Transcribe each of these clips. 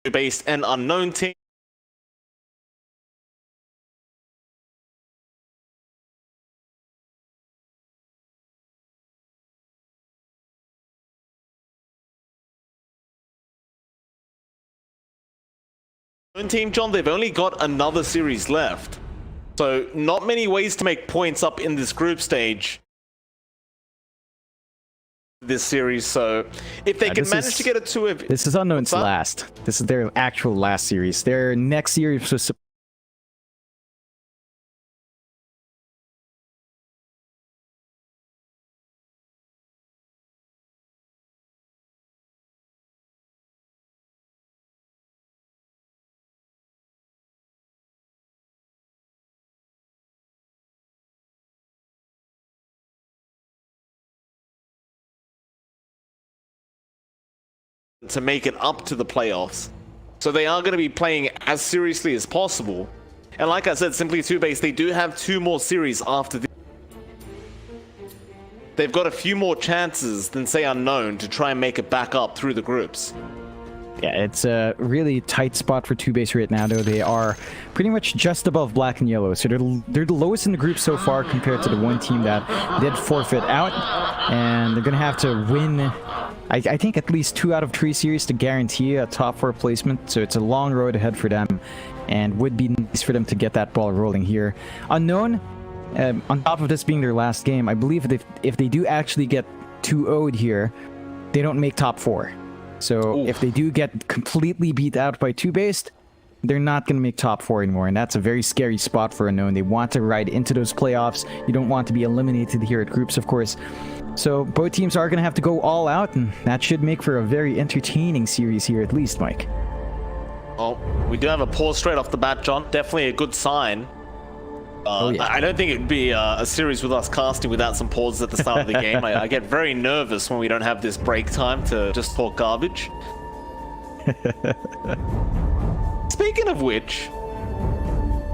based and unknown team. Team, John, they've only got another series left, so not many ways to make points up in this group stage this series. So if they can manage to get it to this is Unknown's last. This is their actual last series. Their next series was to make it up to the playoffs. So they are going to be playing as seriously as possible. And like I said, Simply 2-Base, they do have 2 more series after this. They've got a few more chances than, say, Unknown to try and make it back up through the groups. Yeah, it's a really tight spot for 2-Base right now, though. They are pretty much just above Black and Yellow, so they're the lowest in the group so far compared to the one team that did forfeit out, and they're going to have to win, I think, at least 2 out of 3 series to guarantee a top 4 placement, so it's a long road ahead for them, and would be nice for them to get that ball rolling here. Unknown, on top of this being their last game, I believe that if they do actually get 2-0'd here, they don't make top 4. So if they do get completely beat out by 2-Base, they're not going to make top 4 anymore, and that's a very scary spot for Unknown. They want to ride into those playoffs. You don't want to be eliminated here at groups, of course. So both teams are going to have to go all out, and that should make for a very entertaining series here at least, Mike. Well, we do have a pause straight off the bat, John. Definitely a good sign. Yeah. I don't think it'd be a series with us casting without some pauses at the start of the game. I get very nervous when we don't have this break time to just talk garbage. Speaking of which,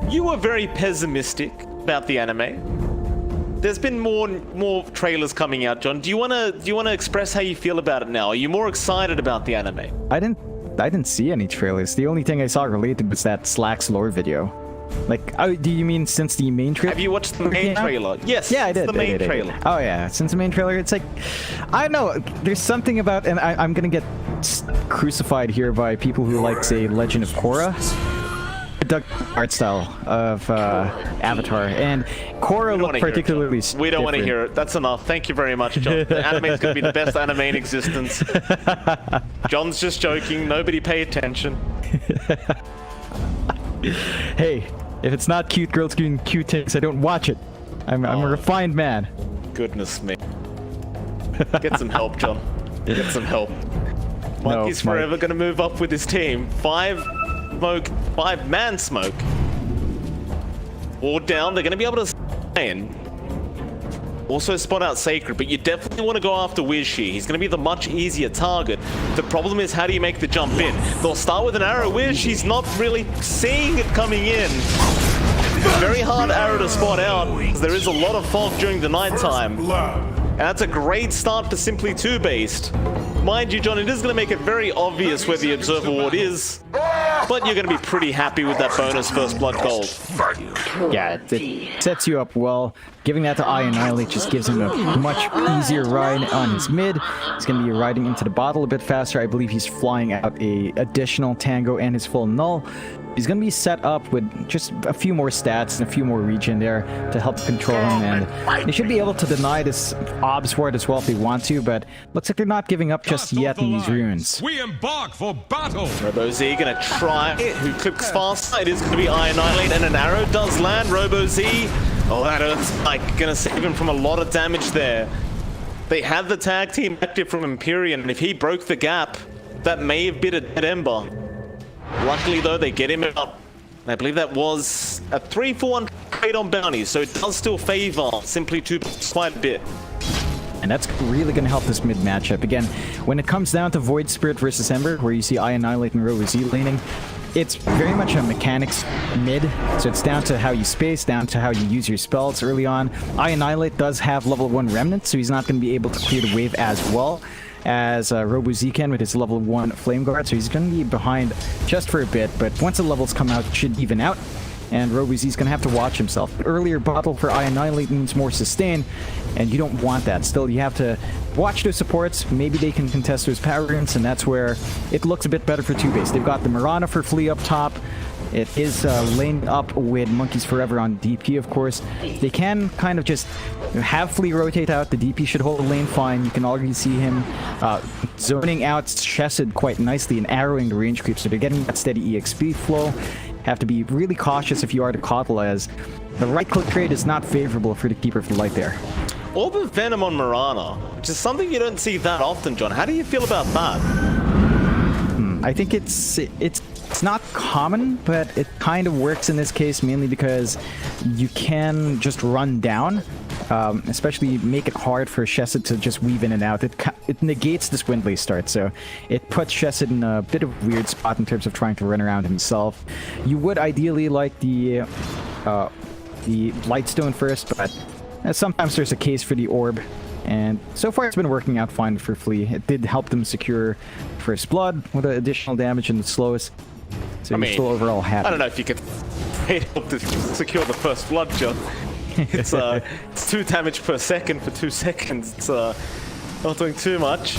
you were very pessimistic about the anime. There's been more trailers coming out, John. Do you wanna express how you feel about it now? Are you more excited about the anime? I didn't see any trailers. The only thing I saw related was that Slacks lore video. Like, oh, do you mean since the main trailer? Have you watched the main trailer? Yes. Yeah, I did. The main trailer. Oh yeah, since the main trailer, it's like, I don't know. There's something about, and I'm gonna get crucified here by people who like, say, Legend of Korra. The art style of Avatar, and Korra looked particularly. We don't want to hear it. That's enough. Thank you very much, John. The anime is going to be the best anime in existence. John's just joking. Nobody pay attention. Hey, if it's not cute girls doing cute things, I don't watch it. I'm a refined man. Goodness me. Get some help, John. Get some help. Monkey's forever going to move up with his team. 5-man smoke. Or down. They're going to be able to stay in. Also spot out Sacred, but you definitely want to go after Wizshi. He's going to be the much easier target. The problem is, how do you make the jump in? They'll start with an arrow. Wizshi's not really seeing it coming in. Very hard arrow to spot out, because there is a lot of fog during the nighttime. And that's a great start for Simply 2-Base. Mind you, John, it is going to make it very obvious where the Observer Ward is, but you're going to be pretty happy with that bonus First Blood Gold. Yeah, it sets you up well. Giving that to Annihilate just gives him a much easier ride on his mid. He's going to be riding into the bottle a bit faster. I believe he's flying out a additional Tango and his full null. He's going to be set up with just a few more stats and a few more regen there to help control him, and they should be able to deny this Obs Ward as well if they want to, but looks like they're not giving up just yet in these runes. We embark for battle. Robo-Z gonna try. Who clicks faster? It is gonna be Annihilate, and an arrow does land. Robo-Z. Oh, that Earth's like gonna save him from a lot of damage there. They had the tag team active from Empyrean, and if he broke the gap, that may have been a dead ember. Luckily though, they get him out. I believe that was a 3-for-1 trade on bounties, so it does still favor Simply 2-Base quite a bit. And that's really going to help this mid matchup. Again, when it comes down to Void Spirit versus Ember, where you see Annihilate and Robo-Z laning, it's very much a mechanics mid, so it's down to how you space, down to how you use your spells early on. Annihilate does have level 1 Remnant, so he's not going to be able to clear the wave as well. as Robo-Z can with his level 1 Flame Guard, so he's going to be behind just for a bit, but once the levels come out, it should even out, and Robo-Z's going to have to watch himself. Earlier battle for Annihilate means more sustain, and you don't want that. Still, you have to watch those supports. Maybe they can contest those power runes, and that's where it looks a bit better for 2-base. They've got the Mirana for Flea up top. It is laned up with Monkeys Forever on DP, of course. They can kind of just have Flea rotate out. The DP should hold the lane fine. You can already see him zoning out Chesed quite nicely and arrowing the range creep, so they're getting that steady EXP flow. Have to be really cautious if you are to Coddle, as the right-click trade is not favorable for the Keeper of the Light there. Orb of Venom on Mirana, which is something you don't see that often, John. How do you feel about that? I think it's not common, but it kind of works in this case, mainly because you can just run down, especially make it hard for Chesed to just weave in and out. It negates this Windlay start, so it puts Chesed in a bit of a weird spot in terms of trying to run around himself. You would ideally like the Lightstone first, but sometimes there's a case for the Orb. And so far, it's been working out fine for Flea. It did help them secure First Blood with additional damage in the slowest. So I mean, still overall happy. I don't know if you could help to secure the First Blood, John. It's 2 damage per second for 2 seconds. It's not doing too much.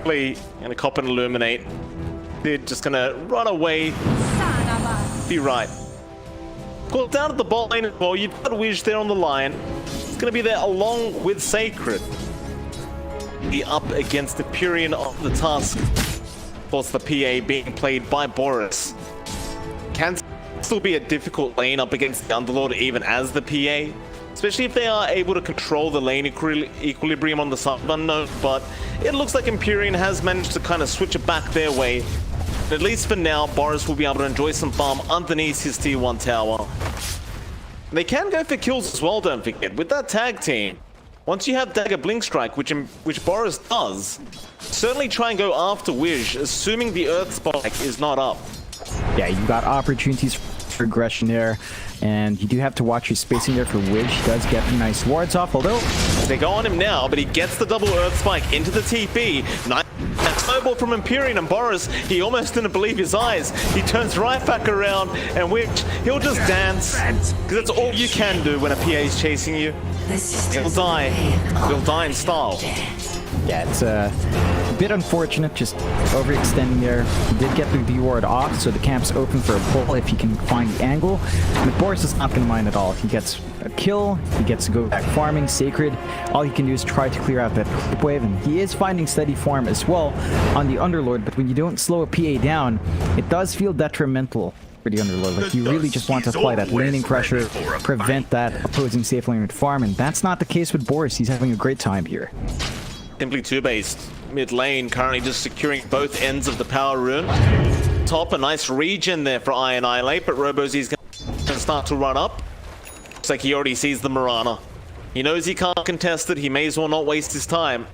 Flea gonna cop and illuminate. They're just gonna run away. Be right. Well, down at the bot lane as well, you've got Wish there on the line. It's going to be there along with Sacred. Be up against the Purian of the Tusk. Of course, the PA being played by Boris. Can still be a difficult lane up against the Underlord, even as the PA. Especially if they are able to control the lane equilibrium on the side of Unknown. But it looks like Empyrean has managed to kind of switch it back their way. At least for now, Boris will be able to enjoy some farm underneath his tier 1 tower. They can go for kills as well, don't forget. With that tag team, once you have Dagger Blink Strike, which Boris does, certainly try and go after Wish, assuming the Earth Spike is not up. Yeah, you've got opportunities for aggression there, and you do have to watch your spacing there for Wish. He does get nice wards off, although they go on him now, but he gets the double Earth Spike into the TP. Nice snowball from Empyrean, and Boris, he almost didn't believe his eyes. He turns right back around, and Wish, he'll just dance, because that's all you can do when a PA is chasing you. He'll die. He'll die in style. Yeah, it's a bit unfortunate, just overextending there. He did get the V-ward off, so the camp's open for a pull if he can find the angle. But Boris is not going to mind at all. He gets a kill, he gets to go back farming Sacred. All he can do is try to clear out that creep wave, and he is finding steady farm as well on the Underlord. But when you don't slow a PA down, it does feel detrimental for the Underlord. Like, you really just want to apply that laning pressure, prevent that opposing safe lane farm, and that's not the case with Boris. He's having a great time here. Simply 2-based. Mid lane currently just securing both ends of the power rune. Top, a nice regen there for Annihilate, but Robo-Z's going to start to run up. Looks like he already sees the Mirana. He knows he can't contest it, he may as well not waste his time.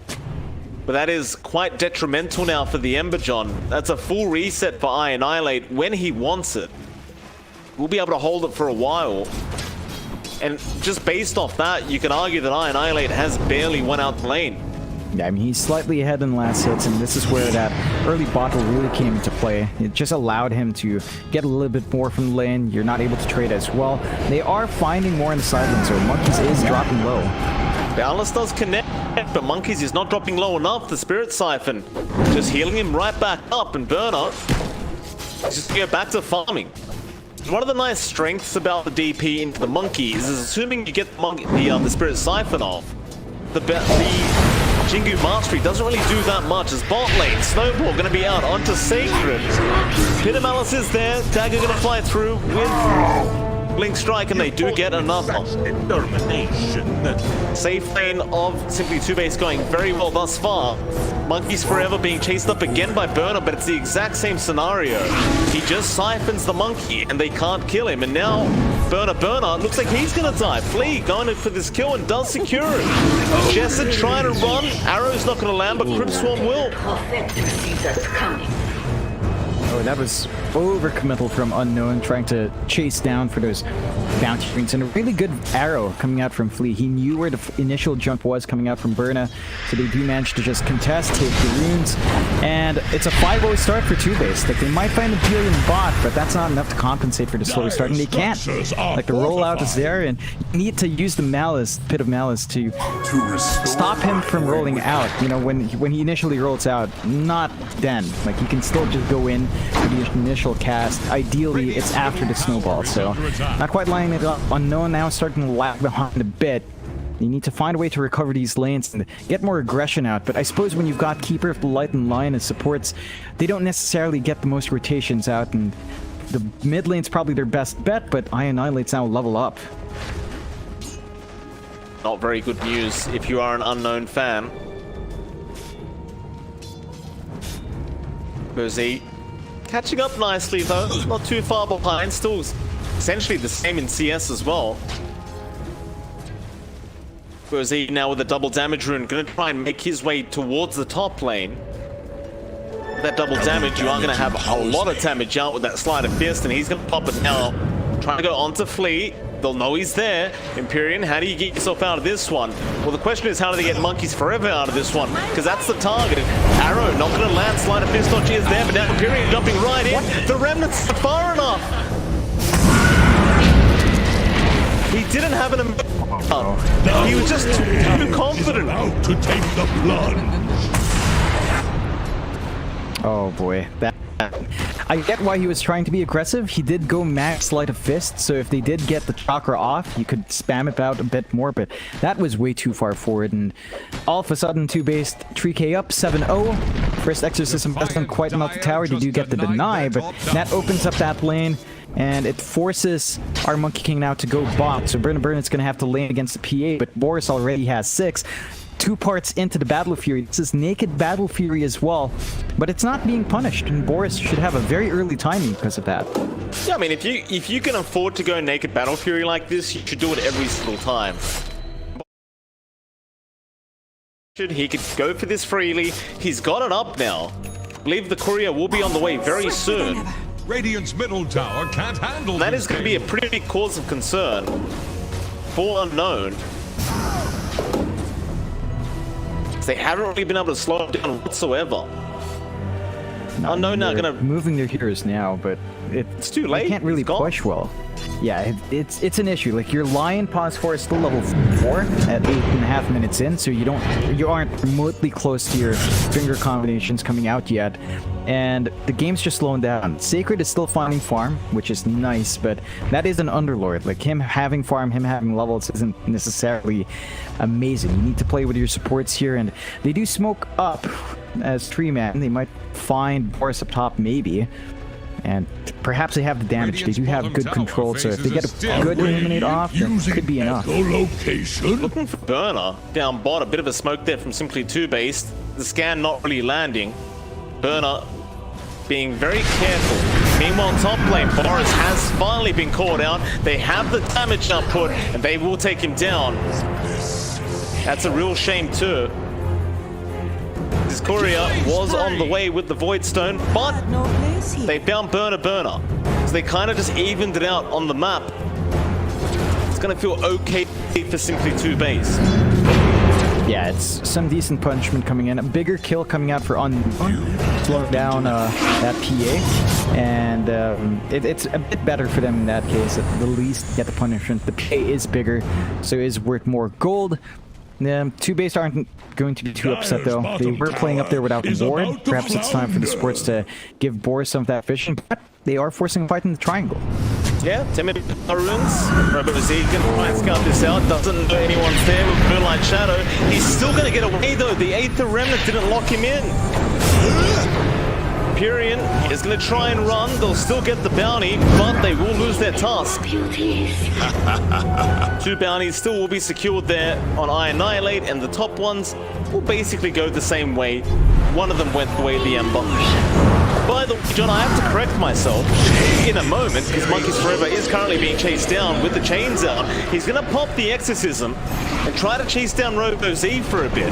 But that is quite detrimental now for the Ember John. That's a full reset for Annihilate when he wants it. We'll be able to hold it for a while. And just based off that, you can argue that Annihilate has barely won out the lane. Yeah, I mean, he's slightly ahead in the last hits, and this is where that early bottle really came into play. It just allowed him to get a little bit more from the lane. You're not able to trade as well. They are finding more in the side lane, so Monkeys is dropping low. Balance does connect, but Monkeys is not dropping low enough. The Spirit Siphon just healing him right back up, and Burner just go back to farming. One of the nice strengths about the DP into the Monkeys is assuming you get the Spirit Siphon off, the Jingu Mastery doesn't really do that much as bot lane. Snowball going to be out onto Sacred. Pit of Malice is there. Dagger going to fly through with Blink Strike, and they do get another. Safe lane of Simply 2-base going very well thus far. Monkeys Forever being chased up again by Burner, but it's the exact same scenario. He just siphons the Monkey, and they can't kill him. And now Burner looks like he's gonna die. Flea going for this kill and does secure it. Chesed trying to run. Arrow's not gonna land, but Crypt Swarm will. Oh, that was overcommittal from Unknown, trying to chase down for those bounty rings. And a really good arrow coming out from Flea. He knew where the initial jump was coming out from Berna, so they do manage to just contest, take the runes. And it's a 5-0 start for 2-base. Like, they might find the Imperium bot, but that's not enough to compensate for the slow start, and they can't. Like, the rollout is there, and you need to use the Malice, Pit of Malice, to stop him from rolling out. You know, when he initially rolls out, not then. Like, you can still just go in for the initial cast. Ideally, it's after the snowball, so not quite lining it up. Unknown now starting to lag behind a bit. You need to find a way to recover these lanes and get more aggression out, but I suppose when you've got Keeper of the Light and Lion as supports, they don't necessarily get the most rotations out, and the mid lane's probably their best bet, but Annihilate's now level up. Not very good news if you are an Unknown fan. Berzi catching up nicely though, not too far behind, still essentially the same in CS as well. Berzi now with a double damage rune, gonna try and make his way towards the top lane. With that double damage, you are gonna have a lot of damage out with that Sleight of Fist, and he's gonna pop it now. Trying to go onto Flea. They'll know he's there. Empyrean, how do you get yourself out of this one? Well, the question is, how do they get Monkeys Forever out of this one? Because that's the target. Arrow not going to land. Sleight of Fist dodge is there, but now Empyrean jumping right in. The Remnant's not far enough. He didn't have an... He was just too confident. Out to take the plunge. Oh boy, that... I get why he was trying to be aggressive. He did go max Sleight of Fist, so if they did get the chakra off, you could spam it out a bit more, but that was way too far forward, and all of a sudden 2-base 3k up, 7-0. First Exorcism doesn't quite melt the tower. They do get the deny, but that opens up that lane, and it forces our Monkey King now to go bot, so Burn is going to have to lane against the PA, but Boris already has 6. 2 parts into the Battle of Fury. This is naked Battle Fury as well, but it's not being punished, and Boris should have a very early timing because of that. Yeah, I mean, if you can afford to go naked Battle Fury like this, you should do it every single time. He could go for this freely. He's got it up now. I believe the courier will be on the way very soon. Radiant's middle tower can't handle That is going to be a pretty big cause of concern for Unknown. They haven't really been able to slow it down whatsoever. Unknown now gonna moving their heroes now, but it's too late. They can't really push well. Yeah, it's an issue. Like, your Lion Pause 4 is still level 4 at 8.5 minutes in, so you aren't remotely close to your finger combinations coming out yet, and the game's just slowing down. Sacred is still finding farm, which is nice, but that is an Underlord. Like, him having farm, him having levels isn't necessarily amazing. You need to play with your supports here, and they do smoke up as 3-man. They might find Boris up top maybe, and perhaps they have the damage. They do have good control, so if they get a good eliminate off, that could be enough. Looking for Burner down bot, a bit of a smoke there from Simply 2-base. The scan not really landing. Burner being very careful. Meanwhile, top lane, Boris has finally been caught out. They have the damage output, and they will take him down. That's a real shame too. This courier was on the way with the Void Stone, but they found Burner. So they kind of just evened it out on the map. It's going to feel okay for Simply 2-base. Yeah, it's some decent punishment coming in. A bigger kill coming out for Unknown, slowing down that PA. And it's a bit better for them in that case. At the least, get the punishment. The PA is bigger, so it is worth more gold. 2-base aren't going to be too upset though. They were playing up there without ward. Perhaps it's time for the sports to give Boris some of that vision, but they are forcing a fight in the triangle. Yeah, timid runes. Robo Z can try and scout this out. Doesn't know anyone's there with Moonlight Shadow. He's still going to get away though. The 8th Remnant didn't lock him in. Empyrean is going to try and run. They'll still get the bounty, but they will lose their task. 2 bounties still will be secured there on Annihilate, and the top ones will basically go the same way. One of them went the way of the Ember. By the way, John, I have to correct myself in a moment because Monkeys Forever is currently being chased down with the chains out. He's going to pop the Exorcism and try to chase down Robo Z for a bit.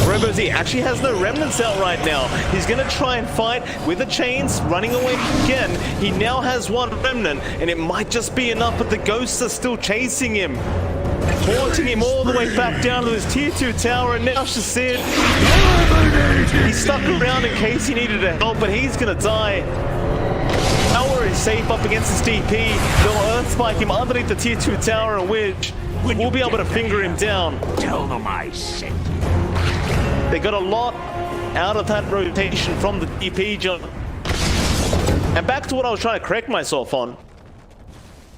Robo Z actually has no remnants out right now. He's going to try and fight with the chains, running away again. He now has one remnant, and it might just be enough, but the ghosts are still chasing him, haunting him all the way back down to his tier 2 tower, and now Shazid, he stuck around in case he needed help, but he's gonna die. Tower is safe up against his DP. They'll Earth Spike him underneath the tier 2 tower, and Widge will be able to finger him down. Tell them I said. They got a lot out of that rotation from the DP, John. And back to what I was trying to correct myself on.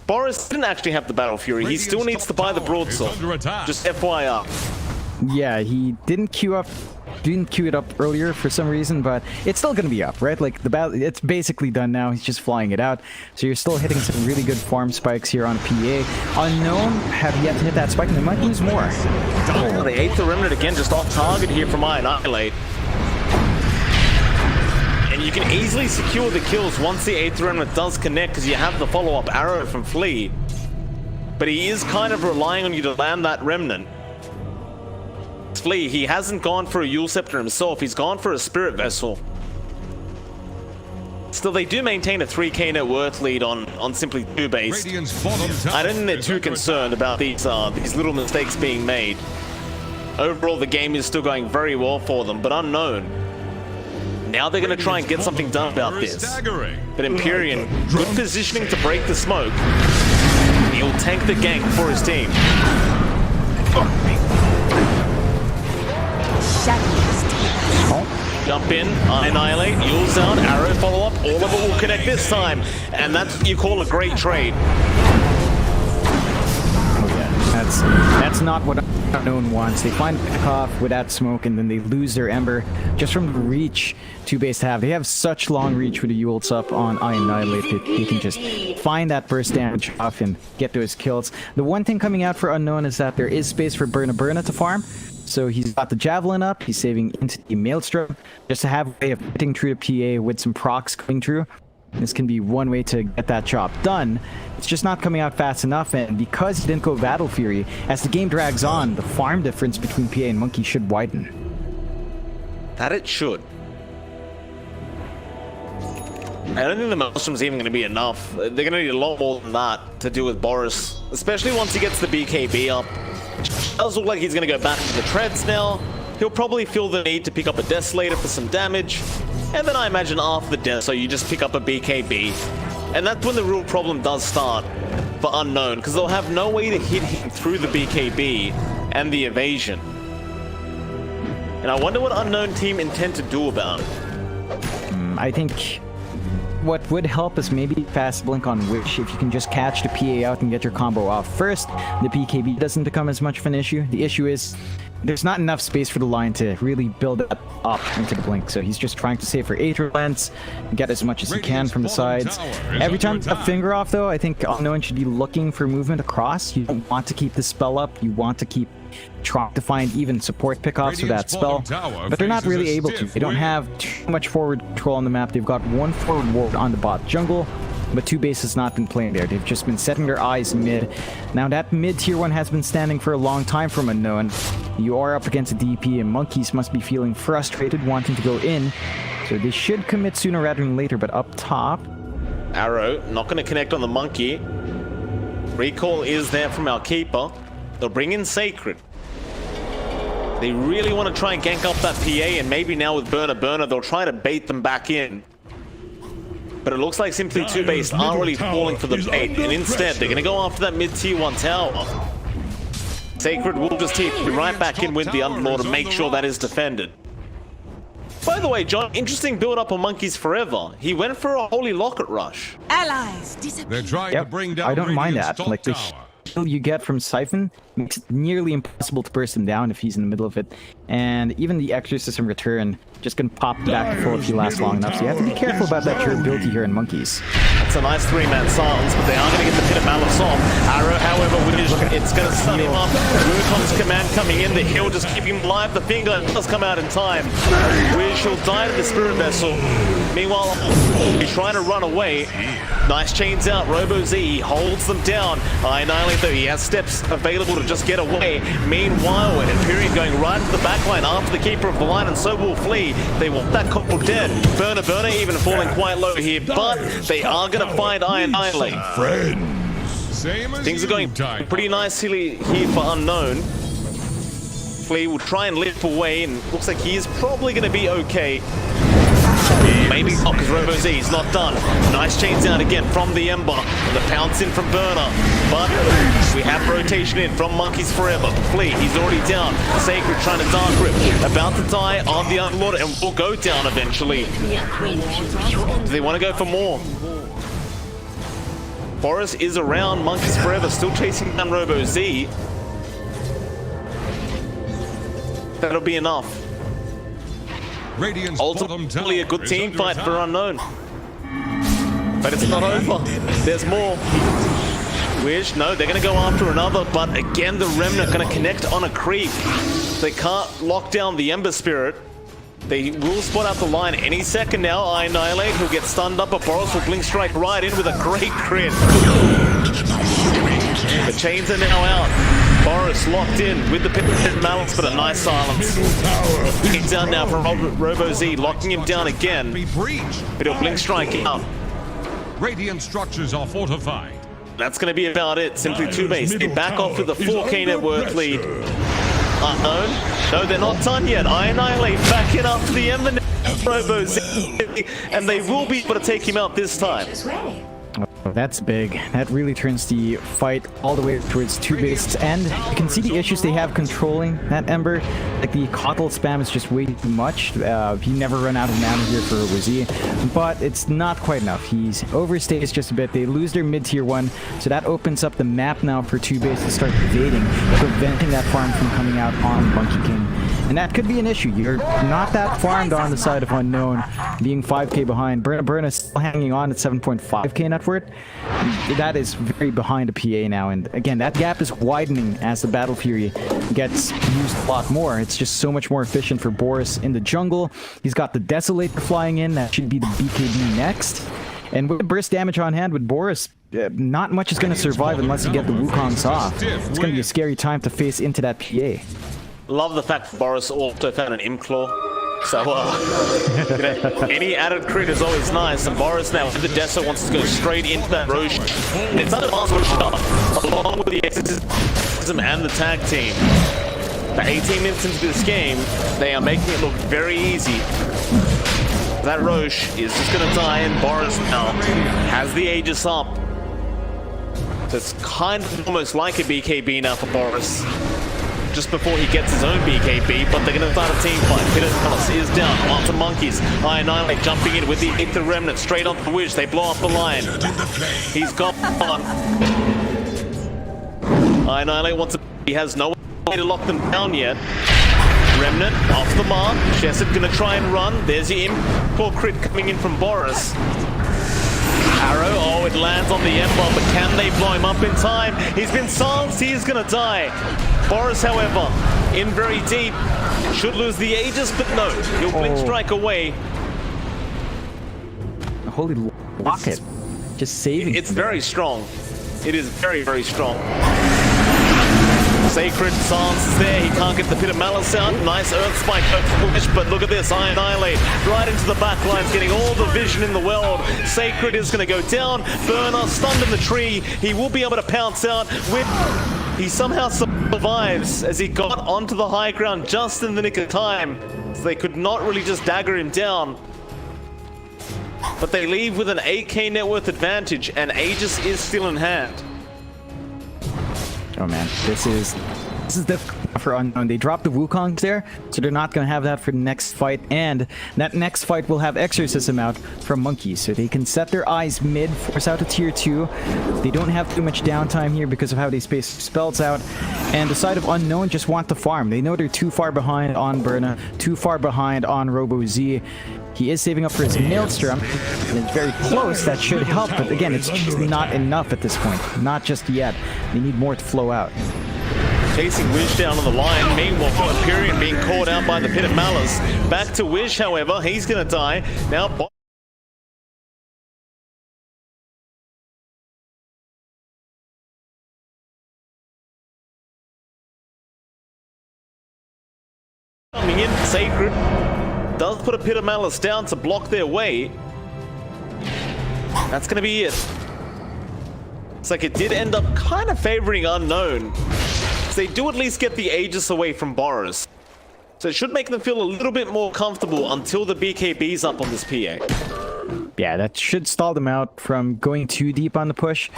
Boris didn't actually have the Battle Fury. He still needs to buy the broadsword. Just FYI. Yeah, he didn't queue it up earlier for some reason, but it's still gonna be up, right? Like the battle, it's basically done now. He's just flying it out. So you're still hitting some really good farm spikes here on PA. Unknown have yet to hit that spike, and they might lose more. Oh, they ate the remnant again, just off target here from Annihilate. And you can easily secure the kills once the 8th remnant does connect because you have the follow-up arrow from Flea. But he is kind of relying on you to land that remnant. Flea, he hasn't gone for a Yule Scepter himself, he's gone for a Spirit Vessel. Still, they do maintain a 3k net worth lead on Simply 2 base. I don't think they're too concerned about these little mistakes being made. Overall, the game is still going very well for them, but Unknown, now they're going to try and get something done about this. But Empyrean, good positioning to break the smoke. He'll tank the gank for his team. Jump in, Annihilate, Yule's out, arrow follow-up, all of it will connect this time. And that's what you call a great trade. Oh yeah, that's not what Unknown wants. They find a pick off with that smoke, and then they lose their Ember just from the reach 2 base have. They have such long reach with the Yule's up on Annihilate that they can just find that burst damage off and get those kills. The one thing coming out for Unknown is that there is space for Burna to farm. So he's got the Javelin up, he's saving into the Maelstrom just to have a way of hitting through the PA with some procs coming through. This can be one way to get that job done. It's just not coming out fast enough, and because he didn't go Battle Fury, as the game drags on, the farm difference between PA and Monkey should widen. That it should. I don't think the Maelstrom's even going to be enough. They're going to need a lot more than that to deal with Boris, especially once he gets the BKB up. It does look like he's going to go back to the treads now. He'll probably feel the need to pick up a Desolator for some damage. And then I imagine after the death, so you just pick up a BKB. And that's when the real problem does start for Unknown, because they'll have no way to hit him through the BKB and the evasion. And I wonder what Unknown team intend to do about it. I think what would help is maybe fast blink on Wish. If you can just catch the PA out and get your combo off first, the BKB doesn't become as much of an issue. The issue is there's not enough space for the line to really build that up into the blink, so he's just trying to save for Aether Lens, get as much as he can from the sides. Every time a finger off, though, I think Unknown should be looking for movement across. You don't want to keep the spell up, you want to keep trying to find even support pickoffs for that spell, but they're not really able to. They don't have too much forward control on the map. They've got one forward ward on the bot jungle, but 2 base has not been playing there. They've just been setting their eyes mid. Now that mid tier 1 has been standing for a long time from Unknown. You are up against a DP, and Monkeys must be feeling frustrated, wanting to go in. So they should commit sooner rather than later, but up top... Arrow, not going to connect on the Monkey. Recall is there from our keeper. They'll bring in Sacred. They really want to try and gank up that PA, and maybe now with Burner, they'll try to bait them back in. But it looks like Simply 2 base aren't really falling for the bait, and instead they're going to go after that mid-tier 1 tower. Sacred will just take right back in with the Underlord and make sure that is defended. By the way, John, interesting build-up on Monkeys Forever. He went for a Holy Locket Rush. Allies disappear. They're trying to bring down I don't mind that. Radiant's Like the heal you get from Siphon makes it nearly impossible to burst him down if he's in the middle of it. And even the Exorcism return just gonna pop back and full if you last long enough. So you have to be careful about that durability here in Monkeys. That's a nice 3-man silence, but they are going to get the pit of Malice off. Arrow, however, Wish It's going to stun him up. Wukong's command coming in. The heal just keep him alive. The finger does come out in time. Wish will die to the Spirit Vessel. Meanwhile, he's trying to run away. Nice chains out. Robo Z holds them down. Annihilate though. He has steps available to just get away. Meanwhile, an Imperium going right into the backline after the Keeper of the Line, and so will Flee. They want that couple dead. Burner even falling quite low here, but they are going to find Annihilate. Things are going pretty nicely here for Unknown. Flea will try and limp away, and looks like he is probably going to be okay. Maybe not, because Robo Z is not done. Nice chains out again from the Ember. The pounce in from Burner. But we have rotation in from Monkeys Forever. Flea, he's already down. Sacred trying to Dark Rip. About to die on the Unlord and will go down eventually. Do they want to go for more? Boris is around. Monkeys Forever still chasing down Robo Z. That'll be enough. Ultimately a good team fight for Unknown. But it's not over. There's more. Wish, no, they're going to go after another, but again the Remnant going to connect on a creep. They can't lock down the Ember Spirit. They will spot out the line any second now. Annihilate, who'll get stunned up, but Boris will Blink Strike right in with a great crit. The chains are now out. Boris locked in with the pit malice, but a nice silence. He's down now from Robo Z, locking him down again. But he'll Blink Strike out. Radiant structures are fortified. That's going to be about it. Simply 2 base. They back off with a 4K net worth lead. Unknown. No, they're not done yet. Annihilate backing up to the Ember Robo Z, and they will be able to take him out this time. Oh, that's big. That really turns the fight all the way towards 2 base's end. You can see the issues they have controlling that Ember. Like the Coddle spam is just way too much. He never run out of mana here for Robo-Z, but it's not quite enough. He's overstays just a bit. They lose their mid-tier 1, so that opens up the map now for 2 base to start evading, preventing that farm from coming out on Monkey King. And that could be an issue. You're not that farmed on the side of Unknown, being 5k behind. Berna still hanging on at 7.5k net worth. That is very behind a PA now, and again, that gap is widening as the Battle Fury gets used a lot more. It's just so much more efficient for Boris in the jungle. He's got the Desolator flying in. That should be the BKB next. And with burst damage on hand with Boris, not much is going to survive unless you get the Wukongs off. It's going to be a scary time to face into that PA. Love the fact that Boris also found an Imclaw. So, you know, any added crit is always nice. And Boris now with the Deso wants to go straight into that Roche. It's not a monster along with the Exorcism and the tag team. But 18 minutes into this game, they are making it look very easy. That Roche is just going to die, and Boris now has the Aegis up. So it's kind of almost like a BKB now for Boris. Just before he gets his own BKB, but they're going to start a team fight. Peter Thomas is down onto Monkeys. Annihilate jumping in with the Aether Remnant straight onto the Wish. They blow off the line. He's got one. Annihilate wants to... He has no way to lock them down yet. Remnant off the mark. Chesed going to try and run. There's the Imp crit coming in from Boris. Arrow, oh, it lands on the Ember, but can they blow him up in time? He's been silenced, he is going to die. Boris, however, in very deep, should lose the Aegis, but no, he'll Blink Strike away. Holy rocket, just saving. It's very strong. It is very, very strong. Sacred silence is there. He can't get the Pit of Malice out. Nice Earth Spike push, but look at this. Annihilate right into the back lines, getting all the vision in the world. Sacred is going to go down. Burner stunned in the tree. He will be able to pounce out with... He somehow survives as he got onto the high ground just in the nick of time. So they could not really just dagger him down. But they leave with an 8k net worth advantage, and Aegis is still in hand. Oh man, this is difficult for Unknown. They dropped the Wukongs there, so they're not going to have that for the next fight, and that next fight will have Exorcism out from Monkeys, so they can set their eyes mid, force out a tier 2. They don't have too much downtime here because of how they space spells out, and the side of Unknown just want to farm. They know they're too far behind on Berna, too far behind on Robo-Z. He is saving up for his Maelstrom, and it's very close. That should help, but again, it's just not enough at this point. Not just yet. They need more to flow out. Chasing Wish down on the line. Meanwhile, Empyrean being caught out by the Pit of Malice. Back to Wish, however. He's going to die. Now, coming in, Sacred does put a Pit of Malice down to block their way. That's going to be it. It's like it did end up kind of favoring Unknown. So they do at least get the Aegis away from Boris. So it should make them feel a little bit more comfortable until the BKB's up on this PA. Yeah, that should stall them out from going too deep on the push,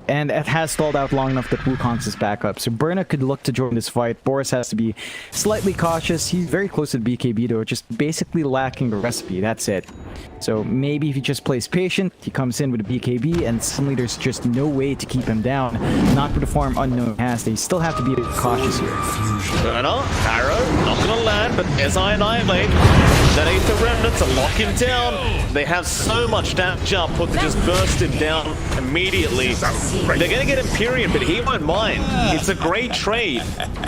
and it has stalled out long enough that Wukong's is back up. So Burna could look to join this fight. Boris has to be slightly cautious. He's very close to the BKB though, just basically lacking the recipe. That's it. So maybe if he just plays patient, he comes in with a BKB, and suddenly there's just no way to keep him down. Not with the farm Unknown has. They still have to be a bit cautious here. Burna, arrow, not gonna land, but as I annihilate, that ain't the remnant to lock him down. They have so much damage output to just burst him down immediately. They're gonna get Empyrean, but he won't mind. It's a great trade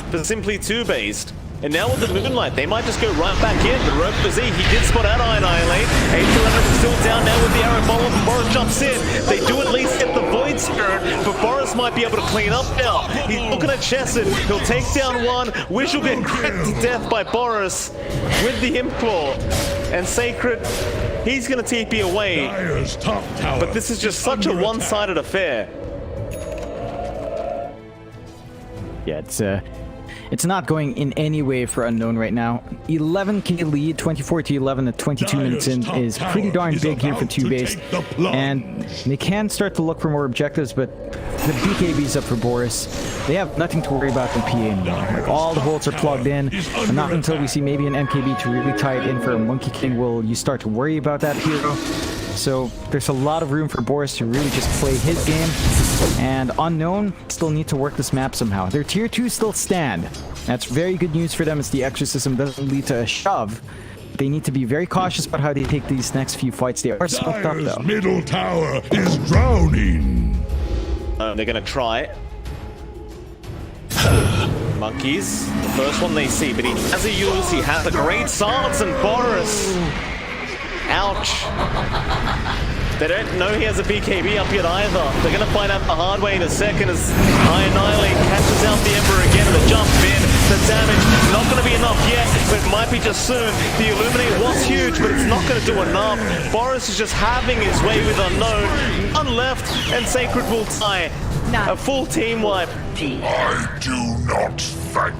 for simply 2-based. And now with the Moonlight, they might just go right back in. But Rope for Z, he did spot out Annihilate. Aether is still down now with the arrow follow, but Boris jumps in. They do at least get the Void Spirit, but Boris might be able to clean up now. He's looking at Chesed. He'll take down one. Wish will get crit to death by Boris with the Implore. And Sacred, he's going to TP away. But this is just such a one-sided affair. Yeah, it's not going in any way for Unknown right now. 11k lead, 24 to 11 at 22 minutes in is pretty darn big here for 2-based. And they can start to look for more objectives, but the BKB's up for Boris. They have nothing to worry about in PA anymore. Like, all the bolts are plugged in, and not until we see maybe an MKB to really tie it in for a Monkey King will you start to worry about that hero. So there's a lot of room for Boris to really just play his game, and Unknown still need to work this map somehow. Their tier 2 still stand. That's very good news for them as the Exorcism doesn't lead to a shove. They need to be very cautious about how they take these next few fights. They are smoked up though. Middle tower is drowning. They're gonna try. Monkeys, the first one they see, but he has a use, he has a great silence, and Boris. Ouch. They don't know he has a BKB up yet either. They're going to find out the hard way in a second as I Annihilate catches out the Ember again. The jump in, the damage, not going to be enough yet, but it might be just soon. The Illuminate was huge, but it's not going to do enough. Boris is just having his way with Unknown. One left, and Sacred will tie. A full team wipe. I do not thank.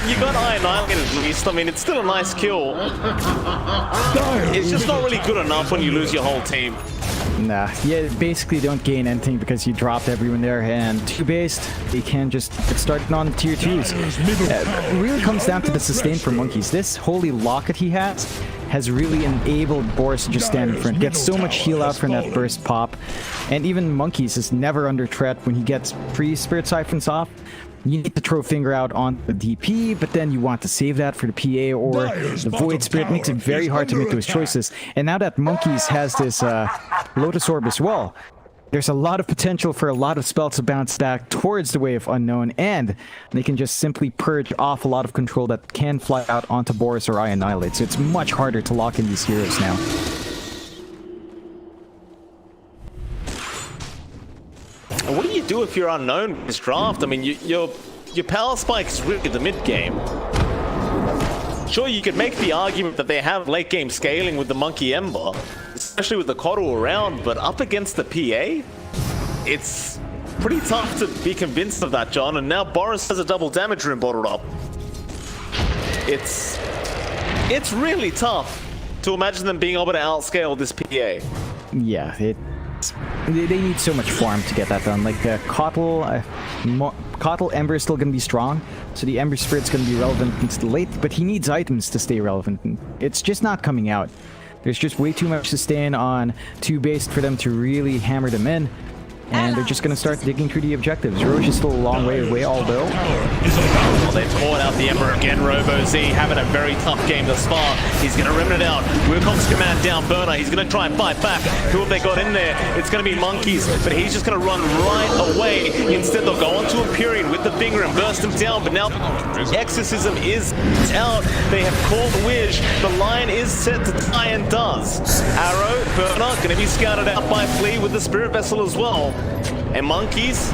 You got Annihilate at least. I mean, it's still a nice kill. It's just not really good enough when you lose your whole team. Nah, you basically don't gain anything because you dropped everyone there, and 2-based, they can just get started on tier 2s. It really comes down to the sustain for Monkeys. This holy locket he has really enabled Boris to just stand in front, get so much heal out from that burst pop, and even Monkeys is never under threat when he gets free Spirit Siphons off. You need to throw finger out on the DP, but then you want to save that for the PA or the Void Spirit. Makes it very hard to make those choices. And now that Monkeys has this Lotus Orb as well, there's a lot of potential for a lot of spells to bounce back towards the way of Unknown, and they can just simply purge off a lot of control that can fly out onto Boris or I Annihilate. So it's much harder to lock in these heroes now. What do you do if you're Unknown in this draft? I mean, your power spike is really the mid game. Sure, you could make the argument that they have late game scaling with the Monkey Ember, especially with the Coddle around, but up against the PA, it's pretty tough to be convinced of that, John. And now Boris has a double damage room bottled up. It's really tough to imagine them being able to outscale this PA. Yeah, they need so much farm to get that done. Like the Coddle Ember is still going to be strong, so the Ember Spirit's going to be relevant into the late, but he needs items to stay relevant, and it's just not coming out. There's just way too much sustain on 2-based for them to really hammer them in. and they're just going to start digging through the objectives. Roche is still a long way away, although... Well, they've poured out the Emperor again. Robo-Z having a very tough game thus far. He's going to remnant it out. Wukong's command down Burner. He's going to try and fight back. Who have they got in there? It's going to be Monkeys, but he's just going to run right away. Instead, they'll go on to Empyrean with the finger and burst him down, but now Exorcism is out. They have called Wish. The line is set to tie and does. Arrow, Burner, going to be scouted out by Flea with the Spirit Vessel as well. And Monkeys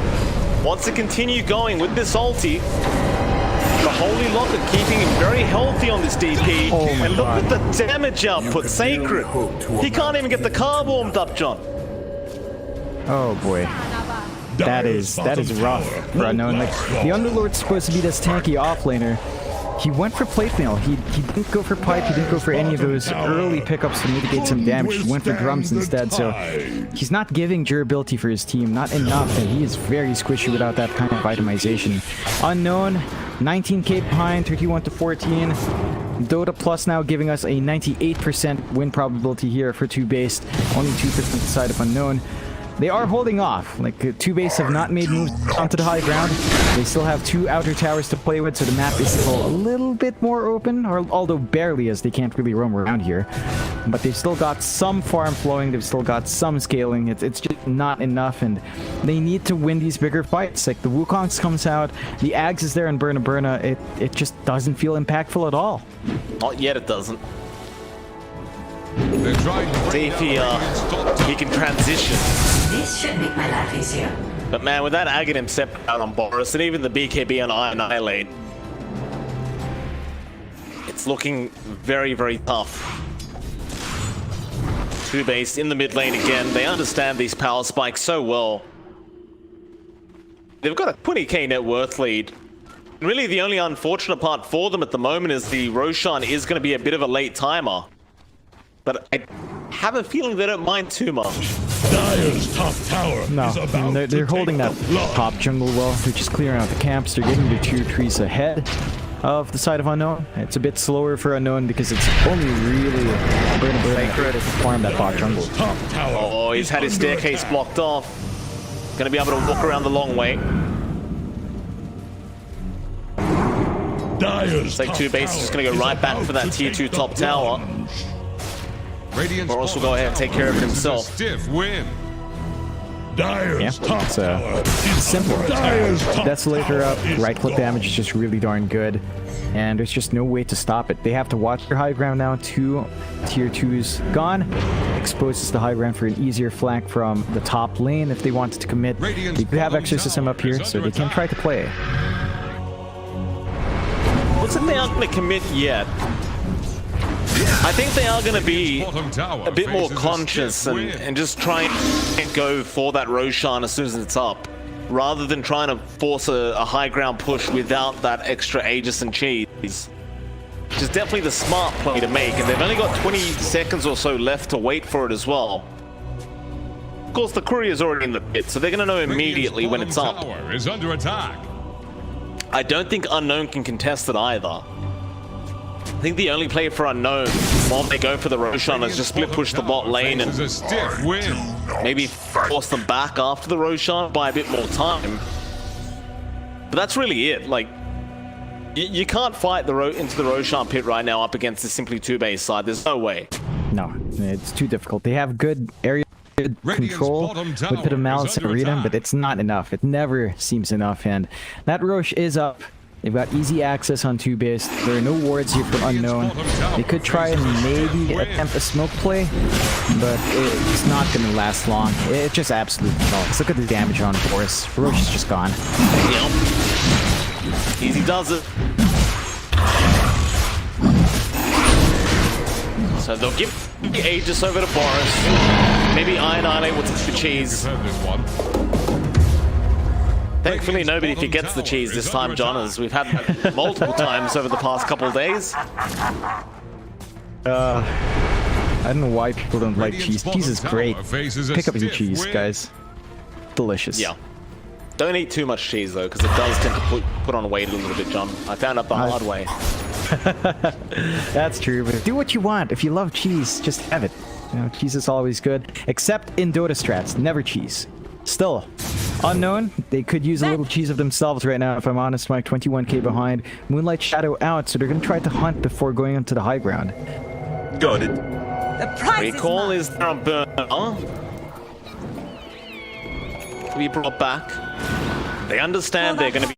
wants to continue going with this ulti. The Holy Locket keeping him very healthy on this DP. Oh my and look God. at the damage output. Sacred. He can't even get the car warmed up, John. Oh boy. That is rough for Unknown. Like, the Underlord's supposed to be this tanky offlaner. He went for plate mail. He didn't go for pipe. He didn't go for any of those early pickups to mitigate some damage. He went for drums instead. So he's not giving durability for his team. Not enough. And he is very squishy without that kind of itemization. Unknown, 19k behind, 31 to 14. Dota Plus now giving us a 98% win probability here for 2-based. Only 2% the side of Unknown. They are holding off. Like, 2-base have not made moves onto the high ground. They still have 2 outer towers to play with, so the map is still a little bit more open, or although barely, as they can't really roam around here. But they've still got some farm flowing, they've still got some scaling. It's just not enough, and they need to win these bigger fights. Like, the Wukongs comes out, the Ags is there, and Burna, it just doesn't feel impactful at all. Not yet, it doesn't. They're trying to See if he can transition. This should make my life easier. But man, with that Aghanim separate out on Boris and even the BKB on Annihilate, it's looking very, very tough. 2-base in the mid lane again. They understand these power spikes so well. They've got a 20k net worth lead. Really, the only unfortunate part for them at the moment is the Roshan is going to be a bit of a late timer. But I have a feeling they don't mind too much. Dire's top tower No, is about they're to holding that take the block. top jungle well. They're just clearing out the camps. They're getting the 2 trees ahead of the side of Unknown. It's a bit slower for Unknown because it's only really Burna to farm that bot jungle. Top tower. Oh, he's had his is under staircase attack. blocked off. Gonna be able to walk around the long way. Dire's It's like top 2-base is just gonna go tower right is back about for that to tier take 2 the top tower. plunge. Radiant's Boros will bottom go ahead and take care of it tower faces a himself. Stiff win. Dire's Yeah, top it's, tower is simple. under attack. Dire's top Desolator tower up, is right click gone. damage is just really darn good. And there's just no way to stop it. They have to watch their high ground now. 2 tier 2s gone. Exposes the high ground for an easier flank from the top lane if they wanted to commit. Radiant's They do have bottom Exorcism tower up here, is so under they can attack. try to play. Looks like they aren't gonna commit yet. I think they are gonna be Bottom tower a bit more faces a conscious stiff and, win. and just try and go for that Roshan as soon as it's up, rather than trying to force a high ground push without that extra Aegis and cheese. Which is definitely the smart play to make, and they've only got 20 seconds or so left to wait for it as well. Of course, the courier's already in the pit, so they're gonna know immediately when it's Radiant's up. bottom tower is under attack. I don't think Unknown can contest it either. I think the only play for Unknown while they go for the Roshan is just split push the bot lane and Faces a stiff win. maybe force them back after the Roshan by a bit more time. But that's really it. Like, you can't fight into the Roshan pit right now up against the simply 2-base side. There's no way. No, it's too difficult. They have good area control bottom with tower a bit of is malice and under arena, attack. but it's not enough. It never seems enough, and that Roche is up. They've got easy access on 2-base. There are no wards here for Unknown. They could try and maybe attempt a smoke play, but it's not going to last long. It's just absolute nuts. Look at the damage on Boris. Roche is just gone. Yep. Easy does it. So they'll give the Aegis over to Boris. Maybe Annihilate will take the cheese. You've heard this one. Thankfully, nobody forgets the cheese this time, John, as we've had that multiple times over the past couple of days. I don't know why people don't like cheese. Cheese is great. Pick up your cheese, guys. Delicious. Yeah. Don't eat too much cheese, though, because it does tend to put on weight a little bit, John. I found out the hard way. That's true, but do what you want. If you love cheese, just have it. You know, cheese is always good. Except in Dota strats, never cheese. Still, Unknown, they could use a little cheese of themselves right now, if I'm honest, Mike. 21k behind. Moonlight Shadow out, so they're going to try to hunt before going onto the high ground. Got it. The prize Recall is there on Burner. To be brought back. They understand they're going to be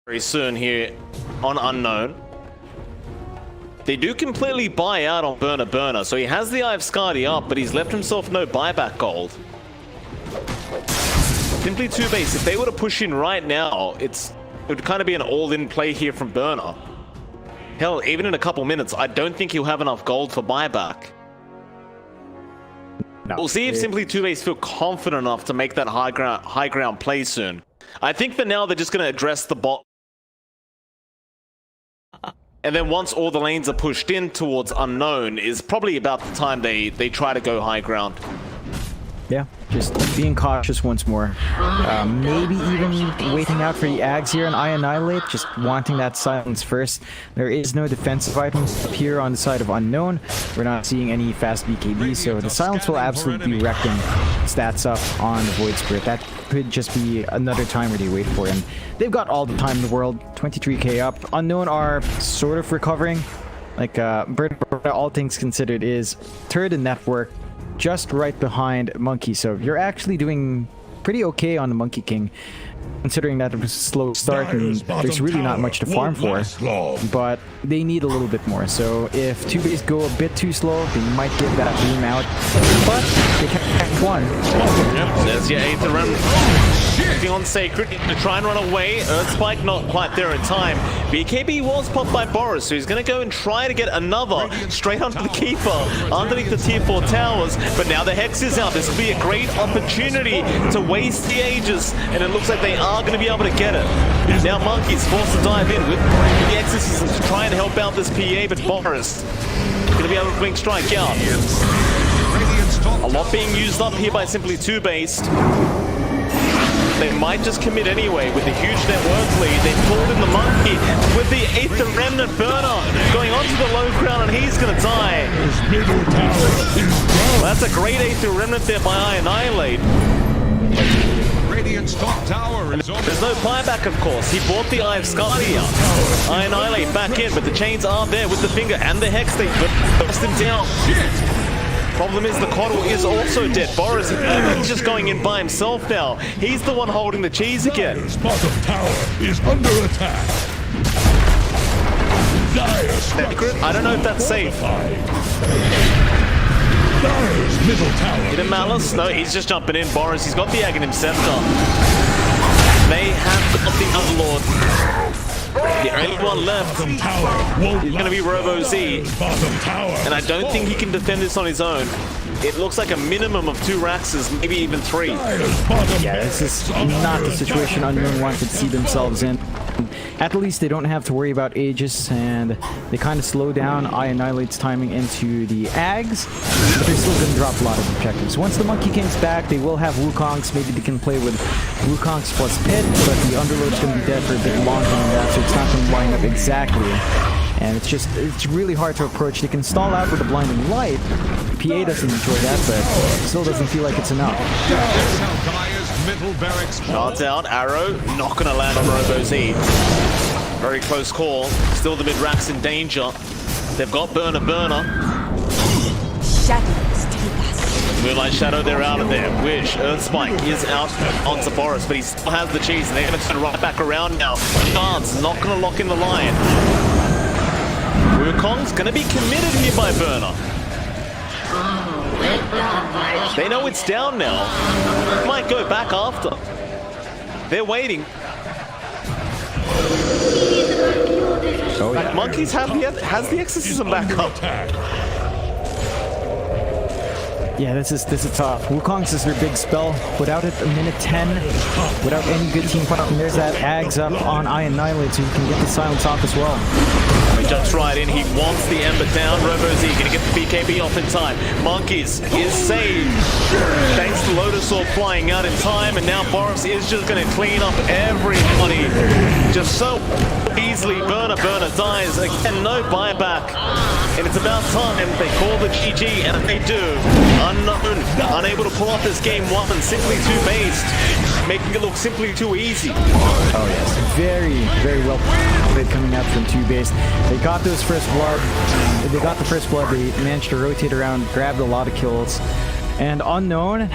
very soon here on Unknown. They do completely buy out on Burner, so he has the Eye of Skadi up, but he's left himself no buyback gold. Simply 2 base. If they were to push in right now, it would kind of be an all-in play here from Burner. Hell, even in a couple minutes, I don't think he'll have enough gold for buyback. No, We'll see if Simply 2 base feel confident enough to make that high ground play soon. I think for now they're just going to address the bot. And then once all the lanes are pushed in towards Unknown is probably about the time they try to go high ground. Yeah, just being cautious once more. Maybe even waiting out for the Ags here and I Annihilate, just wanting that silence first. There is no defensive items up here on the side of Unknown. We're not seeing any fast BKB, so the silence will absolutely be wrecking stats up on the Void Spirit. That could just be another time where they wait for him. They've got all the time in the world, 23k up. Unknown are sort of recovering. Like, Bird, all things considered, is third in network, just right behind Monkey, so you're actually doing pretty okay on the Monkey King, considering that it was a slow start and there's really not much to farm for, but they need a little bit more. So if 2 base go a bit too slow, they might give that beam out, but they can't catch one. Yep, there's your 8th round. On Sacred to try and run away. Earth Spike not quite there in time. BKB was popped by Boris, so he's going to go and try to get another straight onto the Keeper underneath the tier 4 towers. But now the Hex is out. This will be a great opportunity to waste the Aegis, and it looks like they are going to be able to get it. Now Monkey's forced to dive in with the Exorcism to try and help out this PA, but Boris going to be able to Blink Strike out. A lot being used up here by Simply 2 based. They might just commit anyway with the huge net worth lead. They pulled in the Monkey with the 8th Remnant Burner going onto the low ground, and he's going to die. Well, that's a great 8th Remnant there by I Annihilate. Radiant's top tower is over. There's no buyback, of course. He bought the Eye of Skadi out. I Annihilate back in, but the chains are there with the finger and the Hex. They burst him down. Problem is the Coddle is also dead. Boris, he's just going in by himself now. He's the one holding the cheese again. Dire's bottom tower is under attack. Dire's I don't know if that's safe. Dire's middle tower. In a Malice? No, he's just jumping in. Boris, he's got the Aghanim Scepter. They have got the Underlord. The only one left is going to be Robo Z, and I don't think he can defend this on his own. It looks like a minimum of 2 Raxes, maybe even 3. Yeah, this is not the situation Unknown wanted to see themselves in. At least they don't have to worry about Aegis, and they kind of slow down I Annihilate's timing into the Ags, but they're still going to drop a lot of objectives. Once the Monkey King's back, they will have Wukongs. Maybe they can play with Wukongs plus Pit, but the Underlord's going to be dead for a bit longer than that, so it's not going to line up exactly. And it's really hard to approach. They can stall out with a Blinding Light. PA doesn't enjoy that, but still doesn't feel like it's enough. Shots out, Arrow, not going to land on Robo Z. Very close call. Still the mid-racks in danger. They've got Burner. Shadows take us. Moonlight Shadow, they're out of there. Wish, Earth Spike is out onto Boris, but he still has the cheese, and they're going to turn right back around now. Chance not going to lock in the line. Wukong's going to be committed here by Burner. They know it's down now. Might go back after. They're waiting. Oh, yeah. Monkey's has the Exorcism back up. Yeah, this is tough. Wukong's is their big spell. Without it, a minute 10. Without any good team fight, and there's that Ags up on I Annihilate, so you can get the silence off as well. He jumps right in. He wants the Ember down. Robo Z gonna get the BKB off in time. Monkeys is saved. Thanks to Lotus Orb flying out in time, and now Boris is just gonna clean up everybody. Just so easily. Burner dies. Again, no buyback. and it's about time they call the GG, and they do. Unknown, unable to pull off this game one, simply too based, making it look simply too easy. Oh yes, very, very well played coming out from 2-base. They got those first blood. They got the first blood. They managed to rotate around, grabbed a lot of kills, and Unknown.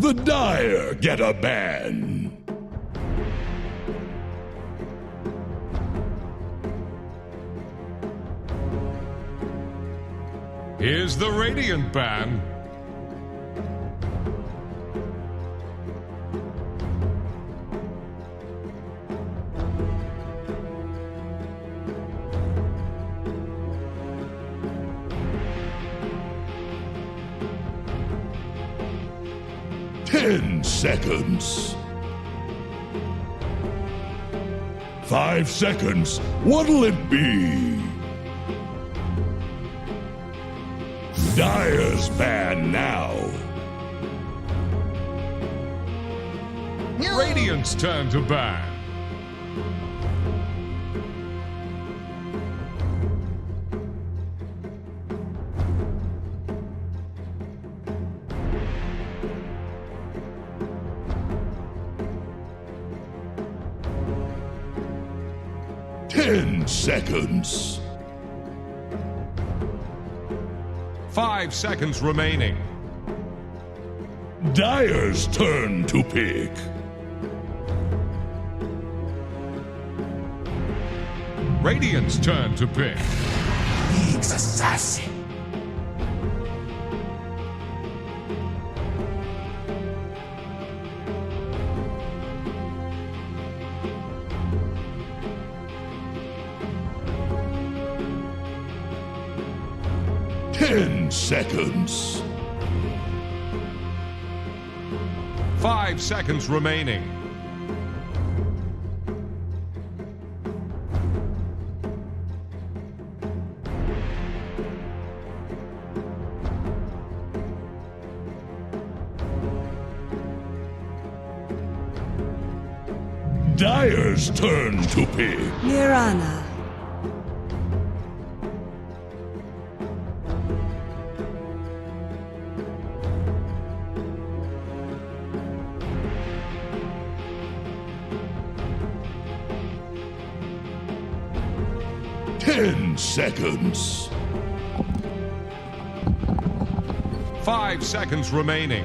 The Dire get a ban. Here's the Radiant ban. Ten seconds. 5 seconds. What'll it be? Dire's ban now. Radiant's turn to ban. Ten seconds. 5 seconds remaining. Dire's turn to pick. Radiant's turn to pick. League's assassin. Ten seconds. 5 seconds remaining. Dire's turn to pick. Mirana. Ten seconds. 5 seconds remaining.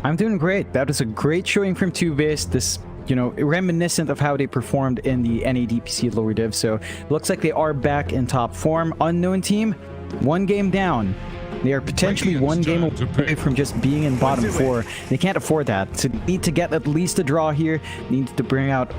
I'm doing great. That was a great showing from 2base. This, reminiscent of how they performed in the NADPC lower div. So looks like they are back in top form. Unknown team, 1 game down. They are potentially 1 game away from just being in bottom 4. They can't afford that. So they need to get at least a draw here. They need to bring out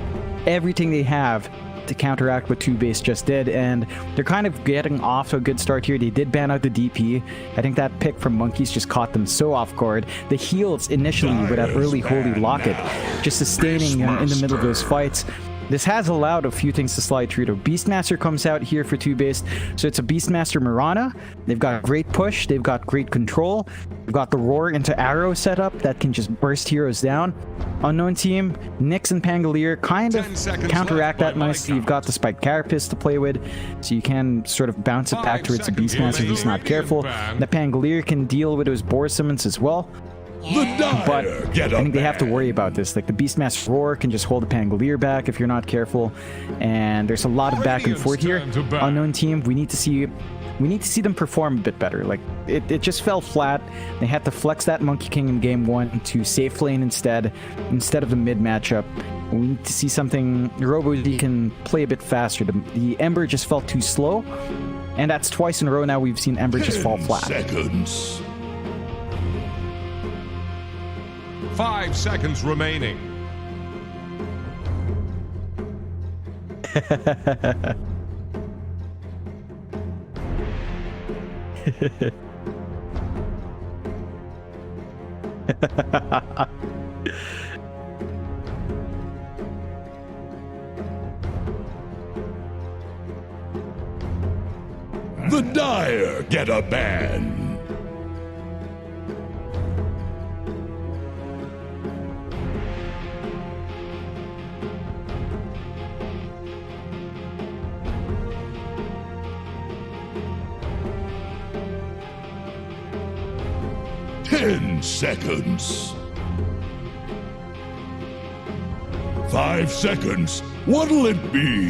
everything they have to counteract what 2base just did, and they're kind of getting off to a good start here. They did ban out the DP. I think that pick from Monkeys just caught them so off guard. The heals initially with that early Holy Locket, just sustaining them in the middle of those fights. This has allowed a few things to slide through. The Beastmaster comes out here for 2base, so it's a Beastmaster Mirana. They've got great push, they've got great control, they've got the Roar into Arrow setup that can just burst heroes down. Unknown team, Nyx and Pangolier kind of counteract that nicely. You've got the Spiked Carapace to play with, so you can sort of bounce it back towards the Beastmaster if he's not careful. The Pangolier can deal with those Boar summons as well. But I think they have to worry about this. Like, the Beastmaster Roar can just hold the Pangolier back if you're not careful, and there's a lot of back and forth here. Unknown team, we need to see them perform a bit better. Like, it just fell flat. They had to flex that Monkey King in game 1 to safe lane instead of the mid matchup. We need to see something RoboD can play a bit faster. The Ember just felt too slow, and that's twice in a row now we've seen Ember just fall flat. Seconds. 5 seconds remaining. The Dire get a ban. 10 seconds. 5 seconds. What'll it be?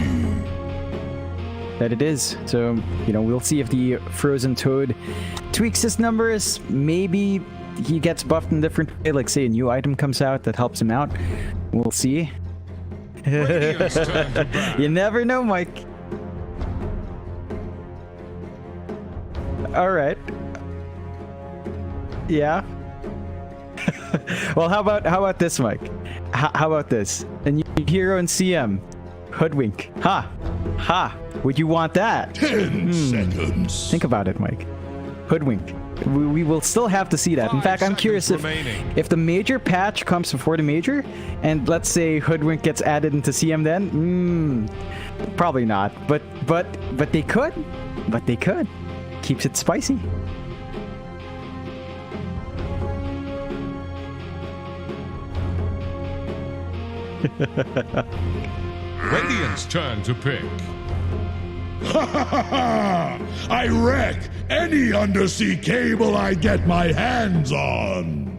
That it is. So, you know, we'll see if the Frozen Toad tweaks his numbers. Maybe he gets buffed in a different way, like say a new item comes out that helps him out. We'll see. Radiant's turn to bat. You never know, Mike. All right. Yeah. Well, how about this, Mike? How about this? A new hero in CM, Hoodwink. Ha. Would you want that? 10 seconds. Think about it, Mike. Hoodwink. We will still have to see that. In 5 fact, I'm curious seconds remaining. if the major patch comes before the major, and let's say Hoodwink gets added into CM then, probably not. But they could. But they could. Keeps it spicy. Radiant's turn to pick. I wreck any undersea cable I get my hands on.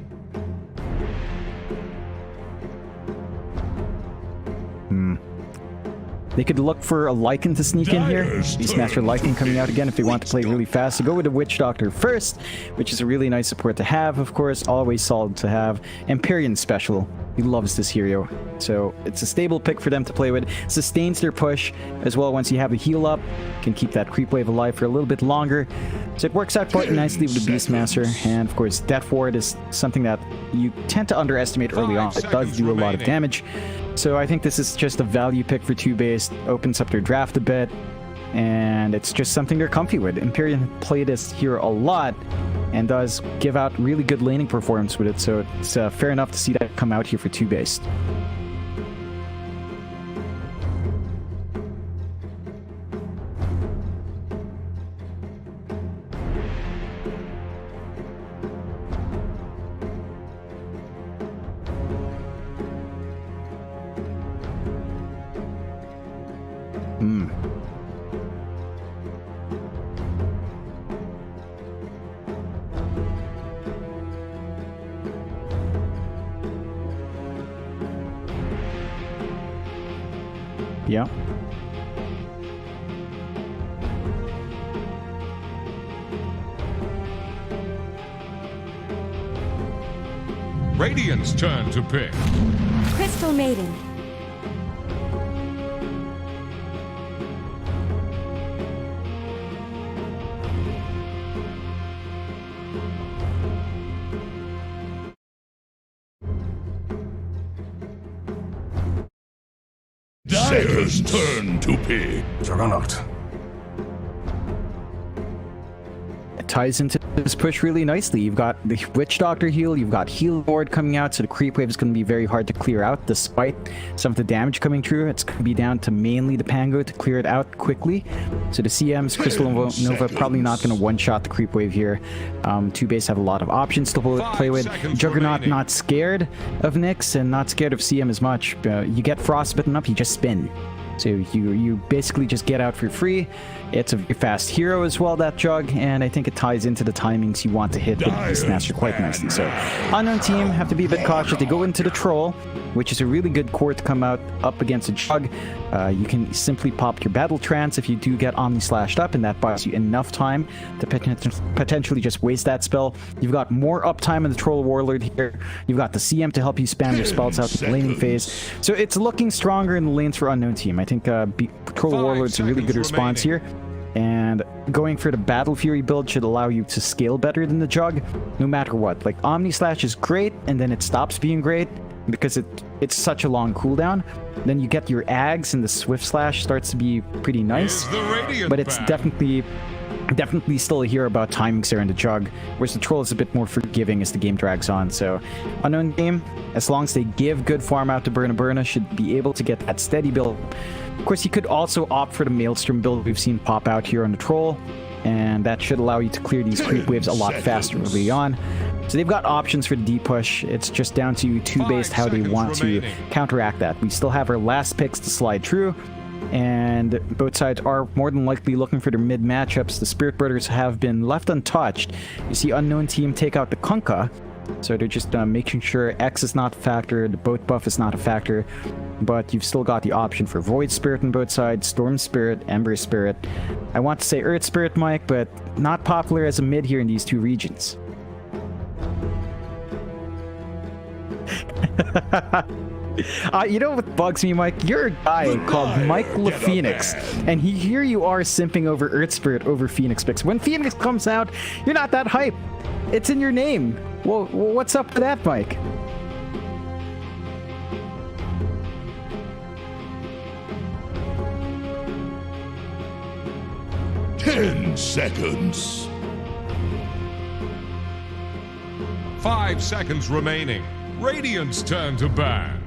They could look for a Lycan to sneak in here. Dyer's Beastmaster turn. Lycan coming out again if they want to play really fast. So go with the Witch Doctor first, which is a really nice support to have, of course. Always solid to have. Empyrean special. He loves this hero. So it's a stable pick for them to play with. Sustains their push as well once you have the heal up. Can keep that creep wave alive for a little bit longer. So it works out quite nicely with the Beastmaster. And of course, Death Ward is something that you tend to underestimate early on. 5 It does do a lot of remaining. damage. So I think this is just a value pick for 2-based, opens up their draft a bit, and it's just something they're comfy with. Empyrean play this hero a lot, and does give out really good laning performance with it, so it's fair enough to see that come out here for 2-based. Yeah. Radiant's turn to pick. Crystal Maiden. Dyer's turn to pick. Juggernaut. It ties into this push really nicely. You've got the Witch Doctor heal, you've got Heal Ward coming out, so the creep wave is going to be very hard to clear out despite some of the damage coming through. It's going to be down to mainly the Pango to clear it out quickly. So the CMs, Crystal Nova, probably not going to one-shot the creep wave here. 2-base have a lot of options to play with. seconds Juggernaut remaining. not scared of Nyx and not scared of CM as much. You get Frostbitten up, you just spin. So you basically just get out for free. It's a very fast hero as well, that Jug, and I think it ties into the timings you want to hit with Beastmaster quite nicely. So Unknown team have to be a bit cautious. They go into the Troll, which is a really good core to come out up against a Jug. You can simply pop your Battle Trance if you do get Omni slashed up, and that buys you enough time to potentially just waste that spell. You've got more uptime in the Troll Warlord here. You've got the CM to help you spam your spells out in the laning phase. So it's looking stronger in the lanes for Unknown team. I think Troll 5 Warlord's a really good seconds response here. And going for the Battle Fury build should allow you to scale better than the Jug, no matter what. Like, Omni Slash is great, and then it stops being great because it's such a long cooldown. Then you get your Ags, and the Swift Slash starts to be pretty nice. Is the Radiant But it's back? definitely still a hero about timings there in the Jug, whereas the Troll is a bit more forgiving as the game drags on. So Unknown game, as long as they give good farm out to Burna, should be able to get that steady build. Of course, you could also opt for the Maelstrom build we've seen pop out here on the Troll, and that should allow you to clear these creep waves a lot faster early on. So they've got options for the D-push. It's just down to 2-based how they 5 want seconds to remaining. counteract that. We still have our last picks to slide through. and both sides are more than likely looking for their mid matchups. The Spirit Brothers have been left untouched. You see Unknown Team take out the Kunkka, so they're just making sure X is not a factor, the boat buff is not a factor, but you've still got the option for Void Spirit on both sides, Storm Spirit, Ember Spirit. I want to say Earth Spirit, Mike, but not popular as a mid here in these two regions. You know what bugs me, Mike? You're a guy called Mike LaPhoenix, and here you are simping over Earth Spirit over Phoenix picks. When Phoenix comes out, you're not that hype. It's in your name. Well, what's up with that, Mike? Seconds. 5 seconds remaining. Radiant's turn to ban.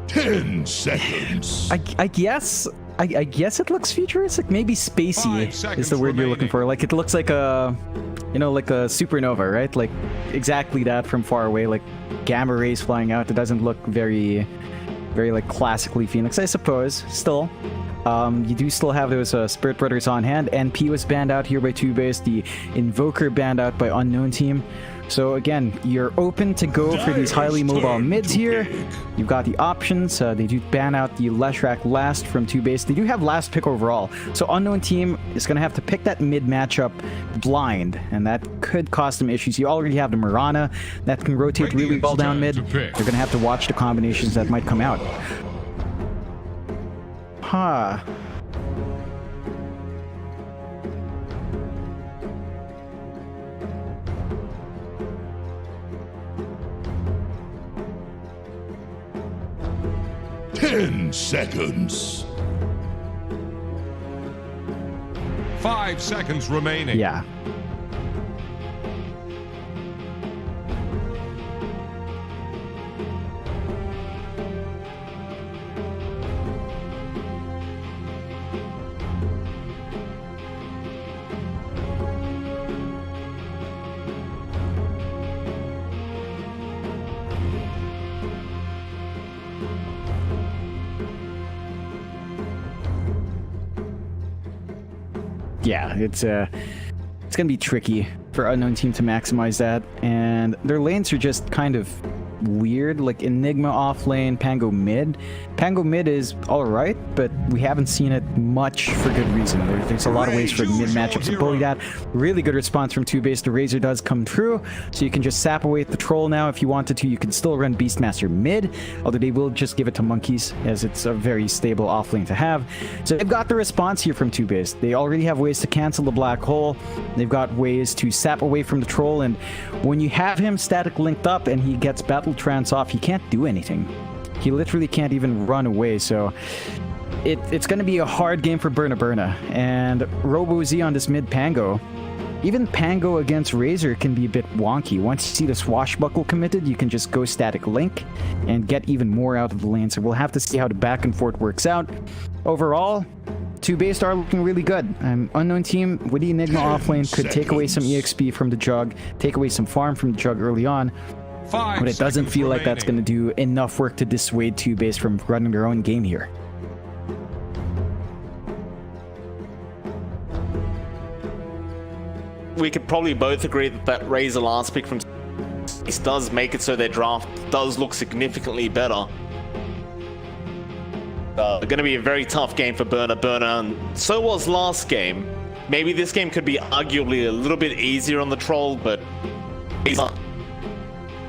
Ten seconds. I guess it looks futuristic. Maybe spacey is the word you're looking for. Like it looks like a, you know, like a supernova, right? Like exactly that from far away, like gamma rays flying out. It doesn't look very like classically Phoenix, I suppose. Still, you do still have those Spirit Brothers on hand. NP was banned out here by 2base. The Invoker banned out by Unknown Team. So again, you're open to go for these highly mobile mids here. You've got the options. They do ban out the Leshrac last from 2base. They do have last pick overall. So Unknown Team is going to have to pick that mid matchup blind, and that could cause them issues. You already have the Mirana that can rotate really well down mid. They're going to have to watch the combinations that might come out. Huh. Seconds. 5 seconds remaining. Yeah. Yeah, it's gonna be tricky for Unknown Team to maximize that, and their lanes are just kind of weird. Like Enigma off lane, Pango mid. Pango mid is alright, but we haven't seen it much for good reason. There's a lot of ways for mid matchups to bully that. Really good response from 2base. The Razor does come true, so you can just sap away at the troll now if you wanted to. You can still run Beastmaster mid, although they will just give it to Monkeys, as it's a very stable off lane to have. So they've got the response here from 2base. They already have ways to cancel the black hole. They've got ways to sap away from the troll, and when you have him static linked up and he gets battle trance off, he can't do anything. He literally can't even run away, so it's going to be a hard game for Burna, and Robo-Z on this mid Pango. Even Pango against Razor can be a bit wonky. Once you see the Swashbuckle committed, you can just go static link and get even more out of the lane, so we'll have to see how the back and forth works out. Overall, 2base are looking really good. Unknown Team with the Enigma offlane could take away some EXP from the Jug, take away some farm from the Jug early on, but it doesn't feel like that's going to do enough work to dissuade 2base from running their own game here. We could probably both agree that that Razor last pick from this does make it so their draft does look significantly better. Going to be a very tough game for Burna, and so was last game. Maybe this game could be arguably a little bit easier on the troll, but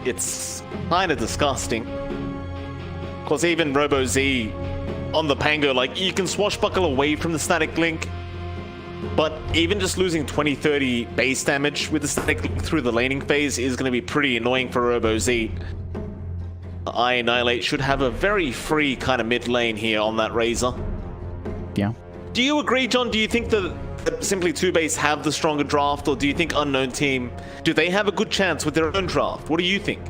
it's kind of disgusting. Of course, even Robo-Z on the Pango, like, you can swashbuckle away from the static link, but even just losing 20-30 base damage with the static link through the laning phase is going to be pretty annoying for Robo-Z. I Annihilate should have a very free kind of mid lane here on that Razor. Yeah. Do you agree, John? Do you think that simply 2base have the stronger draft, or do you think Unknown Team, do they have a good chance with their own draft? What do you think?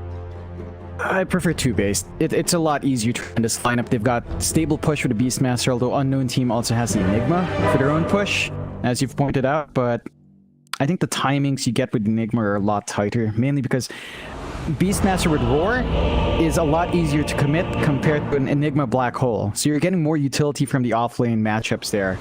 I prefer 2-based. It's a lot easier to run this lineup. They've got stable push for the Beastmaster, although Unknown Team also has the Enigma for their own push, as you've pointed out, but I think the timings you get with Enigma are a lot tighter, mainly because Beastmaster with Roar is a lot easier to commit compared to an Enigma Black Hole. So you're getting more utility from the off-lane matchups there.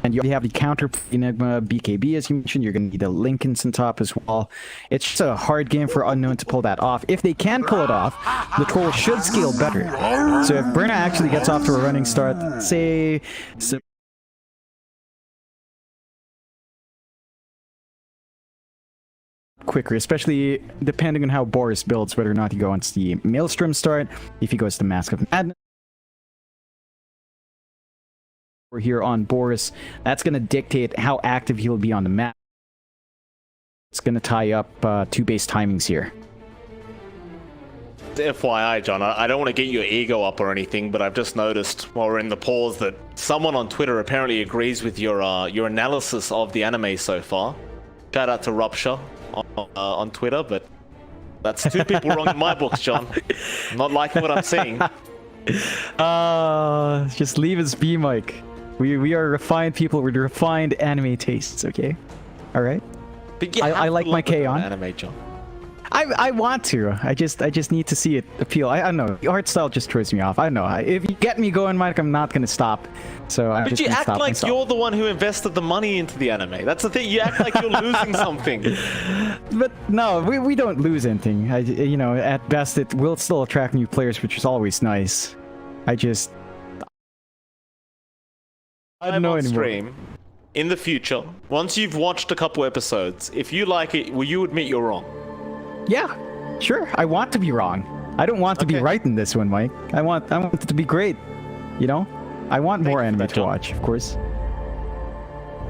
And you have the counter Enigma BKB, as you mentioned. You're going to need the Lincolns on top as well. It's just a hard game for Unknown to pull that off. If they can pull it off, the Troll should scale better. So if Berna actually gets off to a running start, say... quicker, especially depending on how Boris builds, whether or not he goes the Maelstrom start, if he goes to Mask of Madness. We're here on Boris. That's going to dictate how active he'll be on the map. It's going to tie up 2-base timings here. FYI, John, I don't want to get your ego up or anything, but I've just noticed while we're in the pause that someone on Twitter apparently agrees with your analysis of the anime so far. Shout out to Rupture on Twitter, but that's 2 people wrong in my books, John. I'm not liking what I'm seeing. Just leave us be, Mike. We are refined people with refined anime tastes, okay? Alright? I like my K on. Anime, John. I want to. I just need to see it appeal. I don't know. The art style just throws me off. I don't know. If you get me going, Mike, I'm not gonna stop. So I'm But just you gonna act stop like myself. you're the one who invested the money into the anime. That's the thing. You act like you're losing something. But no, we don't lose anything. You know, at best it will still attract new players, which is always nice. I don't know anymore. Stream, in the future, once you've watched a couple episodes, if you like it, will you admit you're wrong? Yeah, sure. I want to be wrong. I don't want to be right in this one, Mike. I want it to be great. You know, I want more anime to watch, of course.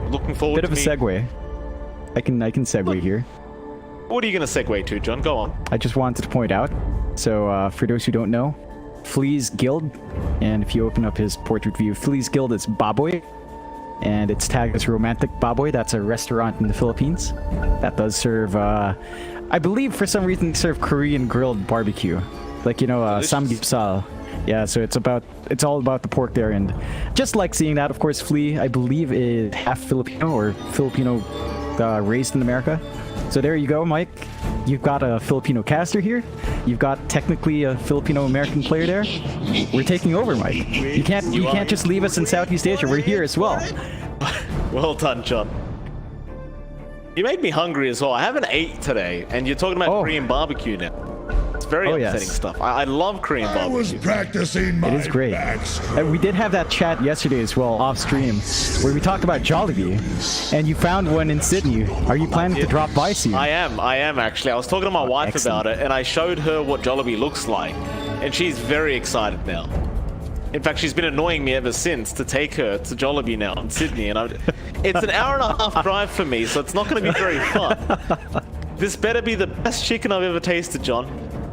Looking forward Bit to of a segue. I can segue here. What are you gonna segue to, John? Go on. I just wanted to point out. So for those who don't know, Flea's Guild, and if you open up his portrait view, Flea's Guild is Baboy, and it's tagged as Romantic Baboy. That's a restaurant in the Philippines that does serve, I believe for some reason they serve Korean grilled barbecue, like, you know, samgyeopsal. Yeah, so it's all about the pork there, and just like seeing that, of course, Flea, I believe, is half Filipino or Filipino raised in America. So there you go, Mike. You've got a Filipino caster here. You've got technically a Filipino-American player there. We're taking over, Mike. You can't just leave us in Southeast Asia. We're here as well. Well done, John. You made me hungry as well. I haven't ate today, and you're talking about Korean barbecue now. It's very upsetting stuff. I love Korean barbecue. I was practicing my It is great. And we did have that chat yesterday as well, off stream, where we talked about Jollibee, and you found one in Sydney. Are you planning to drop by soon? I am actually. I was talking to my wife about it, and I showed her what Jollibee looks like, and she's very excited now. In fact, she's been annoying me ever since to take her to Jollibee now in Sydney, and it's an hour and a half drive for me, so it's not going to be very fun. This better be the best chicken I've ever tasted, John.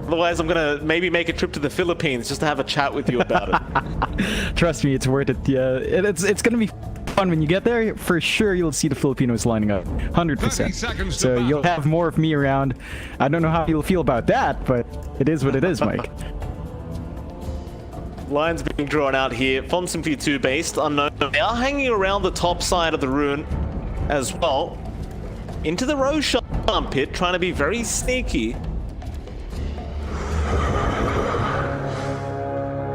Otherwise, I'm going to maybe make a trip to the Philippines just to have a chat with you about it. Trust me, it's worth it. Yeah, it's going to be fun when you get there. For sure, you'll see the Filipinos lining up. 100%. So you'll have more of me around. I don't know how you'll feel about that, but it is what it is, Mike. Lines being drawn out here from Simply 2 based. Unknown. They are hanging around the top side of the rune as well. Into the Roshan pit, trying to be very sneaky.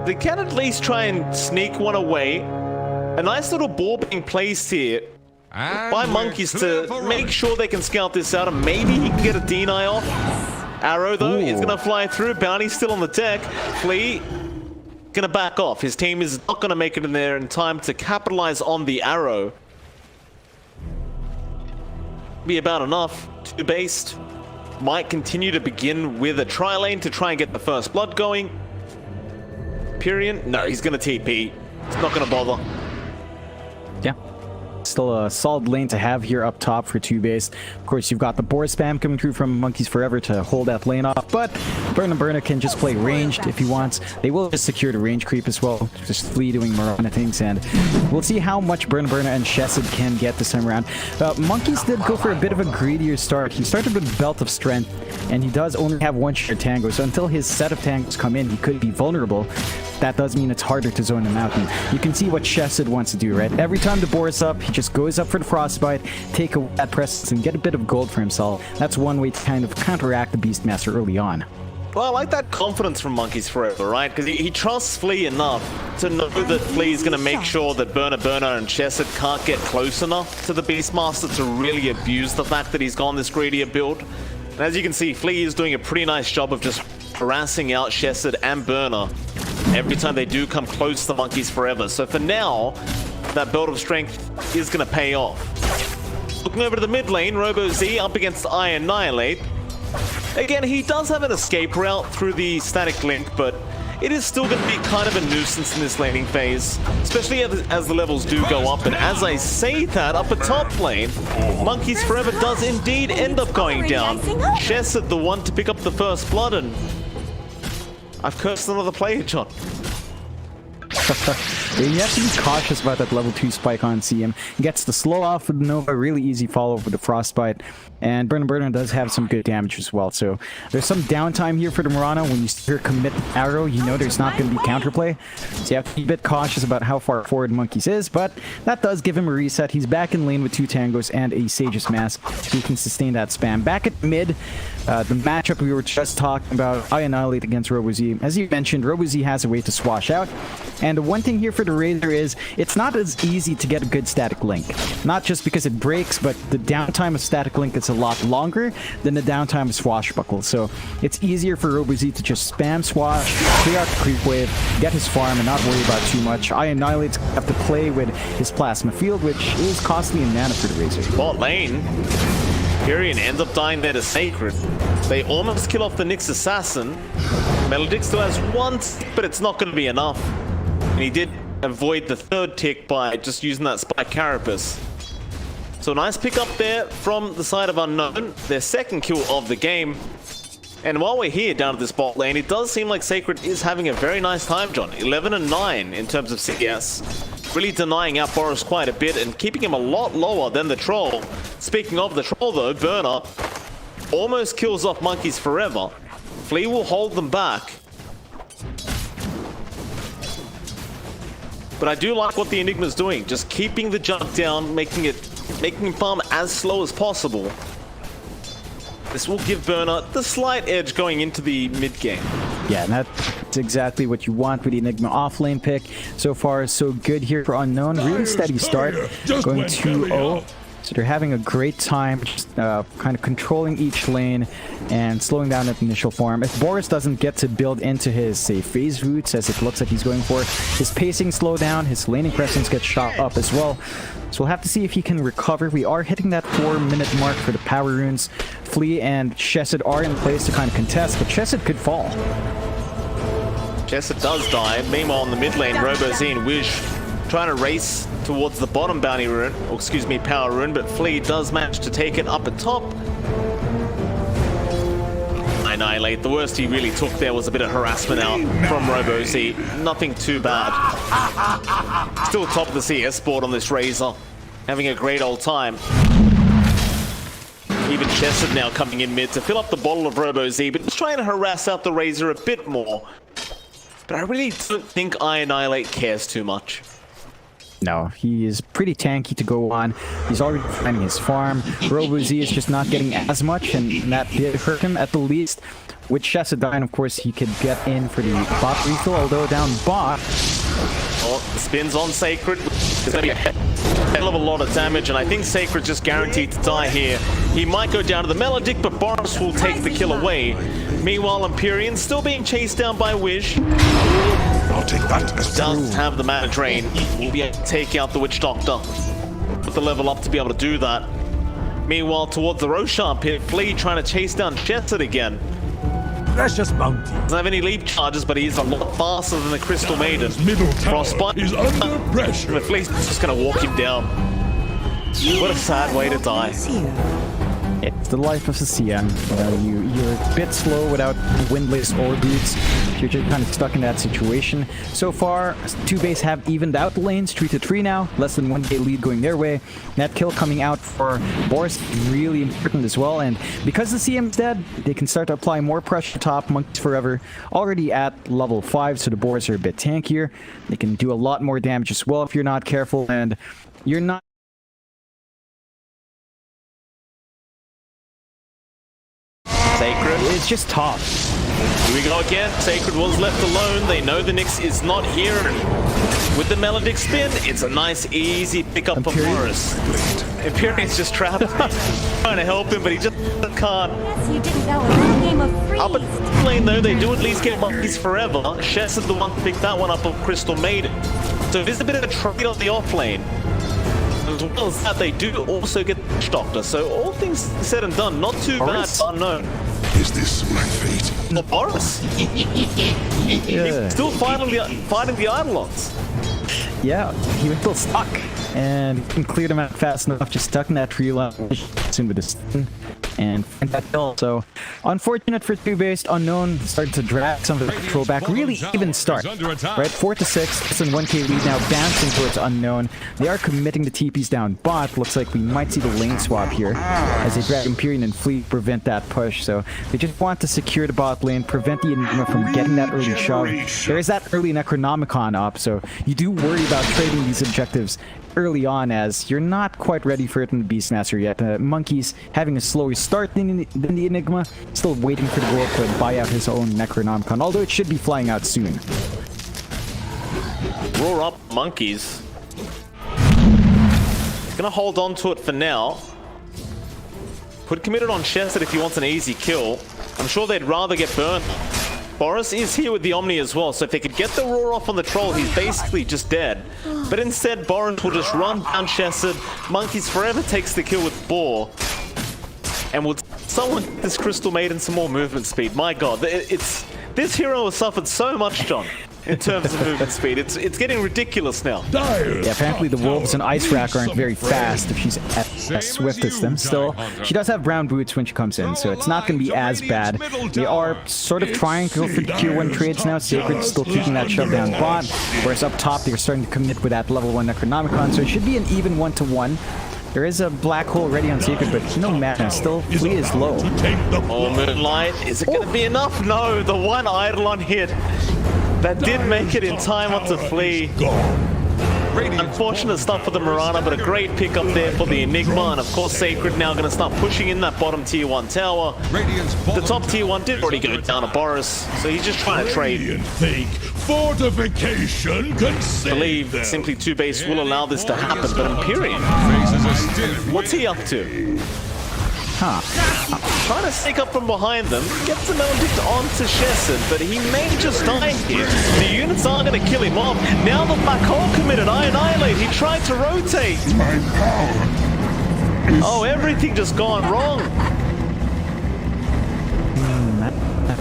They can at least try and sneak one away. A nice little ball being placed here by Monkeys to make sure they can scout this out, and maybe he can get a deny off. Arrow, though, is going to fly through. Bounty still on the deck. Flea gonna back off. His team is not gonna make it in there in time to capitalize on the arrow. Be about enough. 2 based. Might continue to begin with a tri-lane to try and get the first blood going. Pyrian, no, he's gonna TP. He's not gonna bother. Yeah. Still a solid lane to have here up top for 2-base. Of course, you've got the board spam coming through from Monkeys Forever to hold that lane off, but Burna can just play ranged if he wants. They will just secure the range creep as well, just Flea doing Mirana things, and we'll see how much Burna and Chesed can get this time around. Monkeys did go for a bit of a greedier start. He started with Belt of Strength, and he does only have one share tango, so until his set of tangos come in, he could be vulnerable. That does mean it's harder to zone him out. And you can see what Chesed wants to do, right? Every time the board's up, he just goes up for the Frostbite, take away that presence, and get a bit of gold for himself. That's one way to kind of counteract the Beastmaster early on. Well, I like that confidence from Monkeys Forever, right? Because he trusts Flea enough to know that Flea's going to make sure that Burna and Chesed can't get close enough to the Beastmaster to really abuse the fact that he's gone this greedier build. And as you can see, Flea is doing a pretty nice job of just harassing out Chesed and Burna every time they do come close to Monkeys Forever. So for now, that Belt of Strength is going to pay off. Looking over to the mid lane, RoboZ up against I Annihilate. Again, he does have an escape route through the static link, but it is still going to be kind of a nuisance in this laning phase, especially as the levels do go up. And as I say that, up at top lane, Monkeys Forever does indeed end up going down. Chesed the one to pick up the first blood, and I've cursed another player, John. You have to be cautious about that level 2 spike on CM. Gets the slow off with Nova, really easy follow with the Frostbite. And Burna does have some good damage as well. So there's some downtime here for the Mirana. When you see her commit arrow, you know there's not going to be counterplay. So you have to be a bit cautious about how far forward Monkeys is. But that does give him a reset. He's back in lane with 2 tangos and a Sage's Mask. So he can sustain that spam. Back at mid, the matchup we were just talking about, I Annihilate against RoboZ. As you mentioned, RoboZ has a way to swash out. And the one thing here for the Razor is it's not as easy to get a good static link. Not just because it breaks, but the downtime of static link is a lot longer than the downtime of Swashbuckle. So it's easier for RoboZ to just spam swash, clear out the creep wave, get his farm, and not worry about too much. I Annihilate have to play with his Plasma Field, which is costly in mana for the Razor. Bot lane, Kyrian ends up dying there to Sacred. They almost kill off the Nyx Assassin. Melodic still has one, but it's not going to be enough. And he did avoid the third tick by just using that Spike Carapace. So nice pick up there from the side of Unknown, their second kill of the game. And while we're here down at this bot lane, it does seem like Sacred is having a very nice time, John. 11 and 9 in terms of CS. Really denying out Boros quite a bit and keeping him a lot lower than the Troll. Speaking of the Troll though, Burna almost kills off Monkeys Forever. Flea will hold them back. But I do like what the Enigma's doing, just keeping the jump down, making him farm as slow as possible. This will give Burna the slight edge going into the mid game. Yeah, and that's exactly what you want with the Enigma off-lane pick. So far, so good here for Unknown. Really steady start, going 2-0. So they're having a great time, just kind of controlling each lane and slowing down that initial farm. If Boris doesn't get to build into his, say, phase roots, as it looks like he's going for, his pacing slow down, his laning presence gets shot up as well. So we'll have to see if he can recover. We are hitting that 4-minute mark for the power runes. Flea and Chesed are in place to kind of contest, but Chesed could fall. Chesed does die. Meanwhile, in the mid lane, RoboZ and Wish trying to race towards the bottom bounty rune, or excuse me, power rune, but Flea does manage to take it up at top. Annihilate. The worst he really took there was a bit of harassment out from RoboZ. Nothing too bad. Still top of the CS board on this Razor. Having a great old time. Even Chesed now coming in mid to fill up the bottle of RoboZ, but just trying to harass out the Razor a bit more. But I really don't think I Annihilate cares too much. No, he is pretty tanky to go on. He's already finding his farm. RoboZ is just not getting as much, and that did hurt him at the least. With Chesed dying, of course, he could get in for the bot refill, although down bot. Oh, spins on Sacred. There's going to be a hell of a lot of damage, and I think Sacred's just guaranteed to die here. He might go down to the Melodic, but Boris will take the kill away. Meanwhile, Empyrean still being chased down by Wish. I'll take that as Does have the mana drain. Will be able to take out the Witch Doctor. Put the level up to be able to do that. Meanwhile, towards the Roshan pit, Flea trying to chase down Chesed again. precious bounty. Doesn't have any leap charges, but he's a lot faster than the Crystal Maiden. Middle tower Frostbite is under pressure. The Flea's just going to walk him down. What a sad way to die. It's the life of the CM. You're a bit slow without windlass or boots. You're just kind of stuck in that situation. So far, 2base have evened out the lanes, 3-3 now. Less than 1k lead going their way. That kill coming out for Boris is really important as well. And because the CM is dead, they can start to apply more pressure top. Monkeys Forever already at level 5, so the Boris are a bit tankier. They can do a lot more damage as well if you're not careful. And you're not Sacred. It's just tough. Here we go again. Sacred was left alone. They know the Nyx is not here. With the Melodic spin, it's a nice, easy pickup for Boris. Imperium's just trapped. Trying to help him, but he just can't. Yes, you didn't know a game of freeze. Up at lane though, they do at least get Monkeys Forever. Shess is the one to pick that one up of Crystal Maiden. So there's a bit of a trade on the off lane. As well as that, they do also get the Doctor. So all things said and done, not too Boris? bad, unknown. Is this my fate? The Boris. Yeah. Still fighting the Eidolons. Yeah, he was still stuck, and he can clear them out fast enough, just stuck in that tree line soon with the stun and find that kill. So, unfortunate for 2base. Unknown started to drag some of the control back. Really even start, right? 4-6, less than 1k lead now, bouncing towards Unknown. They are committing the TPs down bot. Looks like we might see the lane swap here as they drag Empyrean and Fleet, prevent that push. So they just want to secure the bot lane, prevent the Enigma from getting that early shove. There is that early Necronomicon up, so you do worry about trading these objectives early on, as you're not quite ready for it in the Beastmaster yet. Monkeys having a slower start than the Enigma, still waiting for the gold to buy out his own Necronomicon, although it should be flying out soon. Roar up Monkeys. Gonna hold on to it for now. Could commit it on Chesed if he wants an easy kill. I'm sure they'd rather get burnt. Boris is here with the Omni as well, so if they could get the roar off on the troll, he's basically just dead. But instead, Boris will just run down Chesed. Monkeys Forever takes the kill with Boar. And will someone get this Crystal Maiden some more movement speed. My god, this hero has suffered so much, John, in terms of movement speed. It's getting ridiculous now. Yeah, apparently the Wolves and Ice Rack aren't very fast if she's as swift as them. Still, she does have brown boots when she comes in, so it's not going to be as bad. They are sort of trying to go for the tier 1 trades now. Sacred still keeping that shove down bot, whereas up top they're starting to commit with that level 1 Necronomicon, so it should be an even 1-to-1. There is a black hole ready on Sacred, but no mana. Still, Flea is low. Oh, Moonlight, is it going to be enough? No, the one Eidolon hit that did make it in time onto Flea. Unfortunate stuff for the Mirana, but a great pick up there for the Enigma. And of course, Sacred now going to start pushing in that bottom tier 1 tower. The top tier 1 did already go down to Boris, so he's just trying to trade. Fortification can I believe simply 2base will allow this to happen, but Empyrean, what's he up to? Trying to sneak up from behind them, gets the Melodic onto Chesed, but he may just die here. The units are going to kill him off. Now the black hole committed, Annihilate. He tried to rotate. My power. Oh, everything just gone wrong.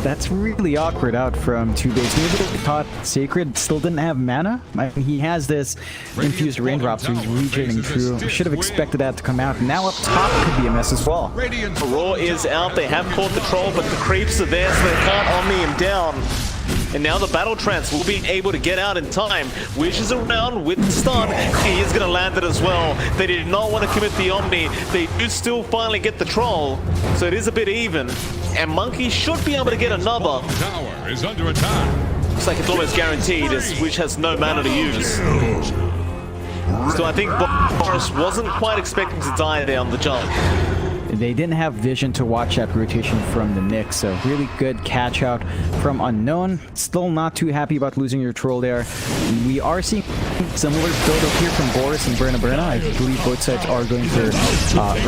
That's really awkward out from 2base. Maybe they thought Sacred still didn't have mana. I mean, he has this infused raindrop, so he's regenerating through. Should have expected that to come out. Now up top could be a mess as well. Roar is out. They have caught the troll, but the creeps are there, so they can't Omni him down. And now the Battle Trance will be able to get out in time. Wish is around with the stun. He is going to land it as well. They did not want to commit the Omni. They do still finally get the troll, so it is a bit even. And Monkey should be able to get another. Tower is under attack. Looks like it's almost guaranteed, as Wish has no mana to use. So I think Boris wasn't quite expecting to die there on the jump. They didn't have vision to watch that rotation from the Nyx, so really good catch out from Unknown. Still not too happy about losing your troll there. We are seeing similar build up here from Boris and Berna. I believe both sides are going for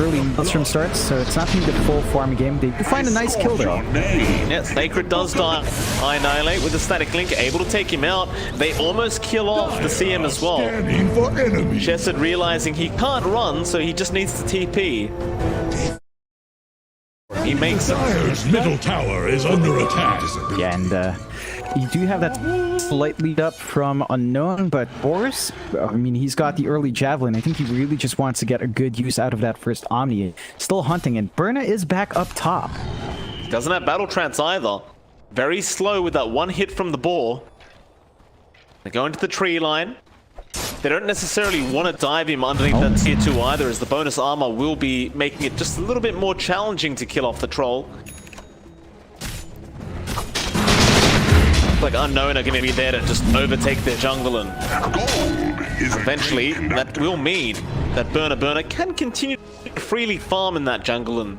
early Maelstrom starts, so it's not going to be the full farm game. They do find a nice kill though. Yeah, Sacred does die. Annihilate with the static link, able to take him out. They almost kill off the CM as well. Chesed realizing he can't run, so he just needs to TP. He makes Dire's middle tower is under attack. Yeah, and you do have that slight lead up from Unknown, but Boris, I mean, he's got the early Javelin. I think he really just wants to get a good use out of that first Omni. Still hunting, and Berna is back up top. Doesn't have battle trance either. Very slow with that one hit from the boar. They go into the tree line. They don't necessarily want to dive him underneath that tier 2 either, as the bonus armor will be making it just a little bit more challenging to kill off the troll. Like Unknown are going to be there to just overtake their jungle, and eventually that will mean that Burner can continue to freely farm in that jungle, and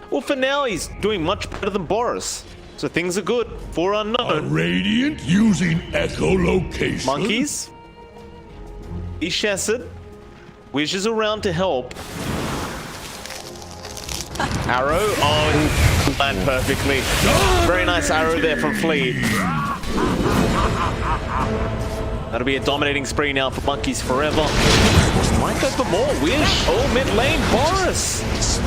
well, for now he's doing much better than Boris, so things are good for A Unknown. Radiant using echolocation. Monkeys, Ishesed, Wish is around to help. Arrow, oh, he landed perfectly. Very nice arrow there from Fleet. That'll be a dominating spree now for Monkeys forever. Might go for more. Wish. Oh, mid lane. Boris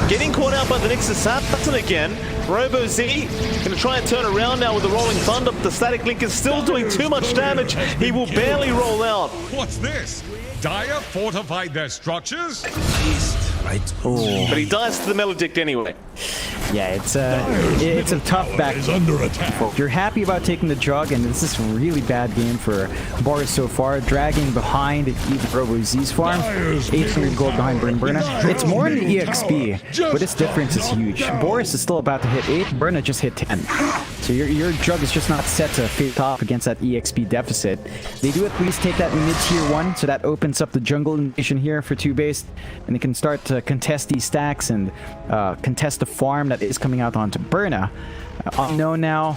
getting caught out by the Nyx Assassin again. Robo Z gonna try and turn around now with the Rolling Thunder, but the Static Link is still doing too much damage. He will barely roll out. What's this? Dire fortified their structures? But he dies to the Melodict anyway. Yeah, it's a tough back. Is under attack. You're happy about taking the jug, and this is a really bad game for Boris so far. Dragging behind even Robo Z's farm. 800 gold behind Burna. It's more in the EXP, but this difference is huge. Boris is still about to hit 8, Burna just hit 10. So your jug is just not set to face off against that EXP deficit. They do at least take that mid-tier 1, so that opens up the jungle invasion here for 2-based, and they can start to contest these stacks and contest the farm that is coming out onto Burna. Unknown now,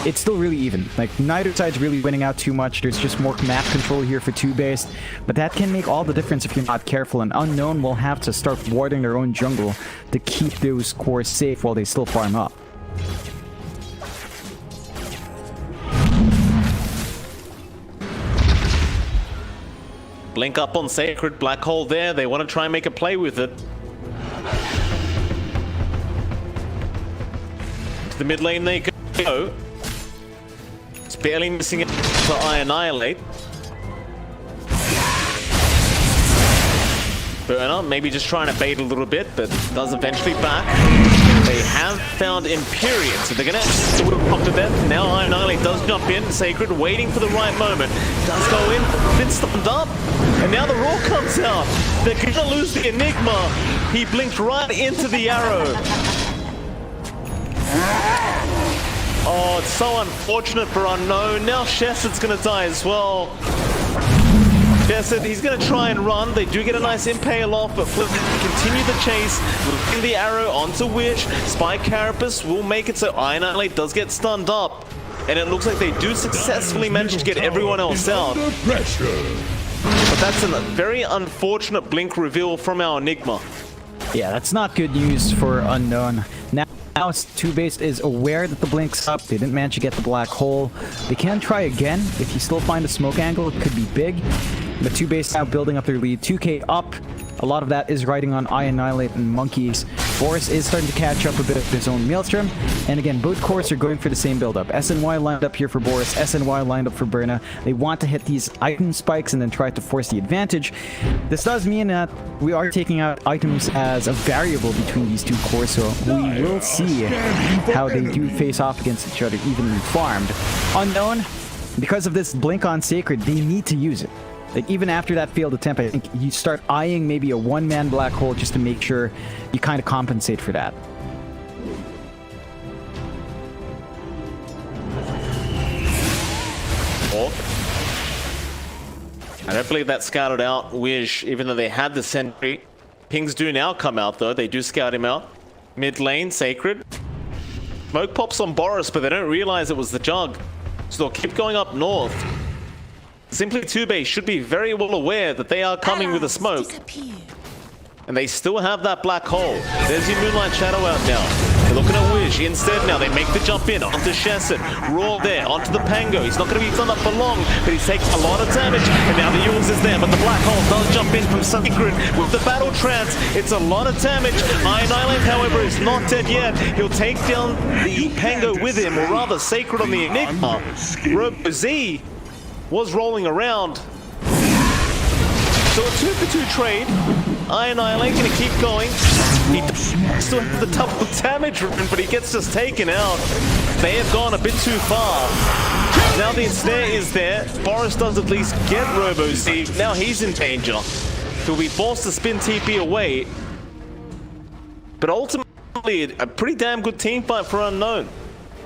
it's still really even. Like, neither side's really winning out too much. There's just more map control here for 2-based, but that can make all the difference if you're not careful, and Unknown will have to start warding their own jungle to keep those cores safe while they still farm up. Blink up on Sacred, Black Hole there. They want to try and make a play with it. To the mid lane they go. It's barely missing it to Annihilate. Burner maybe just trying to bait a little bit, but does eventually back. They have found Imperium, so they're gonna sort of pop to death. Now Annihilate does jump in. Sacred waiting for the right moment. Does go in, been stunned up, and now the roar comes out. They're gonna lose the Enigma. He blinked right into the arrow. Oh, it's so unfortunate for Unknown. Now Shesad's gonna die as well. Shesad, he's gonna try and run. They do get a nice impale off, but Flip continue the chase. Will pin the arrow onto Wish. Spike Carapace will make it so Annihilate does get stunned up. And it looks like they do successfully manage to get everyone else out. Under pressure. But that's a very unfortunate blink reveal from our Enigma. Yeah, that's not good news for Unknown. Now 2-based is aware that the blink's up. They didn't manage to get the black hole. They can try again. If you still find a smoke angle, it could be big. But 2-based now building up their lead. 2K up. A lot of that is riding on Annihilate and Monkeys. Boris is starting to catch up a bit of his own Maelstrom. And again, both cores are going for the same build-up. SNY lined up here for Boris. SNY lined up for Burna. They want to hit these item spikes and then try to force the advantage. This does mean that we are taking out items as a variable between these two cores, so we will see how they do face off against each other evenly farmed. Unknown, because of this blink on Sacred, they need to use it. Like, even after that failed attempt, I think you start eyeing maybe a one-man black hole just to make sure you kind of compensate for that. I don't believe that scouted out Wish, even though they had the sentry. Pings do now come out, though. They do scout him out. Mid lane, Sacred. Smoke pops on Boris, but they don't realize it was the jug. So they'll keep going up north. Simply 2-base should be very well aware that they are coming with a smoke. And they still have that black hole. There's your Moonlight Shadow out now. The Looking at Wish. Instead now they make the jump in onto Shesset. Raw there, onto the Pango. He's not going to be done up for long, but he's taking a lot of damage. And now the Yules is there, but the Black Hole does jump in from Sacred with the Battle Trance. It's a lot of damage. Annihilate, however, is not dead yet. He'll take down the Pango with him, or rather Sacred on the Enigma. Robo Z was rolling around. So a 2-for-2 trade. Annihilate gonna keep going. He still has the double damage rune, but he gets just taken out. They have gone a bit too far. Now the ensnare is there. Boris does at least get Robo Z. Now he's in danger. He'll be forced to spin TP away. But ultimately, a pretty damn good team fight for Unknown.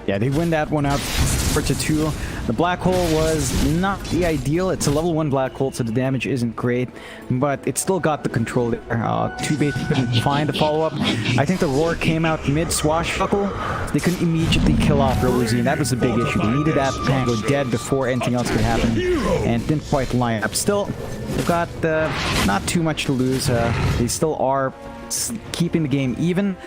Yeah, they win that one out 4-2. The Black Hole was not the ideal. It's a level 1 Black Hole, so the damage isn't great, but it still got the control there. 2-bait couldn't find a follow-up. I think the Roar came out mid-swashbuckle. They couldn't immediately kill off Robo-Z, and that was a big issue. They needed that Pango dead before anything else could happen, and didn't quite line up. Still, they've got not too much to lose. They still are keeping the game even.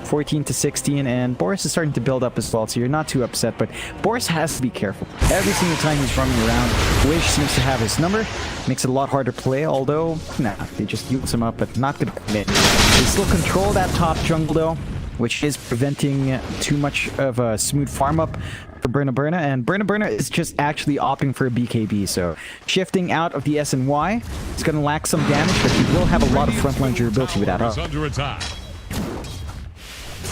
14-16, and Boris is starting to build up as well, so you're not too upset, but Boris has to be careful. Every single time he's running around, Wish seems to have his number. Makes it a lot harder to play, although, nah, they just use him up, but not gonna commit. They still control that top jungle though, which is preventing too much of a smooth farm up for Burna, and Burna is just actually opting for a BKB, so shifting out of the SNY, it's gonna lack some damage, but he will have a lot of frontline durability with that up. Under attack.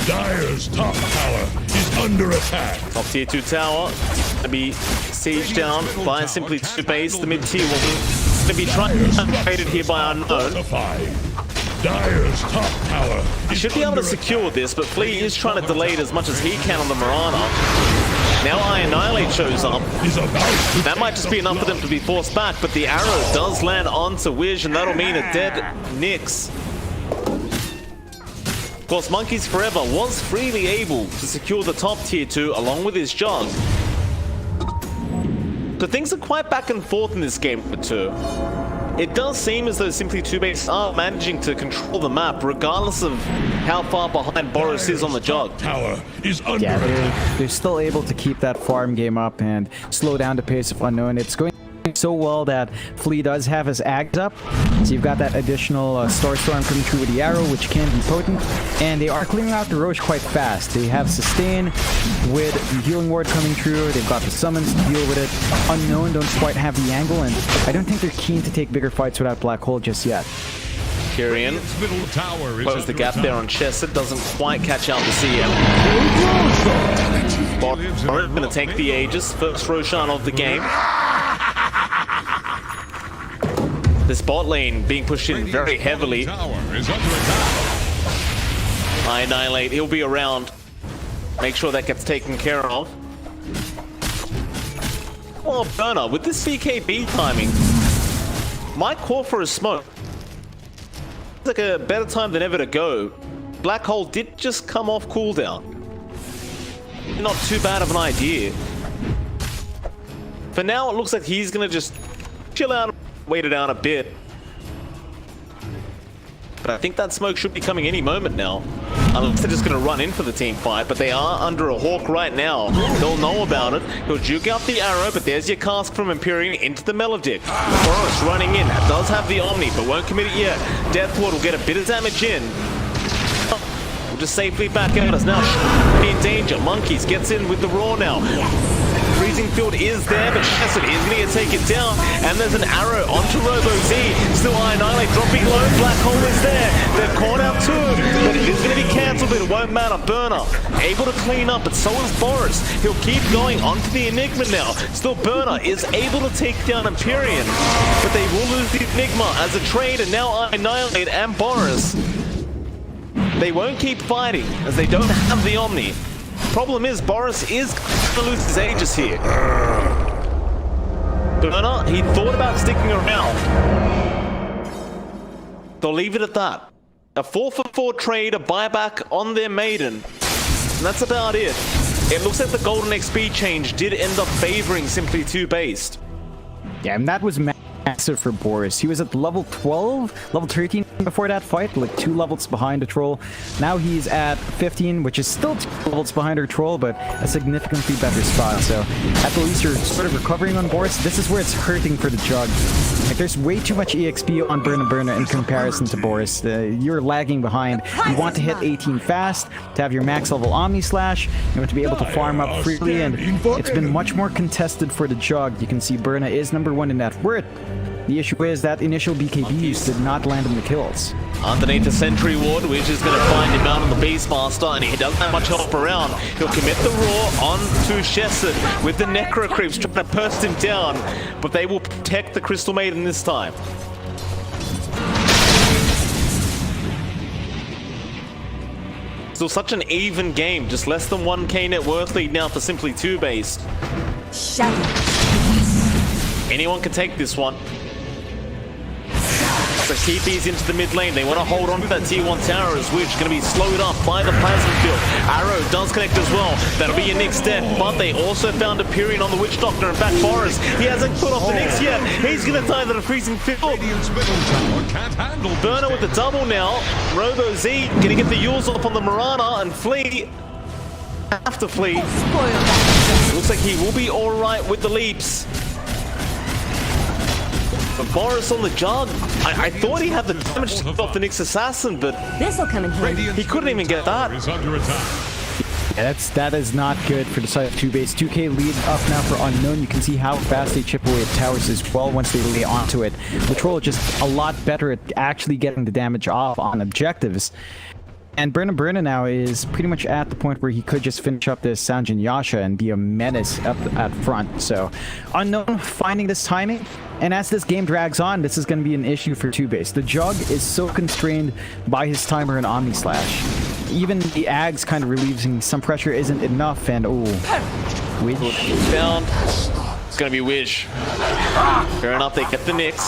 Dire's top tower is under attack. Top tier 2 tower to be sieged down by simply 2 base. The mid tier will to be traded here by Unknown. Dire's top tower. He should be able to secure this, but Flea is trying to delay it as much as he can on the Mirana. Now Annihilate shows up. That might just be enough for them to be forced back, but the arrow does land onto Wish, and that'll mean a dead Nyx. Of course, Monkeys Forever was freely able to secure the top tier 2 along with his Jug. So things are quite back and forth in this game for 2. It does seem as though Simply 2-Base are managing to control the map regardless of how far behind Boris is on the Jug. Tower is under Yeah, they're still able to keep that farm game up and slow down the pace of Unknown. It's going so well that Flea does have his Ags up, so you've got that additional Star Storm coming through with the arrow, which can be potent, and they are clearing out the Roche quite fast. They have Sustain with the Healing Ward coming through, they've got the summons to deal with it. Unknown don't quite have the angle, and I don't think they're keen to take bigger fights without Black Hole just yet. Kyrian close the gap there on Chesed, doesn't quite catch out the CM. Boris going to take the Aegis, first Roshan of the game. This bot lane being pushed in very heavily. Annihilate, he'll be around. Make sure that gets taken care of. Well, Burner, with this BKB timing, might call for a smoke. It's like a better time than ever to go. Black Hole did just come off cooldown. Not too bad of an idea. For now, it looks like he's gonna just chill out, wait it out a bit. But I think that smoke should be coming any moment now. Unless they're just going to run in for the team fight. But they are under a hawk right now. They'll know about it. He'll juke out the arrow, but there's your cask from Empyrean into the Melodic. Boris running in. Does have the Omni, but won't commit it yet. Deathward will get a bit of damage in. We'll just safely back out as now be in danger. Monkeys gets in with the Raw now. Freezing Field is there, but Chesed is going to take it down. And there's an arrow onto Robo-Z. Still Annihilate dropping low. Black Hole is there. They've caught out 2, but it is going to be cancelled, but it won't matter. Burner able to clean up, but so is Boris. He'll keep going onto the Enigma now. Still Burner is able to take down Empyrean, but they will lose the Enigma as a trade, and now Annihilate and Boris. They won't keep fighting as they don't have the Omni. Problem is, Boris is going to lose his Aegis here. Burner, he thought about sticking around. They'll leave it at that. A 4-for-4 trade, a buyback on their Maiden. And that's about it. It looks like the Golden XP change did end up favoring Simply 2-Based. Yeah, and that was massive for Boris. He was at level 12, level 13 16 before that fight, like 2 levels behind the troll. Now he's at 15, which is still 2 levels behind our troll, but a significantly better spot. So at the least you're sort of recovering on Boris. This is where it's hurting for the Jug. Like, there's way too much EXP on Burna in comparison to Boris. You're lagging behind. You want to hit 18 fast, to have your max level Omni Slash, you want to be able to farm up freely, and it's been much more contested for the Jug. You can see Burna is number 1 in net worth. The issue is that initial BKB use did not land him the kills. Underneath the Sentry Ward, which is going to find him out on the Beastmaster, and he doesn't have much help around. He'll commit the Roar onto Shesset with the Necro Creeps trying to burst him down, but they will protect the Crystal Maiden this time. Still such an even game, just less than 1k net worth lead now for Simply 2-Base. Anyone can take this one. So TP's into the mid lane. They want to hold on to that tier 1 tower as Witch going to be slowed up by the plasma field. Arrow does connect as well. That'll be your Nyx death, but they also found a Pyrian on the Witch Doctor. In fact, Boris, he hasn't put off the Nyx yet. He's going to die to the freezing field. Burna with the double now. Robo Z going to get the Yules off on the Mirana and flee. Have to flee. Looks like he will be alright with the leaps. But Boris on the Jug, I thought he had the damage to stop the Nyx Assassin, but This'll come in handy. he couldn't even get that. Yeah, that is not good for the side of 2-Base. 2k lead up now for Unknown. You can see how fast they chip away at towers as well once they lay onto it. The Troll is just a lot better at actually getting the damage off on objectives. And Burna now is pretty much at the point where he could just finish up this Sanjin Yasha and be a menace up at front. So Unknown finding this timing. And as this game drags on, this is going to be an issue for 2-Base. The Jug is so constrained by his timer and Omni Slash. Even the Ags kind of relieving some pressure isn't enough, and Wish. Found. It's going to be Wish. Fair enough, they get the Nyx.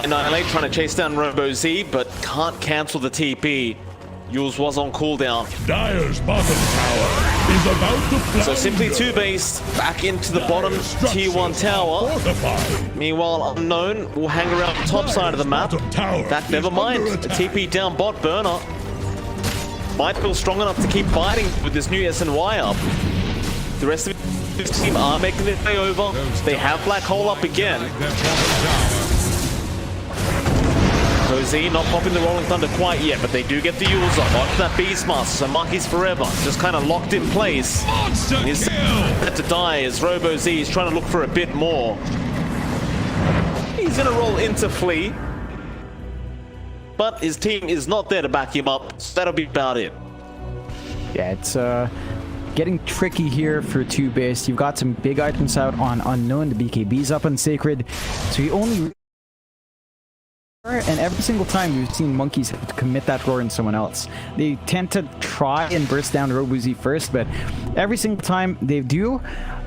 Annihilate trying to chase down Robo Z, but can't cancel the TP. Yules was on cooldown. Dire's bottom tower is about to fly. So Simply 2-Base back into the bottom tier 1 tower. Meanwhile, Unknown will hang around the top side of the map. In fact, never mind. The TP down bot Burna might feel strong enough to keep fighting with this new SNY up. The rest of this team are making their way over. They have Black Hole up again. Jose not popping the Rolling Thunder quite yet, but they do get the Yules up onto that Beastmaster, so Monkey's forever. Just kind of locked in place. He's about to die as Robo Z is trying to look for a bit more. He's going to roll into Flea, but his team is not there to back him up, so that'll be about it. Yeah, it's getting tricky here for 2-Base. You've got some big items out on Unknown. The BKB's up on Sacred, so he only... And every single time we've seen Monkeys commit that roar in someone else. They tend to try and burst down Robuzi first, but every single time they do,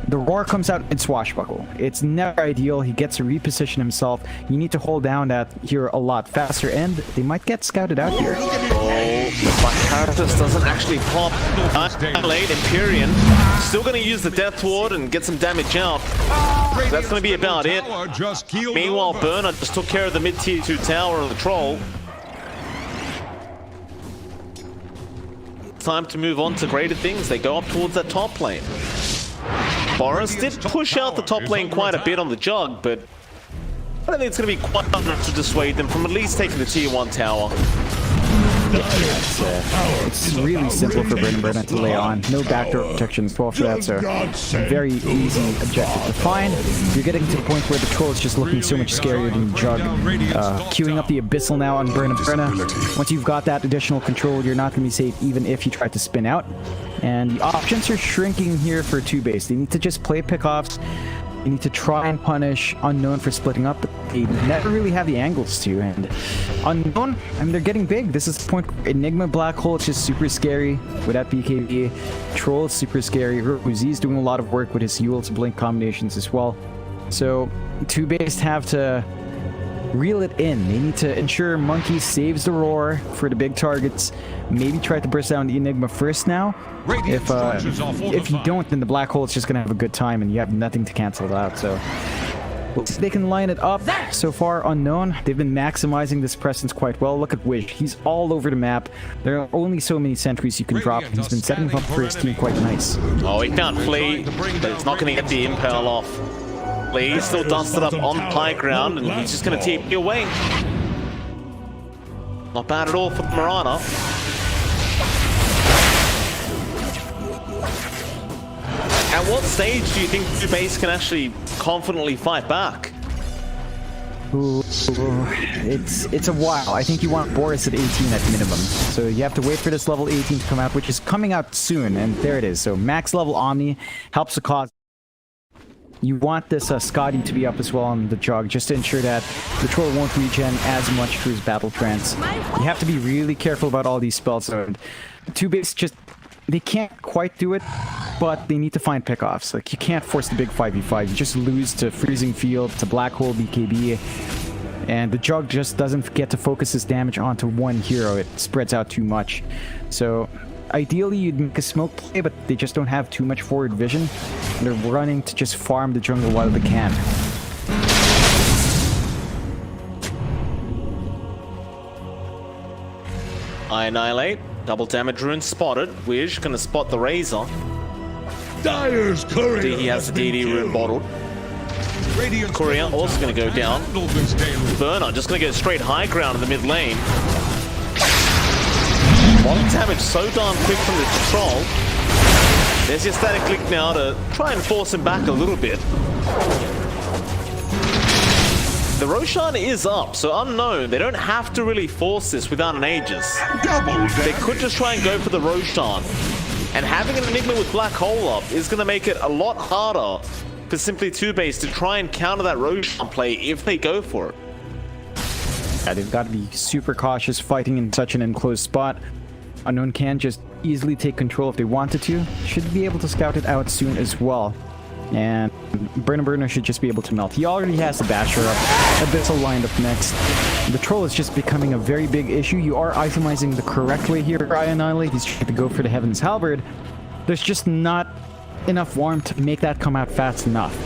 the roar comes out in swashbuckle. It's never ideal. He gets to reposition himself. You need to hold down that hero a lot faster, and they might get scouted out here. But Caratus doesn't actually pop. Late Empyrean still going to use the Death Ward and get some damage out. That's going to be about it. Meanwhile, Burna just took care of the mid-tier 2 tower of the Troll. Time to move on to greater things. They go up towards that top lane. Boris did push out the top lane quite a bit on the Jug, but I don't think it's going to be quite enough to dissuade them from at least taking the tier 1 tower. It's really simple for Burna to lay on. No backdoor protection as well for that, so very easy objective to find. You're getting to the point where the Troll is just looking so much scarier than the Jug. Queuing up the Abyssal now on Burna. Once you've got that additional control, you're not going to be safe even if you try to spin out. And the options are shrinking here for 2-Base. They need to just play pickoffs. They need to try and punish Unknown for splitting up, but they never really have the angles to. And Unknown, I mean, they're getting big. This is the point where Enigma Black Hole is just super scary with that BKB. Troll is super scary. Uzi is doing a lot of work with his Yule to blink combinations as well. So 2-Base have to reel it in. They need to ensure Monkey saves the roar for the big targets. Maybe try to burst down the Enigma first now. If you don't, then the Black Hole is just going to have a good time and you have nothing to cancel it out. So They can line it up. So far, unknown. They've been maximizing this presence quite well. Look at Wish. He's all over the map. There are only so many sentries you can drop. He's been setting them up for his team quite nice. Oh, he can't flee, but it's not going to get the impale off. Lee still dusted up on high ground, and he's just going to TP away. Not bad at all for Mirana. At what stage do you think the base can actually confidently fight back? Ooh, it's a while. I think you want Boris at 18 at minimum. So you have to wait for this level 18 to come out, which is coming out soon, and there it is. So max level Omni helps the cause. You want this Scotty to be up as well on the jog, just to ensure that the troll won't regen as much through his battle trance. You have to be really careful about all these spells. So 2-base just... they can't quite do it, but they need to find pickoffs. Like, you can't force the big 5v5. You just lose to Freezing Field, to Black Hole, BKB, and the Jug just doesn't get to focus his damage onto one hero. It spreads out too much. So, ideally, you'd make a smoke play, but they just don't have too much forward vision. And they're running to just farm the jungle while they can. I annihilate. Double damage rune spotted. Wish gonna spot the Razor. Dire's courier. He has the DD rune bottled. Courier also gonna go down. Burner just gonna go straight high ground in the mid lane. One damage so darn quick from the troll. There's your static click now to try and force him back a little bit. The Roshan is up, so unknown. They don't have to really force this without an Aegis. They could just try and go for the Roshan. And having an Enigma with Black Hole up is going to make it a lot harder for Simply 2-base to try and counter that Roshan play if they go for it. Yeah, they've got to be super cautious fighting in such an enclosed spot. Unknown can just easily take control if they wanted to. Should be able to scout it out soon as well. And Burner should just be able to melt. He already has the Basher up. Abyssal lined up next. The Troll is just becoming a very big issue. You are itemizing the correct way here, I Annihilate. He's trying to go for the Heaven's Halberd. There's just not enough warmth to make that come out fast enough.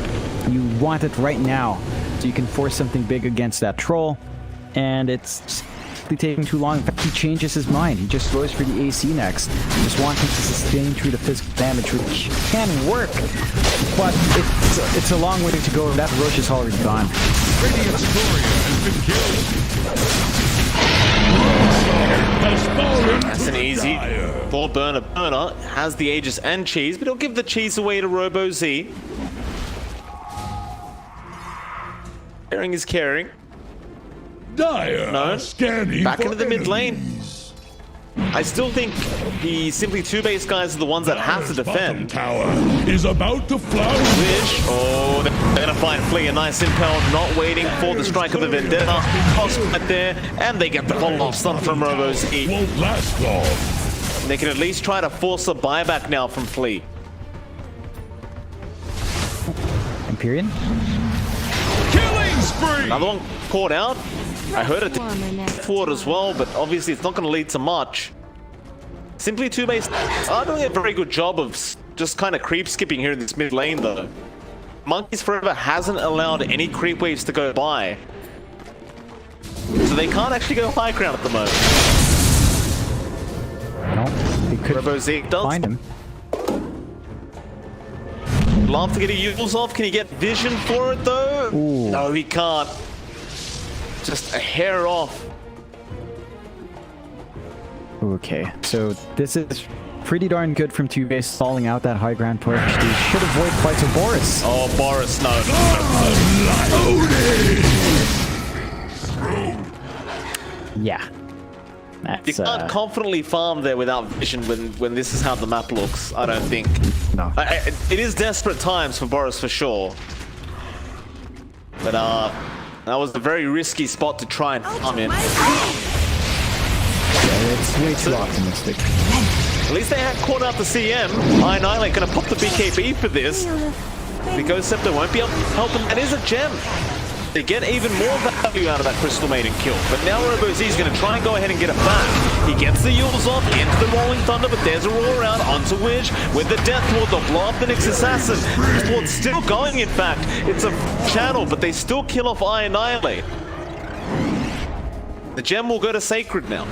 You want it right now, so you can force something big against that Troll. And it's taking too long. In fact, he changes his mind. He just goes for the AC next. You just want him to sustain through the physical damage, which can work, but it's a long way to go. That Roche is already gone. Radiant's courier has been killed. That's an easy. For Burner has the Aegis and Cheese, but he'll give the Cheese away to Robo Z. Caring is caring. Dire No, scanning back for into the mid lane. I still think the Simply 2-base guys are the ones that have to defend. Tower is about to flower. Wish. Oh, they're gonna find Flea. A nice impel, not waiting for the strike of the Vendetta. Cost right there, and they get the follow-off stun from Robo Z. Won't last long. They can at least try to force a buyback now from Flea. Empyrean? Killing spree! Another one caught out. I heard it forward as well, but obviously it's not going to lead to much. Simply 2-base are doing a very good job of just kind of creep skipping here in this mid lane though. Monkeys Forever hasn't allowed any creep waves to go by. So they can't actually go high ground at the moment. No, they could Robo Z does find him. love to get a Eagles off. Can he get vision for it though? Ooh. No, he can't. Just a hair off. Okay, so this is pretty darn good from 2-base, stalling out that high ground push. They should avoid fights with Boris. Oh, Boris, no. Yeah. You That's, can't confidently farm there without vision when this is how the map looks, I don't think. no. It is desperate times for Boris for sure. But that was a very risky spot to try and farm in. Yeah, it's way too optimistic. At least they had caught out the CM. Annihilate gonna pop the BKB for this. The Ghost Scepter won't be able to help him. That is a gem. They get even more value out of that Crystal Maiden kill. But now RoboZ is going to try and go ahead and get it back. He gets the Yules off into the Rolling Thunder, but there's a roll around onto Wish with the Death Ward. They'll blow up the Nyx Assassin. Death Ward's still going, in fact. It's a channel, but they still kill off Annihilate. The gem will go to Sacred now.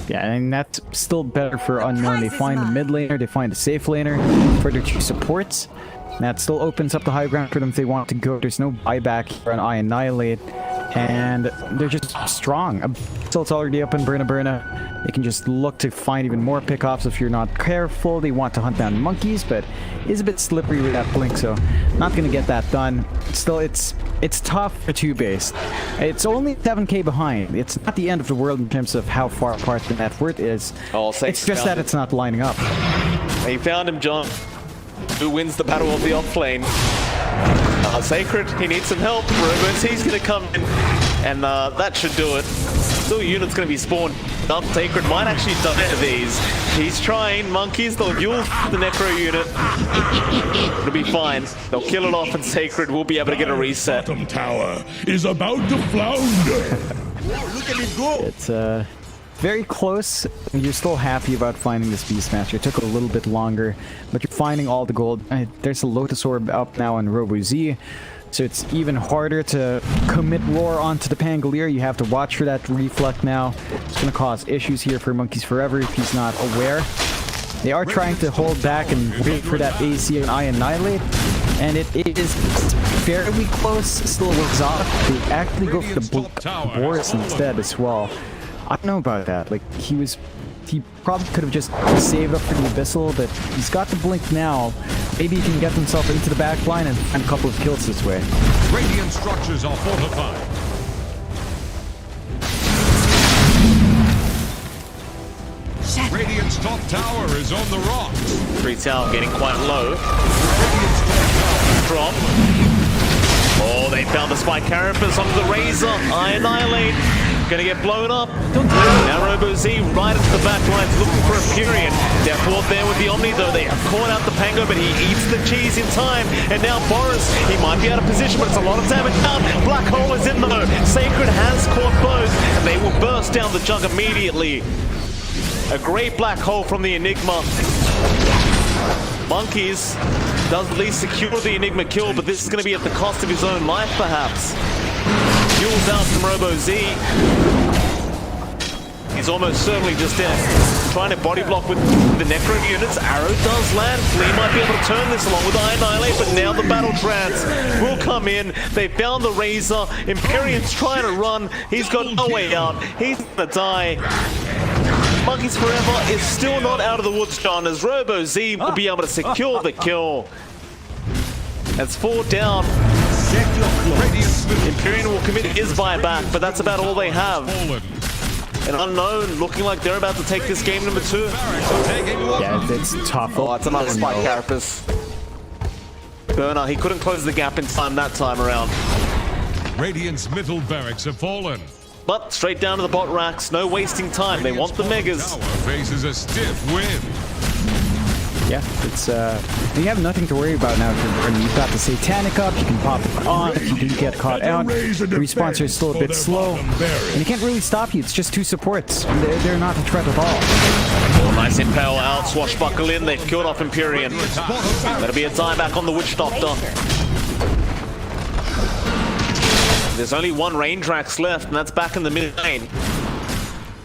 Yeah, and that's still better for Unknown. They find the mid laner, they find the safe laner for their 2 supports. That still opens up the high ground for them if they want to go. There's no buyback here on Annihilate, and they're just strong. So it's already up in Burna. They can just look to find even more pickoffs if you're not careful. They want to hunt down monkeys, but it's a bit slippery with that blink, so not going to get that done. Still, it's tough for 2-base. It's only 7k behind. It's not the end of the world in terms of how far apart the net worth is. It's just that it's not lining up. He found him, John. Who wins the battle of the off lane? Sacred, he needs some help. RoboZ's going to come in, and that should do it. Still, unit's going to be spawned. Sacred might actually die to these. He's trying. Monkeys, they'll use the Necro unit. It'll be fine. They'll kill it off, and Sacred will be able to get a reset. Bottom tower is about to flounder. Look at it go! It's very close. You're still happy about finding this Beastmaster. It took a little bit longer, but you're finding all the gold. There's a Lotus Orb up now on RoboZ, so it's even harder to commit Roar onto the Pangolier. You have to watch for that reflect now. It's going to cause issues here for Monkeys Forever if he's not aware. They are trying to hold back and wait for that AC and Annihilate, and it is fairly close. Still works off. They actually go for the Boris instead as well. I don't know about that. Like, he probably could have just saved up for the Abyssal, but he's got the blink now. Maybe he can get himself into the back line and find a couple of kills this way. Radiant structures are fortified. Radiant's top tower is on the rocks. 3 tower getting quite low. Drop. Oh, they found the Spike Carapace on the Razor. Annihilate. Gonna get blown up. Now RoboZ right into the back lines looking for Empyrean. Death Ward there with the Omni though. They have caught out the Pango, but he eats the cheese in time. And now Boris, he might be out of position, but it's a lot of damage out. Black Hole is in though. Sacred has caught both, and they will burst down the jug immediately. A great Black Hole from the Enigma. Monkeys does at least secure the Enigma kill, but this is going to be at the cost of his own life perhaps. Fuels out from RoboZ. He's almost certainly just dead. Trying to body block with the Necro units. Arrow does land. Flea might be able to turn this along with Annihilate, but now the Battle Trance will come in. They found the Razor. Empyrean's trying to run. He's got no way out. He's gonna die. Monkeys Forever is still not out of the woods, John, as RoboZ will be able to secure the kill. That's 4 down. Empyrean will commit his buyback, but that's about all they have. And Unknown looking like they're about to take this game number 2. Yeah, it's tough. Oh, it's another Spike Carapace. Burner, he couldn't close the gap in time that time around. Radiant's middle barracks have fallen. But straight down to the bot racks, no wasting time. They want the Megas. Tower faces a stiff win. Yeah, it's you have nothing to worry about now. You've got the Satanic up, you can pop it on, you can get caught out. Response is still a bit slow, and he can't really stop you. It's just 2 supports. They're not a threat at all. Oh, nice impale out, swashbuckle in. They've killed off Empyrean. That'll be a dieback on the Witch Doctor. There's only 1 range Rax left, and that's back in the mid lane.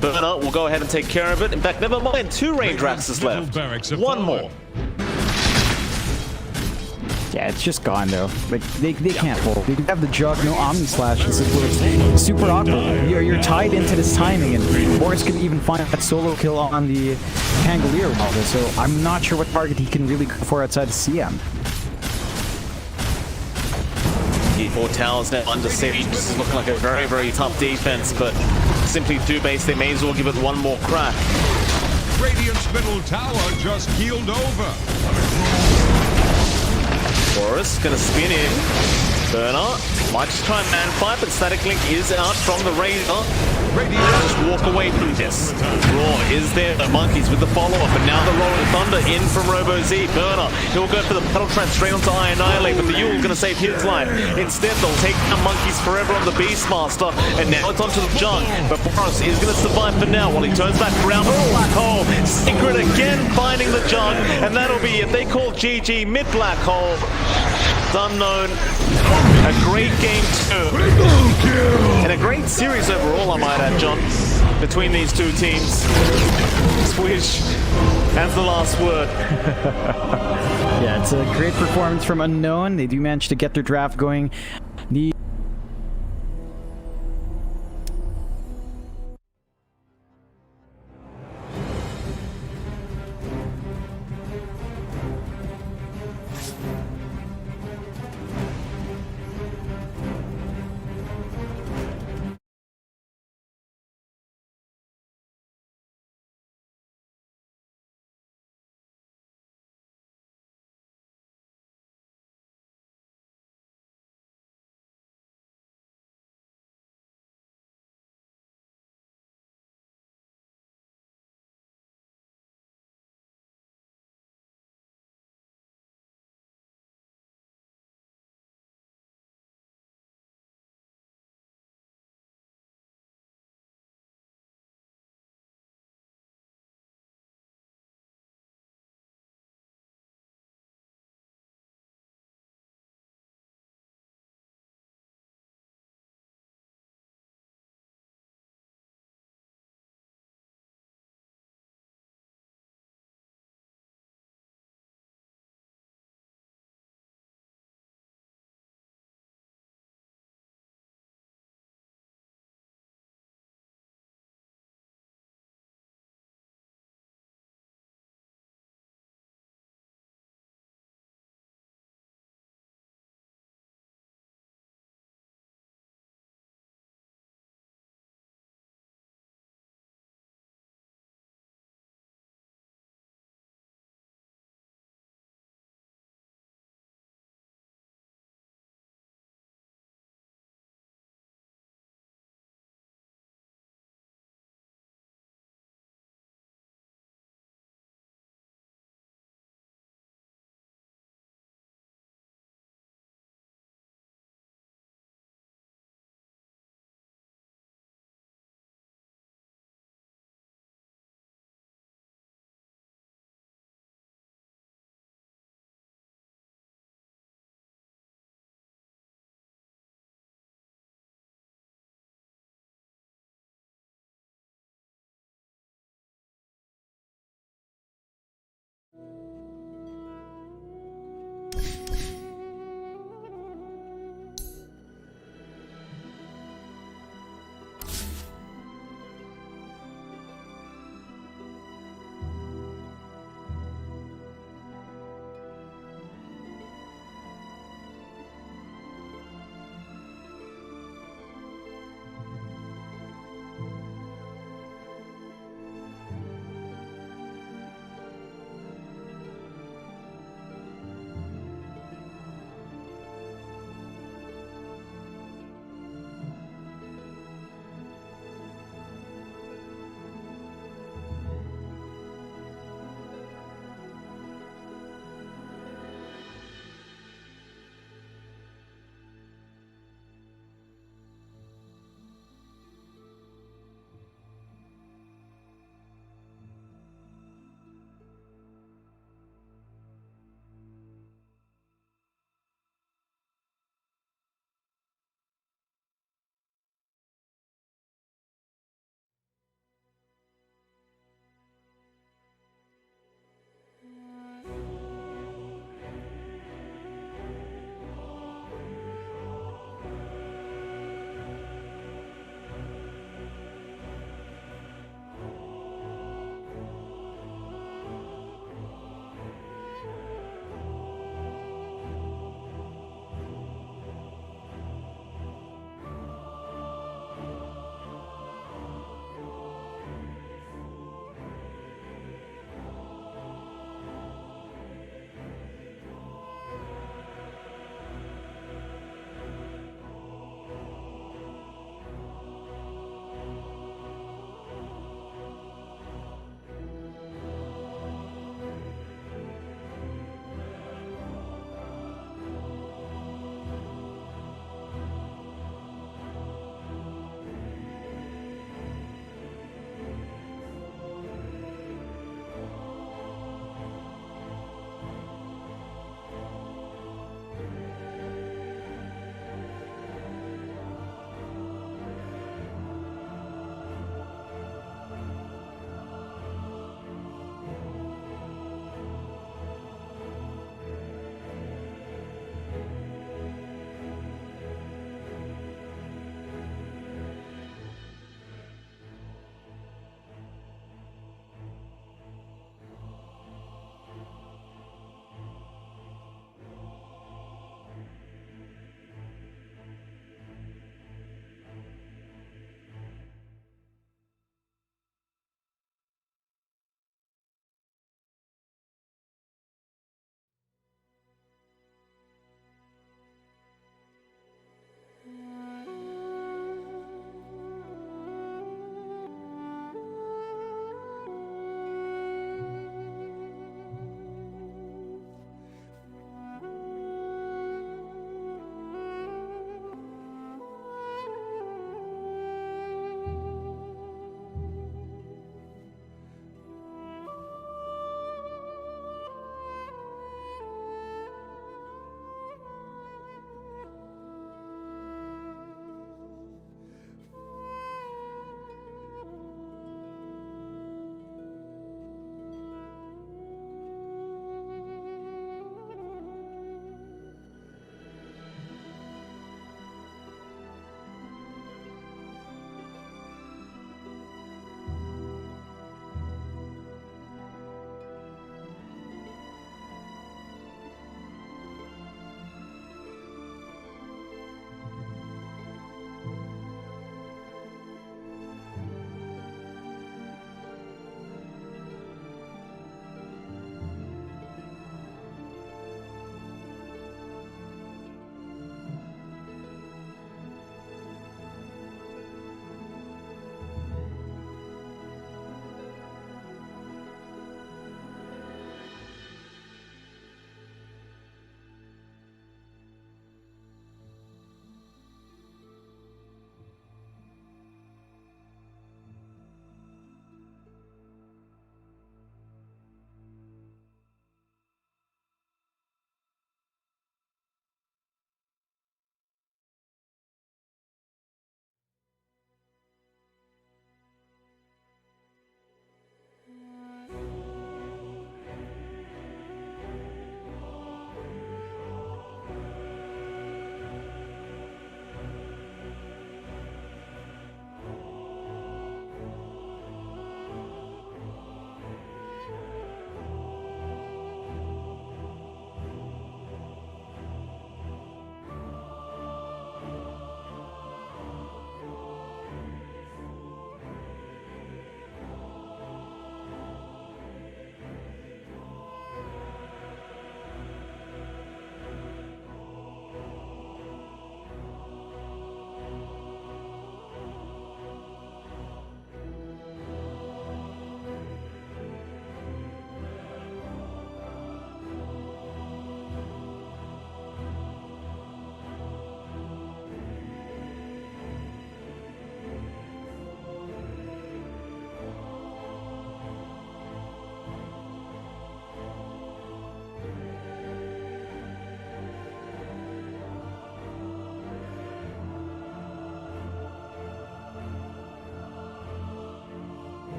Burner will go ahead and take care of it. In fact, never mind, 2 range Raxes left. 1 more. Yeah, it's just gone though. Like they can't hold. They have the jug, no Omni Slash. It's super awkward. You're tied into this timing, and Boris could even find that solo kill on the Pangolier Walder. So I'm not sure what target he can really go for outside of CM. 4 towers now under siege. This is looking like a very, very tough defense, but simply 2-base, they may as well give it 1 more crack. Radiant's middle tower just keeled over. Boris gonna spin in. Burner might just try and man fight, but Static Link is out from the Razor. Just walk away from this. Raw is there, the Monkeys with the follow-up, and now the Rolling Thunder in from Robo-Z. Burner, he'll go for the Battle Trance straight onto Annihilate, but the Yule going to save his life. Instead, they'll take down Monkeys forever on the Beastmaster, and now it's onto the Junk. But Boros is going to survive for now while he turns back around. Oh, Black Hole! Secret again finding the Junk, and that'll be it. They call GG mid-Black Hole. Unknown. A great game too. And a great series overall, I might add, John, between these two teams. Swish has the last word. Yeah, it's a great performance from Unknown. They do manage to get their draft going. The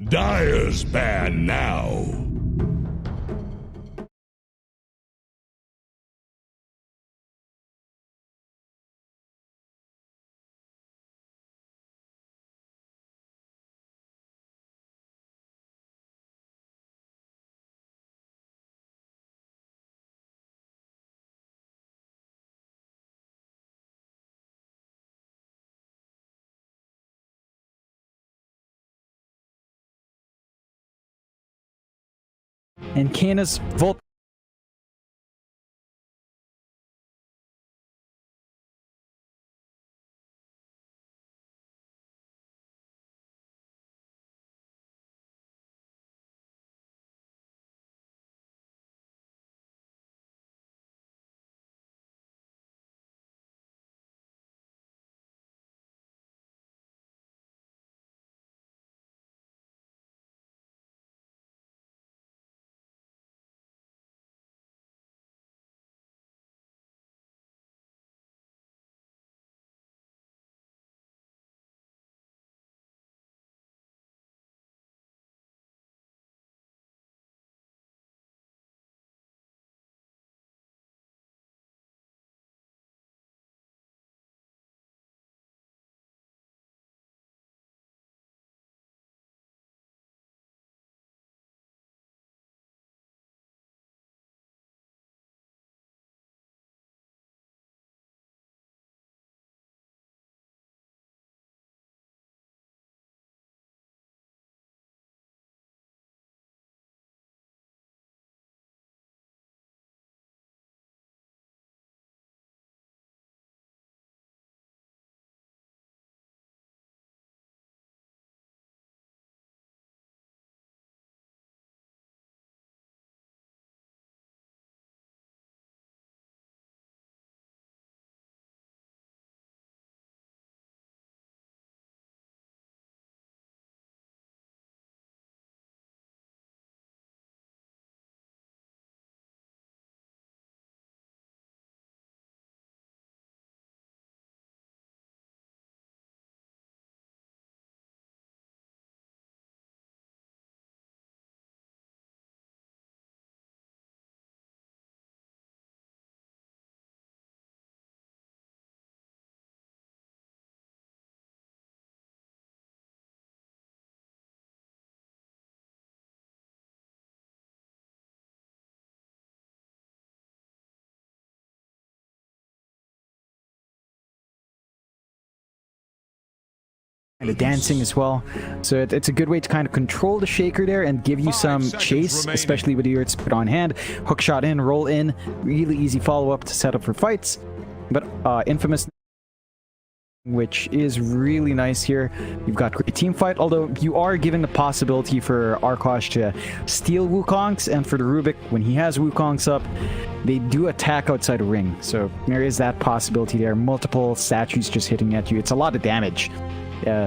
Dire's ban now. And Kana's Volt. Kind of dancing as well, so it's a good way to kind of control the shaker there and give you some chase, especially with your spit on hand. Hook shot in, roll in, really easy follow-up to set up for fights. But Infamous, which is really nice here. You've got great team fight, although you are given the possibility for Arkosh to steal Wukongs, and for the Rubik, when he has Wukongs up, they do attack outside the ring, so there is that possibility there. Multiple statues just hitting at you. It's a lot of damage.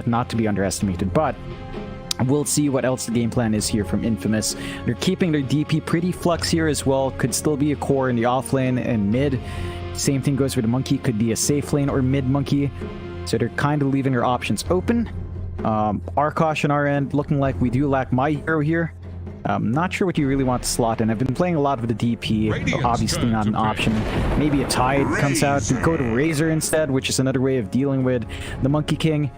Not to be underestimated, but we'll see what else the game plan is here from Infamous. They're keeping their DP pretty flux here as well. Could still be a core in the off lane and mid. Same thing goes with the monkey. Could be a safe lane or mid monkey. So they're kind of leaving their options open. Arkosh on our end, looking like we do lack my hero here. Not sure what you really want to slot in. I've been playing a lot of the DP, obviously not an option. Maybe a Tide comes out. We go to Razor instead, which is another way of dealing with the Monkey King.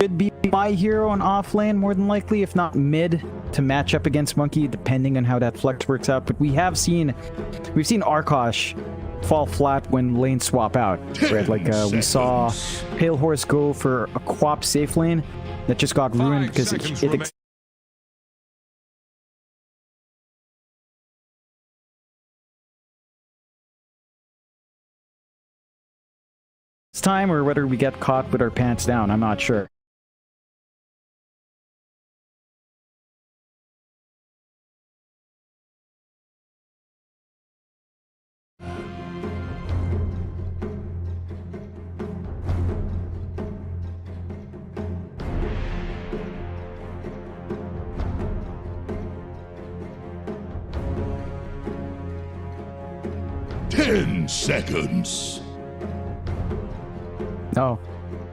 Could be my hero on off lane, more than likely, if not mid, to match up against Monkey, depending on how that flex works out. But we've seen Arkosh fall flat when lanes swap out, right? Like we saw Pale Horse go for a Quap safe lane that just got ruined because it it's time, or whether we get caught with our pants down, I'm not sure. Ten seconds. No.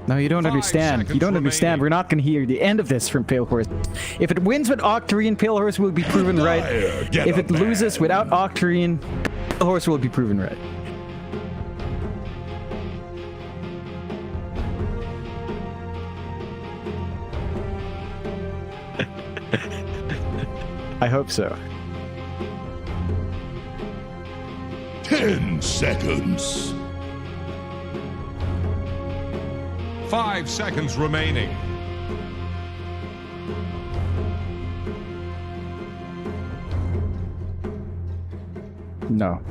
No, you don't 5 understand. You seconds don't understand. remaining. We're not going to hear the end of this from Pale Horse. If it wins with Octarine, Pale Horse will be proven right. Get If a it loses bag. without Octarine, Pale Horse will be proven right. I hope so. 10 seconds. 5 seconds remaining. No,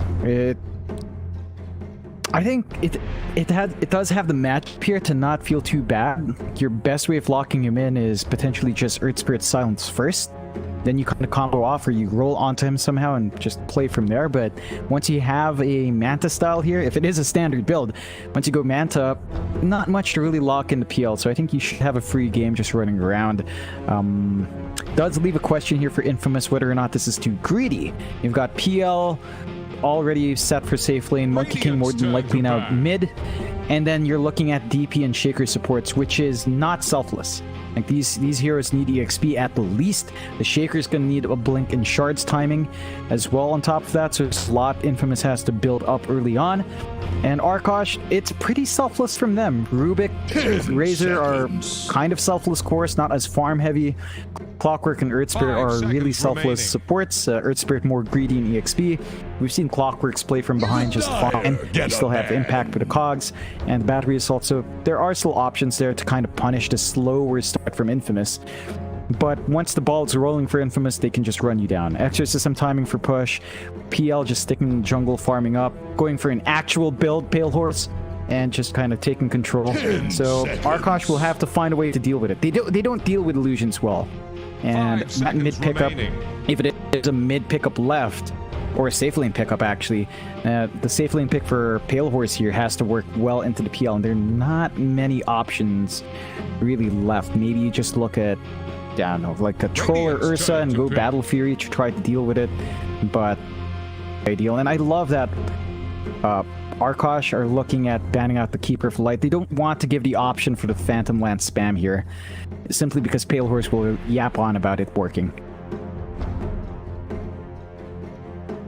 I think it does have the match here to not feel too bad. Your best way of locking him in is potentially just Earth Spirit Silence first. Then you kind of combo off, or you roll onto him somehow and just play from there. But once you have a Manta style here, if it is a standard build, once you go Manta, not much to really lock in the PL. So I think you should have a free game just running around. Does leave a question here for Infamous whether or not this is too greedy. You've got PL already set for safe lane, Monkey King more than likely now mid, and then you're looking at DP and Shaker supports, which is not selfless. Like these heroes need EXP at the least. The Shaker's gonna need a Blink and Shards timing as well on top of that, so it's a lot Infamous has to build up early on. And Arkosh, it's pretty selfless from them. Rubik, 10 Razor are seconds. kind of selfless course, not as farm heavy. Clockwork and Earth Spirit 5 are really seconds selfless remaining. supports. Earth Spirit more greedy in EXP. We've seen Clockworks play from behind just fine. You still have impact with the cogs and battery assault, so there are still options there to kind of punish the slower start from Infamous. But once the ball's rolling for Infamous, they can just run you down. Exorcism timing for push, PL just sticking in the jungle, farming up, going for an actual build, Pale Horse, and just kind of taking control. 10 So seconds. Arkosh will have to find a way to deal with it. They don't deal with illusions well. And 5 that seconds mid pickup, remaining. if it is a mid pickup left, or a safe lane pickup actually, the safe lane pick for Pale Horse here has to work well into the PL, and there are not many options really left. Maybe you just look at, I don't know, like a Troll or Radiant's Ursa turn and to go pick. Battle Fury to try to deal with it, but ideal. And I love that Arkosh are looking at banning out the Keeper for Light. They don't want to give the option for the Phantom Lance spam here, simply because Pale Horse will yap on about it working.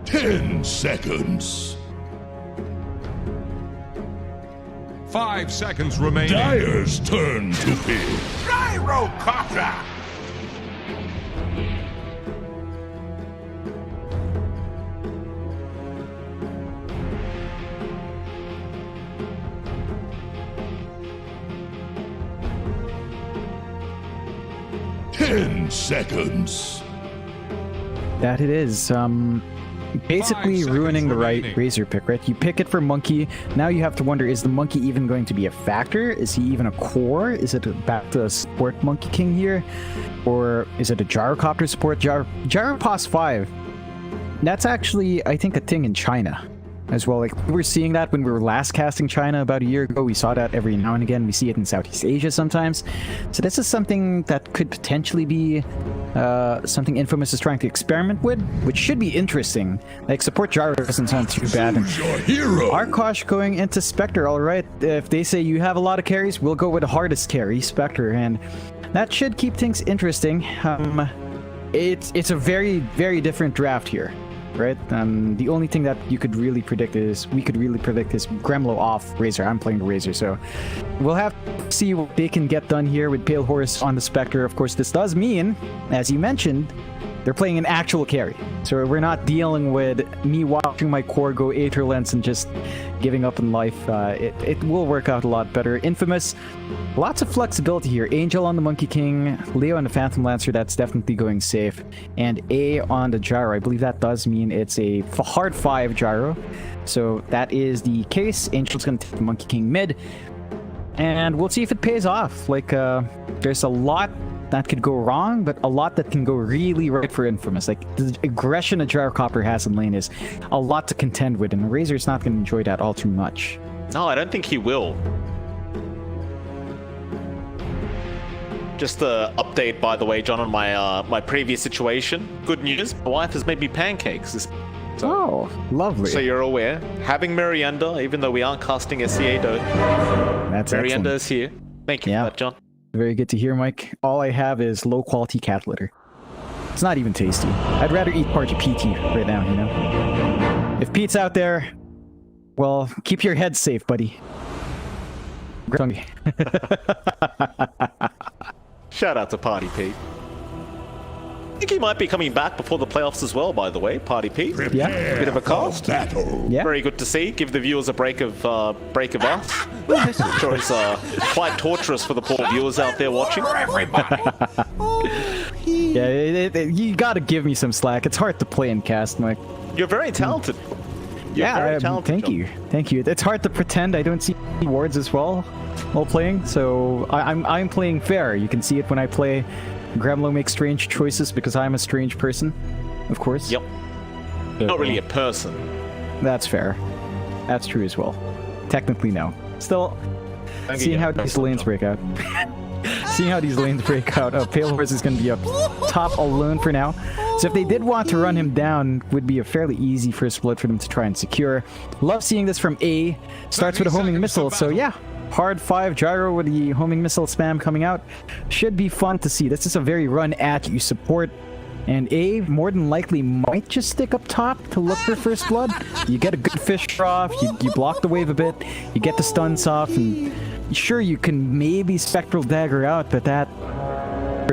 10 seconds. 5 seconds remaining. Dyer's turn to pick. Gyrocopter! Ten seconds. That it is. Basically 5 ruining the seconds right remaining. Razor pick, right? You pick it for Monkey. Now you have to wonder, is the Monkey even going to be a factor? Is he even a core? Is it back to support Monkey King here? Or is it a Gyrocopter support? Gyropos 5. That's actually, I think, a thing in China as well. Like, we were seeing that when we were last casting China about a year ago. We saw that every now and again. We see it in Southeast Asia sometimes. So this is something that could potentially be something Infamous is trying to experiment with, which should be interesting. Like, support Gyro doesn't sound too bad. And Choose your hero. Arkosh going into Spectre, alright. If they say you have a lot of carries, we'll go with the hardest carry, Spectre, and that should keep things interesting. It's a very, very different draft here, right? The only thing that we could really predict is Gremlo off Razor. I'm playing the Razor, so we'll have to see what they can get done here with Pale Horse on the Spectre. Of course, this does mean, as you mentioned, they're playing an actual carry. So we're not dealing with me watching my core go Aether Lens and just giving up in life. It will work out a lot better. Infamous, lots of flexibility here. Angel on the Monkey King, Leo on the Phantom Lancer, that's definitely going safe. And A on the Gyro. I believe that does mean it's a hard 5 Gyro. So that is the case. Angel's going to take the Monkey King mid. And we'll see if it pays off. Like, there's a lot that could go wrong, but a lot that can go really right for Infamous. Like, the aggression a Gyrocopter has in lane is a lot to contend with, and Razor's not going to enjoy that all too much. No, I don't think he will. Just the update, by the way, John, on my previous situation. Good news, my wife has made me pancakes. Oh, lovely. So you're aware. Having Merienda, even though we aren't casting a CA Dota, That's Merienda excellent. is here. Thank you Yeah. for that, John. Very good to hear, Mike. All I have is low quality cat litter. It's not even tasty. I'd rather eat Party PT right now, you know? If Pete's out there, well, keep your head safe, buddy. Shout out to Party Pete. I think he might be coming back before the playoffs as well, by the way, Party Pete. Yeah. Bit of a cast. Battle. Yeah. Very good to see. Give the viewers a break of us. I'm sure it's quite torturous for the poor viewers out there watching. Everybody. Yeah, you gotta give me some slack. It's hard to play in cast, Mike. You're very talented. You're very talented, thank John. you. Thank you. It's hard to pretend I don't see wards as well while playing, so I'm playing fair. You can see it when I play. Gremlo makes strange choices because I'm a strange person, of course. Yep. Not really a person. That's fair. That's true as well. Technically, no. Still, seeing how these lanes break out. Seeing how these lanes break out, Pale Horse is going to be up top alone for now. So if they did want to run him down, would be a fairly easy first blood for them to try and secure. Love seeing this from A. Starts with a homing missile, so yeah. Hard 5 gyro with the homing missile spam coming out. Should be fun to see. This is a very run at you support. And A more than likely might just stick up top to look for first blood. You get a good fish off, you block the wave a bit, you get the stuns off, and sure you can maybe spectral dagger out, but that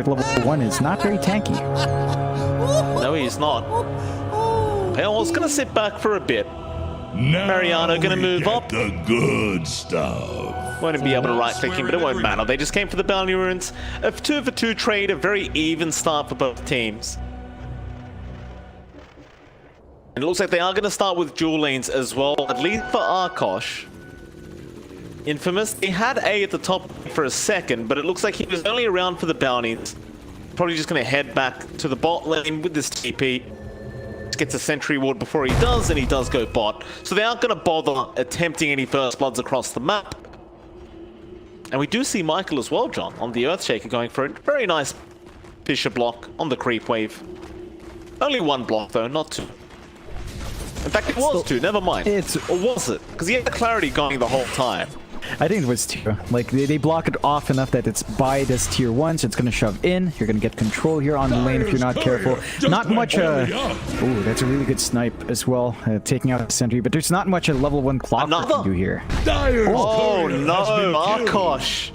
level 1 is not very tanky. No, he's not. Pale Horse gonna sit back for a bit. Now Mariano gonna we move get up. the good stuff. Won't be able to right-click him, but it won't matter. They just came for the bounty runes. A 2-for-2 trade, a very even start for both teams. And it looks like they are going to start with dual lanes as well, at least for Arkosh. Infamous, they had A at the top for a second, but it looks like he was only around for the bounties. Probably just going to head back to the bot lane with this TP. Gets a sentry ward before he does, and he does go bot. So they aren't going to bother attempting any first bloods across the map. And we do see Michael as well, John, on the Earthshaker going for it. Very nice Fisher block on the creep wave. Only one block though, not two. In fact, it was two, never mind. Or was it? Because he had the clarity going the whole time. I think it was 2. Like, they block it off enough that it's by this tier 1, so it's going to shove in. You're going to get control here on the lane if you're not careful. Not much, ooh, that's a really good snipe as well, taking out the sentry, but there's not much a level 1 clock you can do here. Oh no, Arkosh!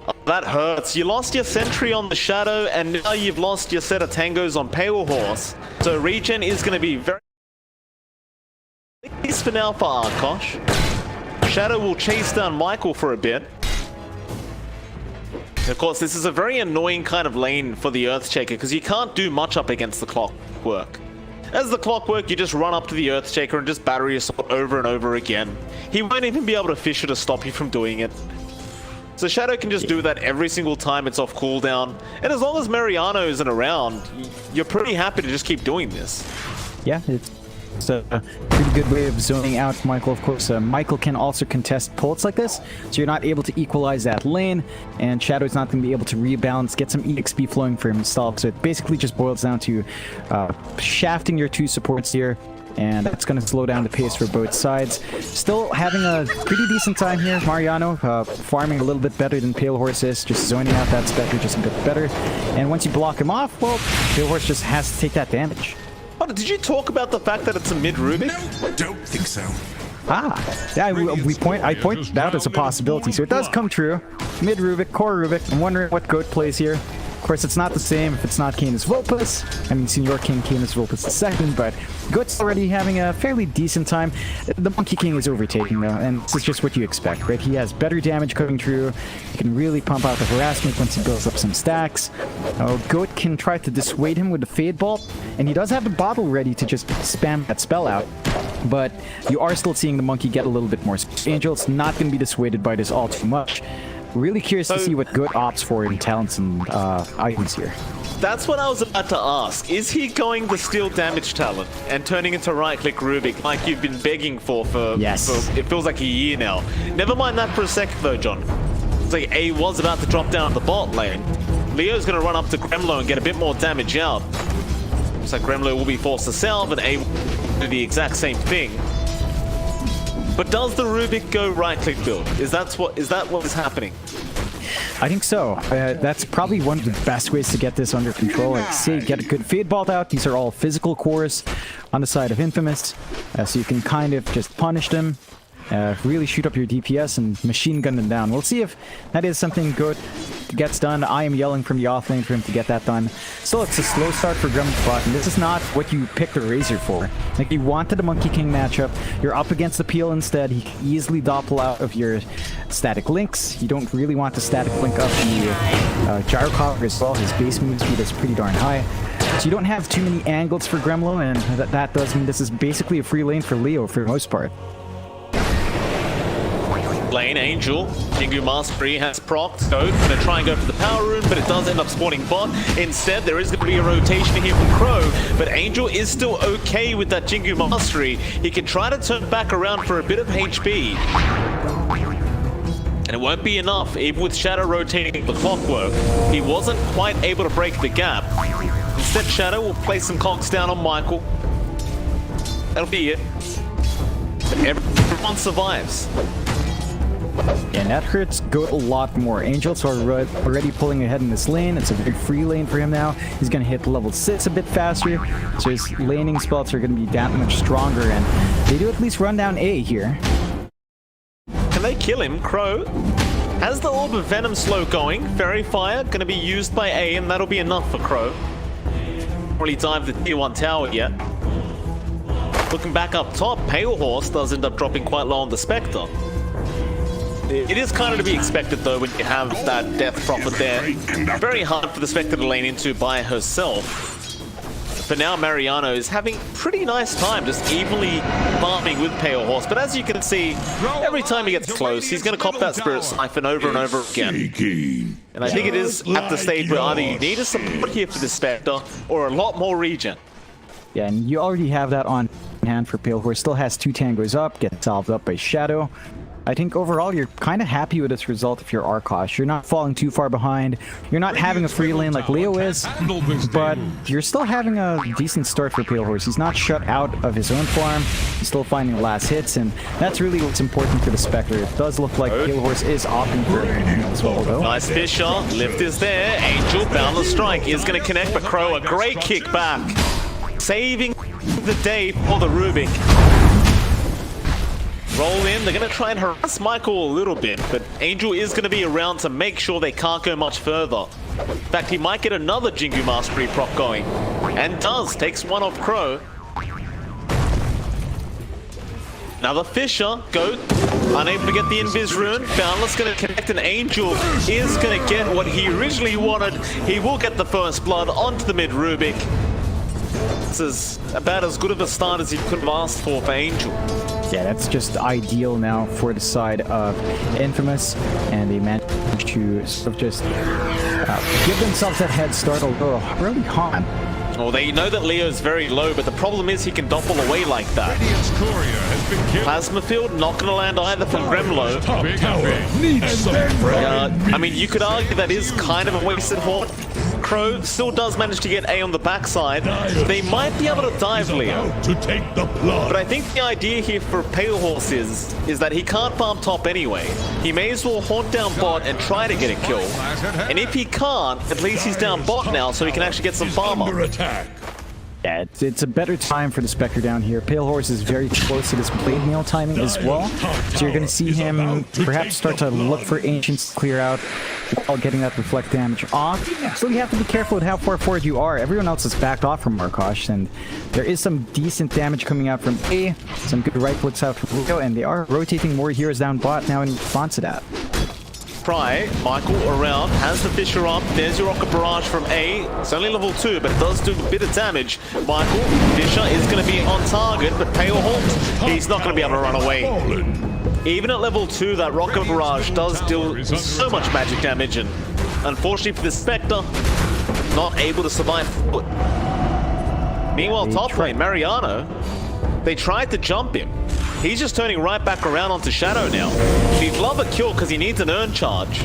Oh, that hurts. You lost your sentry on the Shadow, and now you've lost your set of tangos on Pale Horse. So regen is going to be very... At least for now for Arkosh. Shadow will chase down Michael for a bit. Of course, this is a very annoying kind of lane for the Earthshaker because you can't do much up against the Clockwork. As the Clockwork, you just run up to the Earthshaker and just battery assault over and over again. He won't even be able to Fisher to stop you from doing it. So Shadow can just do that every single time it's off cooldown. And as long as Mariano isn't around, you're pretty happy to just keep doing this. Yeah, it's a pretty good way of zoning out Michael. Of course, Michael can also contest pulls like this, so you're not able to equalize that lane, and Shadow's not going to be able to rebalance, get some EXP flowing for himself. So it basically just boils down to shafting your 2 supports here, and that's going to slow down the pace for both sides. Still having a pretty decent time here. Mariano farming a little bit better than Pale Horse is, just zoning out that Spectre just a bit better. And once you block him off, well, Pale Horse just has to take that damage. Oh, did you talk about the fact that it's a mid Rubik? No, don't think so. Yeah, I point that out as a possibility, so it does come true. Mid Rubik, core Rubik. I'm wondering what Goat plays here. Of course, it's not the same if it's not Canis Vulpus. I mean, Senior King Canis Vulpus II, but Goat's already having a fairly decent time. The Monkey King is overtaking, though, and this is just what you expect, right? He has better damage coming through. He can really pump out the harassment once he builds up some stacks. Goat can try to dissuade him with the Fade Bolt, and he does have the bottle ready to just spam that spell out. But you are still seeing the Monkey get a little bit more. Angel's not going to be dissuaded by this all too much. Really curious to see what Goat opts for in talents and items here. That's what I was about to ask. Is he going the steal damage talent and turning into right-click Rubik like you've been begging for Yes. it feels like a year now? Never mind that for a second though, John. It's like A was about to drop down the bot lane. Leo's going to run up to Gremlo and get a bit more damage out. So Gremlo will be forced to salve and A will do the exact same thing. But does the Rubik go right-click build? Is that what is happening? I think so. That's probably one of the best ways to get this under control. Like, say, get a good fade vault out. These are all physical cores on the side of Infamous, so you can kind of just punish them, really shoot up your DPS and machine gun them down. We'll see if that is something good gets done. I am yelling from the offlane for him to get that done. Still, it's a slow start for Gremlin's bot, and this is not what you picked the Razor for. Like, you wanted a Monkey King matchup. You're up against the Peel instead. He can easily doppel out of your static links. You don't really want to static link up the Gyrocopter as well. His base move speed is pretty darn high. So you don't have too many angles for Gremlo, and that does mean this is basically a free lane for Leo for the most part. Lane, Angel, Jingu Mastery has procced, so gonna try and go for the power rune, but it does end up spawning bot. Instead, there is gonna be a rotation here from Crow, but Angel is still okay with that Jingu Mastery. He can try to turn back around for a bit of HP. And it won't be enough, even with Shadow rotating the clockwork. He wasn't quite able to break the gap. Instead, Shadow will place some conks down on Michael. That'll be it. But everyone survives. And that hurts Goat a lot more. Angel's already pulling ahead in this lane. It's a very free lane for him now. He's going to hit level 6 a bit faster, so his laning spells are going to be that much stronger, and they do at least run down A here. Can they kill him? Crow has the Orb of Venom slow going. Fairy Fire going to be used by A, and that'll be enough for Crow. Really dived the tier 1 tower yet. Looking back up top, Pale Horse does end up dropping quite low on the Spectre. It is kind of to be expected, though, when you have that Death Prophet there. Very hard for the Spectre to lane into by herself. For now, Mariano is having pretty nice time just evenly farming with Pale Horse. But as you can see, every time he gets close, he's going to cop that Spirit Siphon over and over again. And I think it is at the stage where either you need a support here for the Spectre or a lot more regen. Yeah, and you already have that on hand for Pale Horse. Still has 2 tangos up, gets solved up by Shadow. I think overall you're kind of happy with this result if you're Arkosh. You're not falling too far behind. You're not having a free lane like Leo is, but you're still having a decent start for Pale Horse. He's not shut out of his own farm. He's still finding the last hits, and that's really what's important for the Spectre. It does look like Pale Horse is opting for it as well, though. Nice Fisher. Lift is there. Angel, Boundless Strike is going to connect, but Crow, a great kickback. Saving the day for the Rubik. Roll in, they're going to try and harass Michael a little bit, but Angel is going to be around to make sure they can't go much further. In fact, he might get another Jingu Mastery proc going, and does, takes one off Crow. Another Fisher, Goat, unable to get the Invis rune. Boundless going to connect, and Angel is going to get what he originally wanted. He will get the first blood onto the mid Rubik. This is about as good of a start as you could have asked for Angel. Yeah, that's just ideal now for the side of Infamous, and they managed to sort of just give themselves that head start, although early on. Well, they know that Leo's very low, but the problem is he can doppel away like that. Plasma Field not going to land either from Gremlo. I mean, you could argue that is kind of a wasted haunt. Crow still does manage to get A on the backside. They might be able to dive Leo. But I think the idea here for Pale Horse is that he can't farm top anyway. He may as well haunt down bot and try to get a kill. And if he can't, at least he's down bot now, so he can actually get some farm up. Yeah, it's a better time for the Spectre down here. Pale Horse is very close to this blade nail timing as well. So you're going to see him perhaps start to look for Ancients to clear out while getting that reflect damage off. So you have to be careful with how far forward you are. Everyone else is backed off from Arkosh, and there is some decent damage coming out from A. Some good right clicks out from Leo, and they are rotating more heroes down bot now in response to that. Try, Michael around, has the Fisher up, there's your Rocket Barrage from A, it's only level 2, but it does do a bit of damage. Michael, Fisher is going to be on target, but Pale Horse, he's not going to be able to run away. Even at level 2, that Rocket Barrage does deal so much magic damage, and unfortunately for the Spectre, not able to survive. Meanwhile, top lane, Mariano, they tried to jump him. He's just turning right back around onto Shadow now. He'd love a kill because he needs an Urn Charge.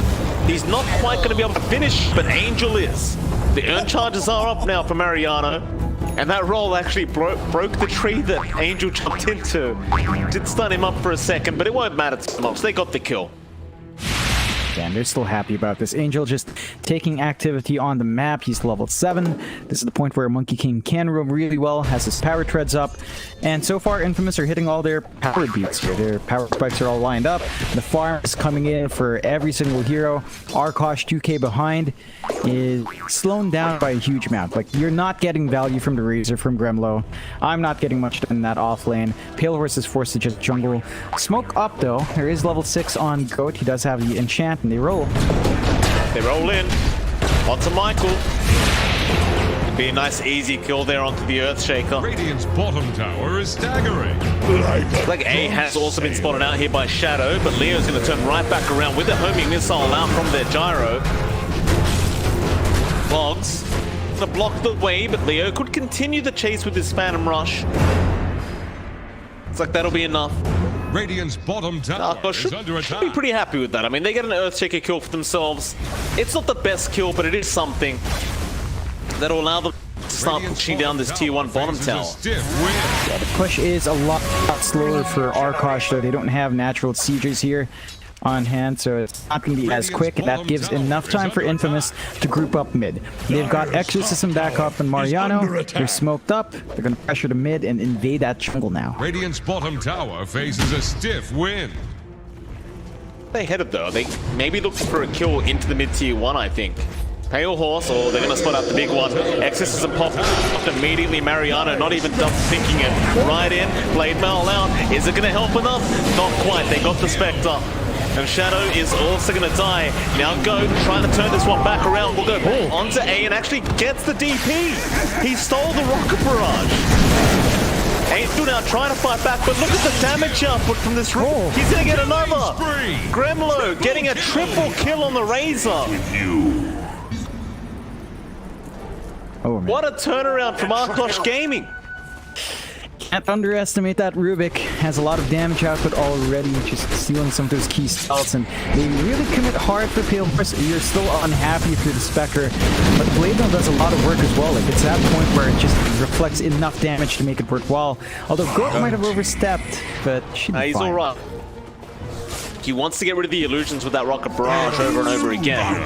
He's not quite going to be able to finish, but Angel is. The Urn Charges are up now for Mariano. And that roll actually broke the tree that Angel jumped into. Did stun him up for a second, but it won't matter too much. They got the kill. And they're still happy about this. Angel just taking activity on the map. He's level 7. This is the point where Monkey King can roam really well, has his power treads up. And so far, Infamous are hitting all their power beats here. Their power spikes are all lined up. The farm is coming in for every single hero. Arkosh 2k behind is slowed down by a huge amount. Like, you're not getting value from the Razor, from Gremlo. I'm not getting much in that off lane. Pale Horse is forced to just jungle. Smoke up, though. There is level 6 on Goat. He does have the enchant. And they roll. They roll in. Onto Michael. It'd be a nice easy kill there onto the Earthshaker. Radiant's bottom tower is staggering. Like A has also been spotted out here by Shadow, but Leo's going to turn right back around with the homing missile out from their gyro. Logs to block the way, but Leo could continue the chase with his Phantom Rush. It's like that'll be enough. Radiant's bottom tower Arkosh is under should attack. be pretty happy with that. I mean, they get an Earthshaker kill for themselves. It's not the best kill, but it is something that'll allow them to start Radiant's pushing down this tier 1 bottom faces a tower. stiff win. Yeah, the push is a lot slower for Arkosh, though. They don't have natural sieges here on hand, so it's not going to be as quick. That gives enough time for Infamous to group up mid. They've got Exorcism back up and Mariano. They're smoked up. They're going to pressure the mid and invade that jungle now. Radiant's bottom tower faces a stiff win. They headed though. They maybe looking for a kill into the mid tier 1, I think. Pale Horse, or they're going to spot out the big one. Exorcism popped immediately. Mariano, not even double thinking it. Right in. Blade Mail out. Is it going to help enough? Not quite. They got the Spectre. And Shadow is also going to die. Now Go, trying to turn this one back around. We'll go onto A and actually gets the DP. He stole the Rocket Barrage. Angel now trying to fight back, but look at the damage output from this room. He's going to get another. Gremlo getting a triple kill on the Razor. Oh, man. What a turnaround from Arkosh Gaming. Can't underestimate that. Rubik has a lot of damage output already, just stealing some of those key stats, and they really commit hard for Pale Horse. You're still unhappy through the Spectre, but Blade Mail does a lot of work as well. Like, it's that point where it just reflects enough damage to make it worthwhile. Although Goat might have overstepped, but she'd be He's fine. alright. He wants to get rid of the illusions with that Rocket Barrage over and over again.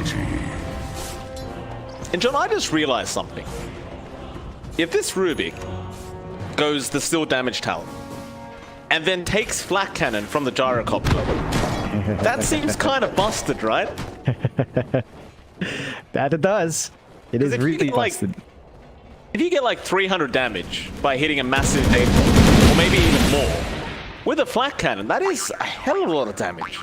And John, I just realized something. If this Rubik goes the still damage talent and then takes Flak Cannon from the Gyrocopter, that seems kind of busted, right? That it does. It is if you really get, like, busted. If you get like 300 damage by hitting a massive April, or maybe even more, with a Flak Cannon, that is a hell of a lot of damage.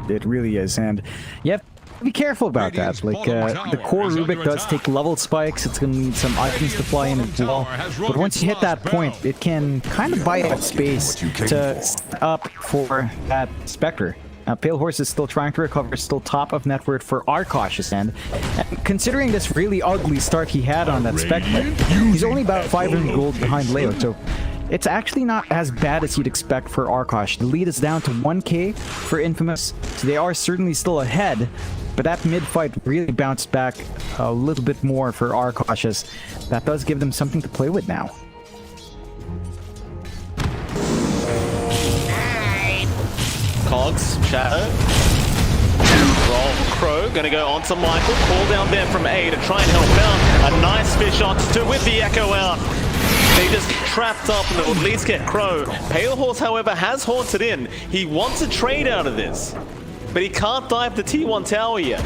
It really is, and you have to be careful about that. Like, the core Rubik does take level spikes. It's going to need some items to fly in as well. But once you hit that point, it can kind of buy out space to set up for that Spectre. Pale Horse is still trying to recover, still top of net worth for Arkosh's end. And considering this really ugly start he had on that Spectre, he's only about 500 gold behind Leo, so it's actually not as bad as you'd expect for Arkosh. The lead is down to 1k for Infamous, so they are certainly still ahead, but that mid-fight really bounced back a little bit more for Arkosh, as that does give them something to play with now. Cogs, Shadow. Roll Crow, gonna go onto Michael. Call down there from A to try and help out. A nice fish onto with the Echo out. They just trapped up and they'll at least get Crow. Pale Horse, however, has haunted in. He wants a trade out of this, but he can't dive the T1 tower yet.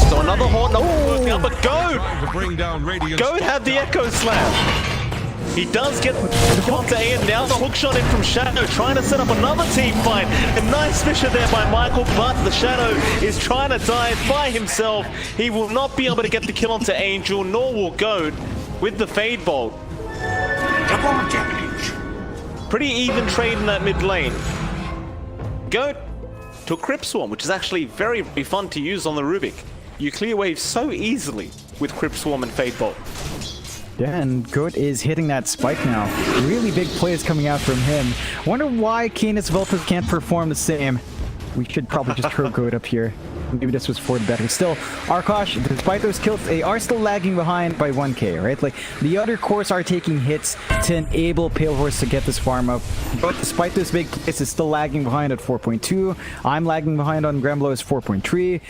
So another haunt, no, working out, but Goat had the Echo Slam. He does get the kill to A, and now the hook shot in from Shadow, trying to set up another team fight. A nice fisher there by Michael, but the Shadow is trying to dive by himself. He will not be able to get the kill onto Angel, nor will Goat with the Fade Bolt. Pretty even trade in that mid lane. Goat took Crypt Swarm, which is actually very, very fun to use on the Rubik. You clear waves so easily with Crypt Swarm and Fade Bolt. Yeah, and Goat is hitting that spike now. Really big plays coming out from him. Wonder why Canis Veltas can't perform the same. We should probably just throw Goat up here. maybe this was for the better. Still, Arkosh, despite those kills, they are still lagging behind by 1k, right? Like, the other cores are taking hits to enable Pale Horse to get this farm up. But despite those big plays, it's still lagging behind at 4.2. I'm lagging behind on Gremlo's 4.3.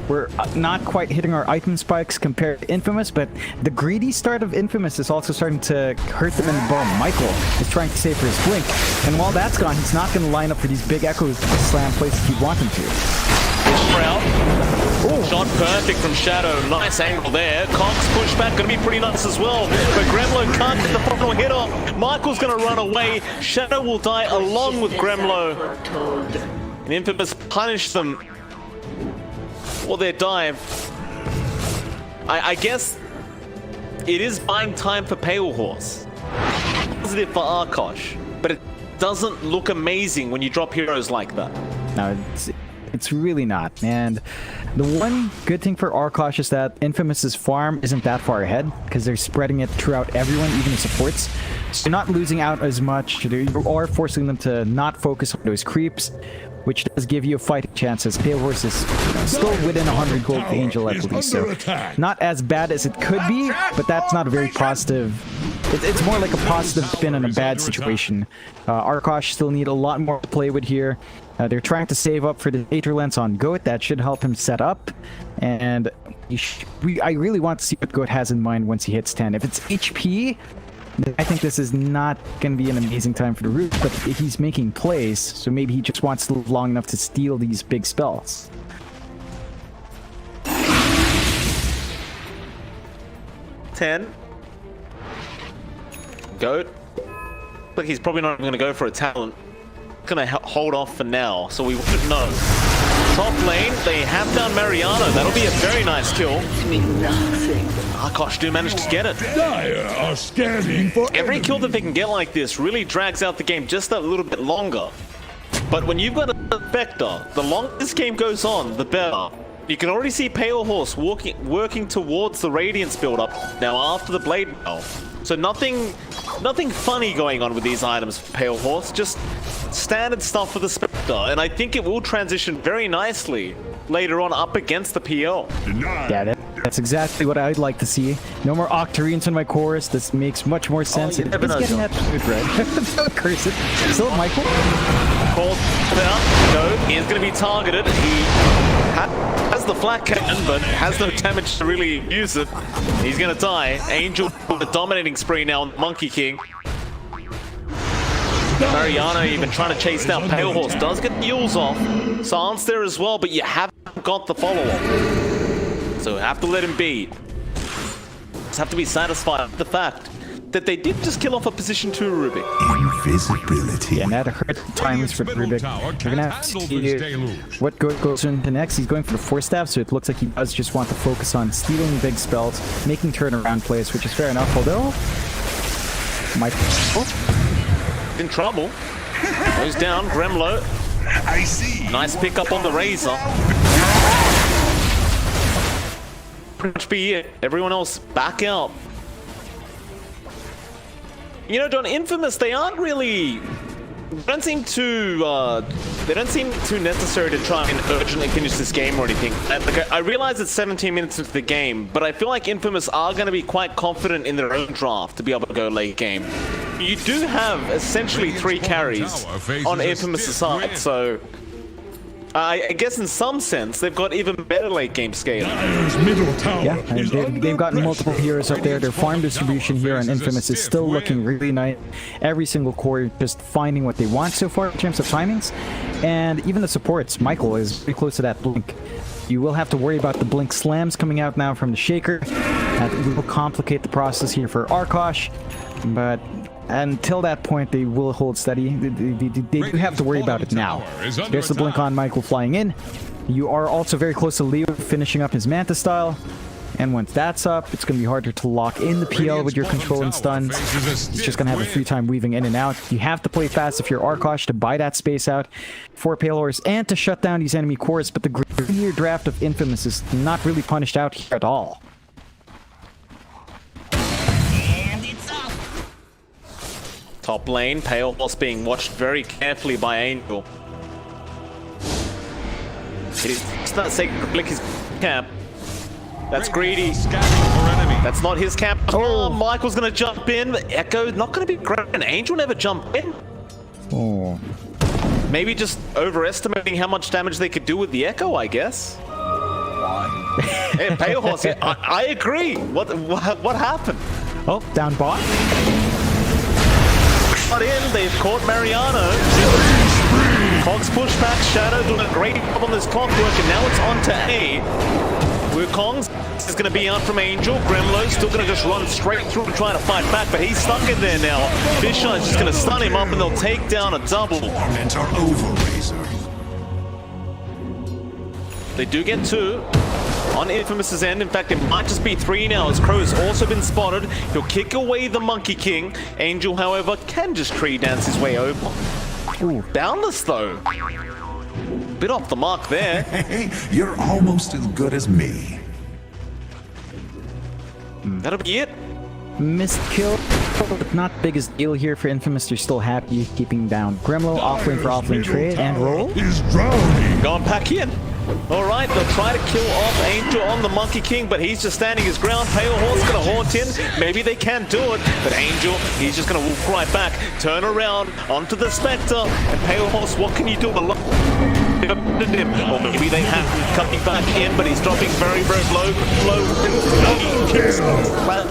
We're not quite hitting our item spikes compared to Infamous, but the greedy start of Infamous is also starting to hurt them in the bum. Michael is trying to save for his blink, and while that's gone, he's not going to line up for these big echoes to slam places you want him to. Sprout. Shot perfect from Shadow. Nice angle there. Conk's pushback going to be pretty nice as well. But Gremlo can't get the final hit off. Michael's going to run away. Shadow will die along with Gremlo. And Infamous punish them for their dive. I guess it is buying time for Pale Horse. Positive for Arkosh, but it doesn't look amazing when you drop heroes like that. No, it's really not. And the one good thing for Arkosh is that Infamous's farm isn't that far ahead because they're spreading it throughout everyone, even the supports. So you're not losing out as much. You are forcing them to not focus on those creeps, which does give you a fighting chance as Pale Horse is still within 100 gold to Angel at least. So not as bad as it could be, but that's not a very positive. It's more like a positive spin in a bad situation. Arkosh still need a lot more to play with here. They're trying to save up for the Aether Lens on Goat. That should help him set up. And I really want to see what Goat has in mind once he hits 10. If it's HP, I think this is not going to be an amazing time for the Root, but he's making plays, so maybe he just wants to live long enough to steal these big spells. Ten. Goat. Look, he's probably not even going to go for a talent. Going to hold off for now, so we wouldn't know. Top lane, they have down Mariano. That'll be a very nice kill. Arkosh do manage to get it. Dire are scanning for Every kill that they can get like this really drags out the game just that little bit longer. But when you've got a Vector, the longer this game goes on, the better. You can already see Pale Horse working towards the Radiance build-up now after the Blade Bell. So nothing funny going on with these items for Pale Horse, just standard stuff for the Spectre. And I think it will transition very nicely later on up against the PL. Yeah, that's exactly what I'd like to see. No more Octarines in my chorus. This makes much more sense. It's getting that good, right? Don't curse it. Still, Michael? Called out. No, he is going to be targeted. He has the flat cannon, but has no damage to really use it. He's going to die. Angel with a dominating spree now on Monkey King. Mariano even trying to chase down Pale Horse. Does get the Yules off. Silence there as well, but you haven't got the follow-up. So have to let him be. Just have to be satisfied with the fact that they did just kill off a position 2 Rubik. Invisibility. Yeah, and that hurt the timings for Rubik. We're gonna have to see what goes into next. He's going for the Force Staff, so it looks like he does just want to focus on stealing big spells, making turnaround plays, which is fair enough, although In trouble. Goes down, Gremlo. I see. Nice pickup on the Razor. Pretty much be it. Everyone else back out. You know, John, Infamous, they aren't really... They don't seem too necessary to try and urgently finish this game or anything. I realize it's 17 minutes into the game, but I feel like Infamous are going to be quite confident in their own draft to be able to go late game. You do have essentially 3 carries on Infamous' side, so... I guess in some sense, they've got even better late game scale. yeah, they've gotten multiple heroes up there. Their farm distribution here on Infamous is still looking really nice. Every single core just finding what they want so far in terms of timings. And even the supports, Michael is pretty close to that blink. You will have to worry about the blink slams coming out now from the Shaker. That will complicate the process here for Arkosh. But until that point, they will hold steady. They do have to worry about it now. There's the blink on Michael flying in. You are also very close to Leo finishing up his Manta style. And once that's up, it's going to be harder to lock in the PL with your control and stuns. He's just going to have a free time weaving in and out. You have to play fast if you're Arkosh to buy that space out for Pale Horse and to shut down these enemy cores. But the greedier draft of Infamous is not really punished out here at all. Top lane, Pale Horse being watched very carefully by Angel. It's not sacred click his camp. That's greedy. Scanning for enemy. That's not his camp. Oh, Michael's gonna jump in. Echo not gonna be great. An Angel never jumped in. Oh. Maybe just overestimating how much damage they could do with the Echo, I guess. Hey, Pale Horse, I agree. What happened? Oh, down bot. Got in, they've caught Mariano. Cogs push back, Shadow doing a great job on this clockwork, and now it's on to A. Wukongs is going to be out from Angel. Gremlo's still going to just run straight through and try to fight back, but he's stuck in there now. Fishine's just going to stun him up, and they'll take down a double. Torment are over, Razor. They do get 2 on Infamous's end. In fact, it might just be 3 now, as Crow's also been spotted. He'll kick away the Monkey King. Angel, however, can just tree dance his way over. Ooh, boundless though. Bit off the mark there. Hey, you're almost as good as me. That'll be it. Missed kill, but not biggest deal here for Infamous. They're still happy keeping down Gremlo, offlane for offlane trade, and roll. Is drowning. Gone back in. Alright, they'll try to kill off Angel on the Monkey King, but he's just standing his ground. Pale Horse gonna haunt in. Maybe they can do it, but Angel, he's just gonna walk right back, turn around onto the Spectre, and Pale Horse, what can you do? Or maybe they have him coming back in, but he's dropping very, very low.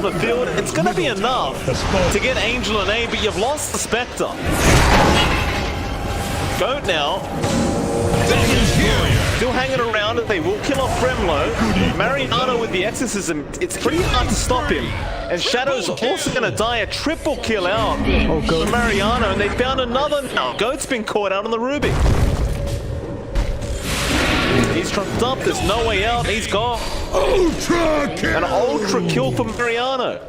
The field. It's gonna be enough to get Angel an A, but you've lost the Spectre. Goat now. Still hanging around, and they will kill off Gremlo. Mariano with the Exorcism, it's pretty hard to stop him. And Shadow's also going to die a triple kill out for Mariano, and they found another now. Goat's been caught out on the Rubik. He's trapped up, there's no way out, he's gone. Ultra kill. An ultra kill for Mariano.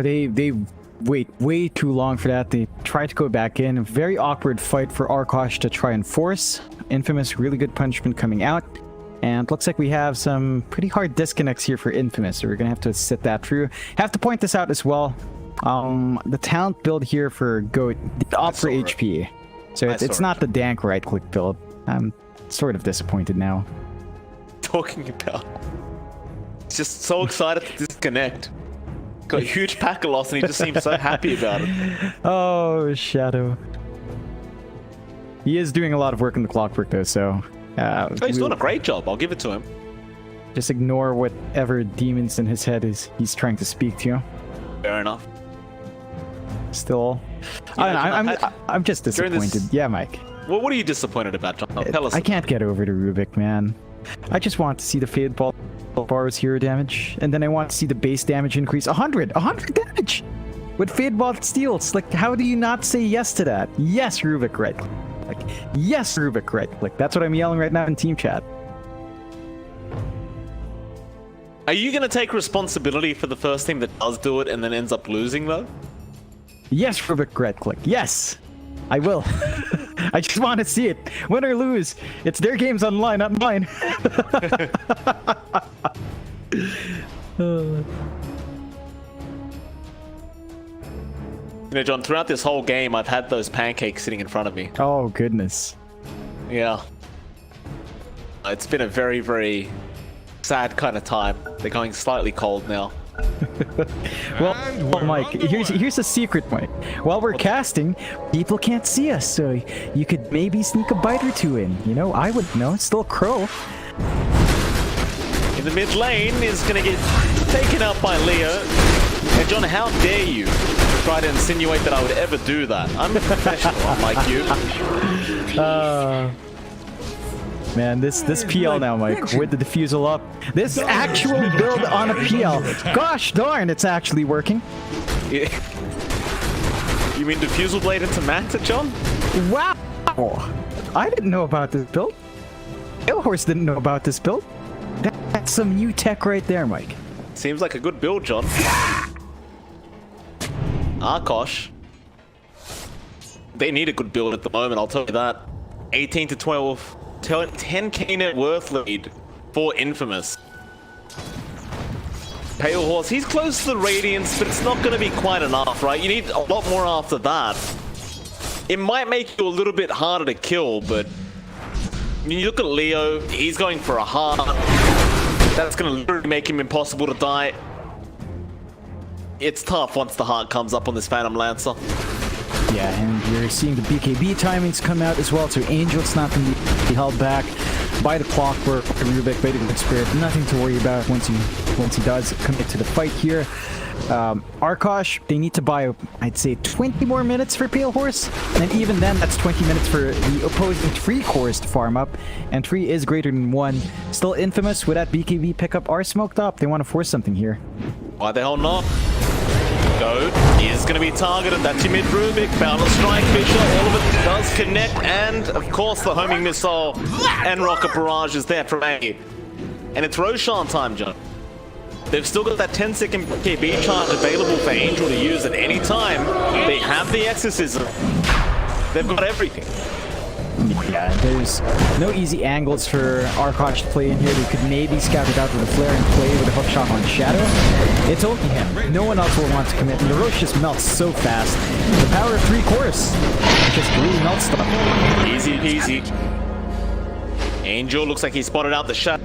They wait way too long for that. They try to go back in. A very awkward fight for Arkosh to try and force. Infamous, really good punishment coming out. And looks like we have some pretty hard disconnects here for Infamous, so we're gonna have to sit that through. Have to point this out as well. The talent build here for Goat did opt for HP. So it's not the dank right-click build. I'm sort of disappointed now. Talking about. He's just so excited to disconnect. Got a huge pack of loss, and he just seems so happy about it. Oh, Shadow. He is doing a lot of work in the clockwork though, so... he's doing a great job, I'll give it to him. Just ignore whatever demons in his head he's trying to speak to you. Fair enough. Still... I'm just disappointed. Yeah, Mike. Well, what are you disappointed about, John? Tell us. I can't get over the Rubik, man. I just want to see the Fade Ball bars hero damage, and then I want to see the base damage increase 100 damage with Fade Ball steals. Like, how do you not say yes to that? Yes, Rubik right click. Like, yes, Rubik right click. That's what I'm yelling right now in team chat. Are you going to take responsibility for the first team that does do it and then ends up losing, though? Yes, Rubik right click. Yes, I will. I just want to see it. Win or lose, it's their games on the line, not mine. You know, John, throughout this whole game, I've had those pancakes sitting in front of me. Oh, goodness. Yeah. It's been a very, very sad kind of time. They're going slightly cold now. Well, Mike, here's a secret, Mike. While we're casting, people can't see us, so you could maybe sneak a bite or two in. You know, I would know. It's still Crow. In the mid lane is going to get taken out by Leo. And John, how dare you try to insinuate that I would ever do that? I'm professional, unlike you. Man, this PL now, Mike, with the diffusal up. This actual build on a PL. Gosh darn, it's actually working. Yeah. You mean diffusal blade into Max, John? Wow! I didn't know about this build. Horse didn't know about this build. That's some new tech right there, Mike. Seems like a good build, John. Arkosh. They need a good build at the moment, I'll tell you that. 18 to 12. 10k net worth lead for Infamous. Pale Horse, he's close to the Radiance, but it's not going to be quite enough, right? You need a lot more after that. It might make you a little bit harder to kill, but When you look at Leo, he's going for a heart. That's going to literally make him impossible to die. It's tough once the heart comes up on this Phantom Lancer. Yeah, and you're seeing the BKB timings come out as well, so Angel's not going to be held back by the clockwork. Rubik, by the good spirit, nothing to worry about once he does commit to the fight here. Arkosh, they need to buy, I'd say, 20 more minutes for Pale Horse, and even then, that's 20 minutes for the opposing 3 cores to farm up, and 3 is greater than 1. Still Infamous with that BKB pickup are smoked up. They want to force something here. Why the hell not? Goat is going to be targeted. That's your mid Rubik. Boundless Strike, Fisher. All of it does connect. And, of course, the homing missile and rocket barrage is there from A. And it's Roshan time, John. They've still got that 10-second KB charge available for Angel to use at any time. They have the exorcism. They've got everything. Yeah, there's no easy angles for Arkosh to play in here. They could maybe scout it out with a flare and play with a hook shot on Shadow. It's only him. No one else will want to commit. And the Roche just melts so fast. The power of 3 cores just really melts stuff. Easy peasy. Angel looks like he spotted out the Shadow.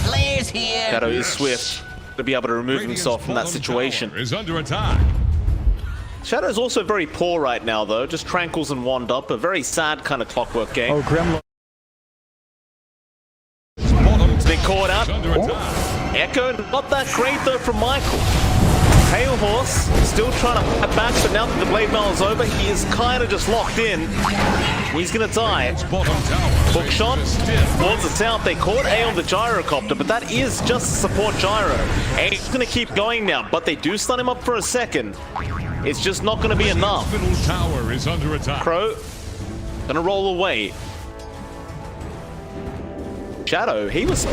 Players here. Shadow is swift to be able to remove himself from that situation. Is under attack. Shadow's also very poor right now, though. Just Tranquils and Wand up. A very sad kind of Clockwork game. Oh, Gremlin. They caught out. Oh. Echo, not that great, though, from Michael. Pale Horse still trying to fight back, but now that the blade battle is over, he is kind of just locked in. He's going to die. Hook shot, launches us out. They caught A on the gyrocopter, but that is just a support gyro. A's going to keep going now, but they do stun him up for a second. It's just not going to be enough. Middle tower is under attack. Crow, gonna roll away. Shadow, he was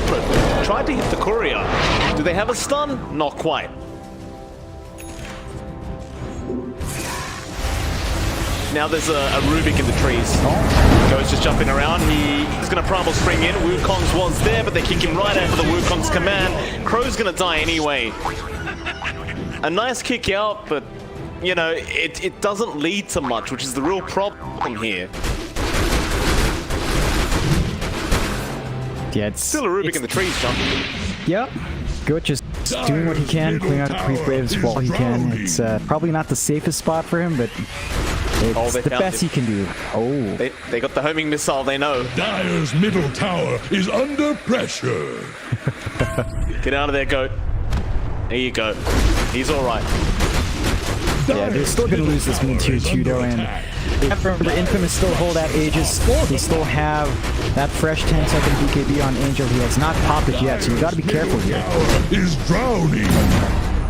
tried to hit the courier. Do they have a stun? Not quite. Now there's a Rubik in the trees. Goes just jumping around. He's gonna primal spring in. Wukong's was there, but they kick him right out for the Wukong's command. Crow's gonna die anyway. A nice kick out, but you know, it doesn't lead to much, which is the real problem here. Yeah, it's Still a Rubik in the trees, John. Yep. Goat just doing what he can, clearing out the creep waves while he can. It's probably not the safest spot for him, but it's the best he can do. Oh. They got the homing missile, they know. Dire's middle tower is under pressure. Get out of there, Goat. There you go. He's alright. Yeah, they're still going to lose this mid tier 2 though, and they have to remember Infamous still hold that Aegis. They still have that fresh 10-second BKB on Angel. He has not popped it yet, so you got to be careful here. Is drowning.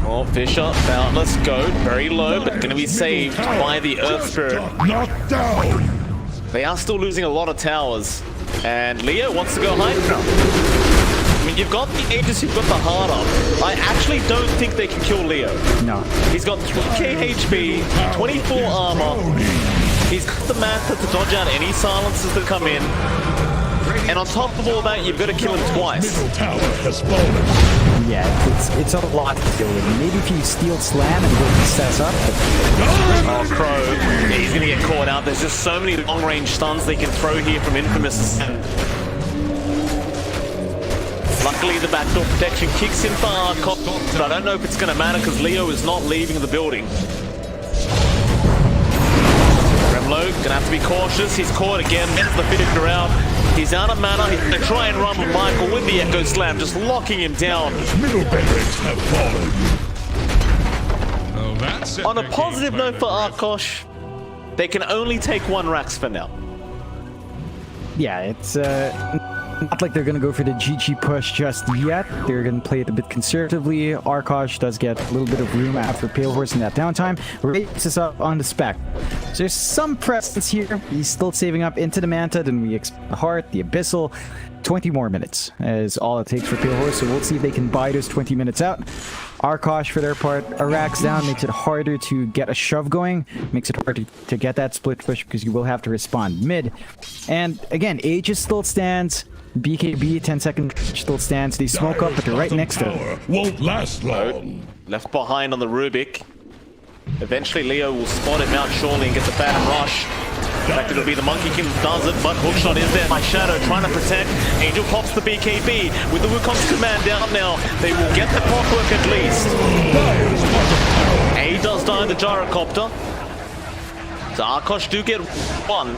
Oh, Fisher, Boundless, Goat, very low, but going to be saved by the Earth Spirit. Knocked down. They are still losing a lot of towers, and Leo wants to go Hydra. I mean, you've got the Aegis, you've got the heart up. I actually don't think they can kill Leo. No. He's got 3k HP, 24 armor. He's got the Manta to dodge out any silences that come in. And on top of all that, you've got to kill him twice. Middle tower has fallen. Yeah, it's a lot to deal with. Maybe if you steal Slam and go sets up. Oh, Crow. He's going to get caught out. There's just so many long-range stuns they can throw here from Infamous. Luckily, the backdoor protection kicks in for Arkosh, but I don't know if it's going to matter because Leo is not leaving the building. Gremlo going to have to be cautious. He's caught again. Gets the finisher out. He's out of mana. He's going to try and run with Michael with the Echo Slam, just locking him down. Middle barracks have fallen. Oh, that's On a positive note for Arkosh, they can only take 1 Rax for now. Yeah, it's not like they're going to go for the GG push just yet. They're going to play it a bit conservatively. Arkosh does get a little bit of room after Pale Horse in that downtime. Rates us up on the spec. So there's some presence here. He's still saving up into the Manta. Then we expect the Heart, the Abyssal. 20 more minutes is all it takes for Pale Horse. So we'll see if they can buy those 20 minutes out. Arkosh, for their part, a Rax down makes it harder to get a shove going. Makes it harder to get that split push because you will have to respond mid. And again, Aegis still stands. BKB 10-second still stands. They smoke up, but they're right next to it. Won't last long. Left behind on the Rubik. Eventually Leo will spot him out surely and get the Phantom Rush. In fact, it'll be the Monkey King that does it, but Hookshot is there by Shadow trying to protect. Angel pops the BKB with the Wukong's command down now. They will get the clockwork at least. A does die in the gyrocopter. So Arkosh do get one.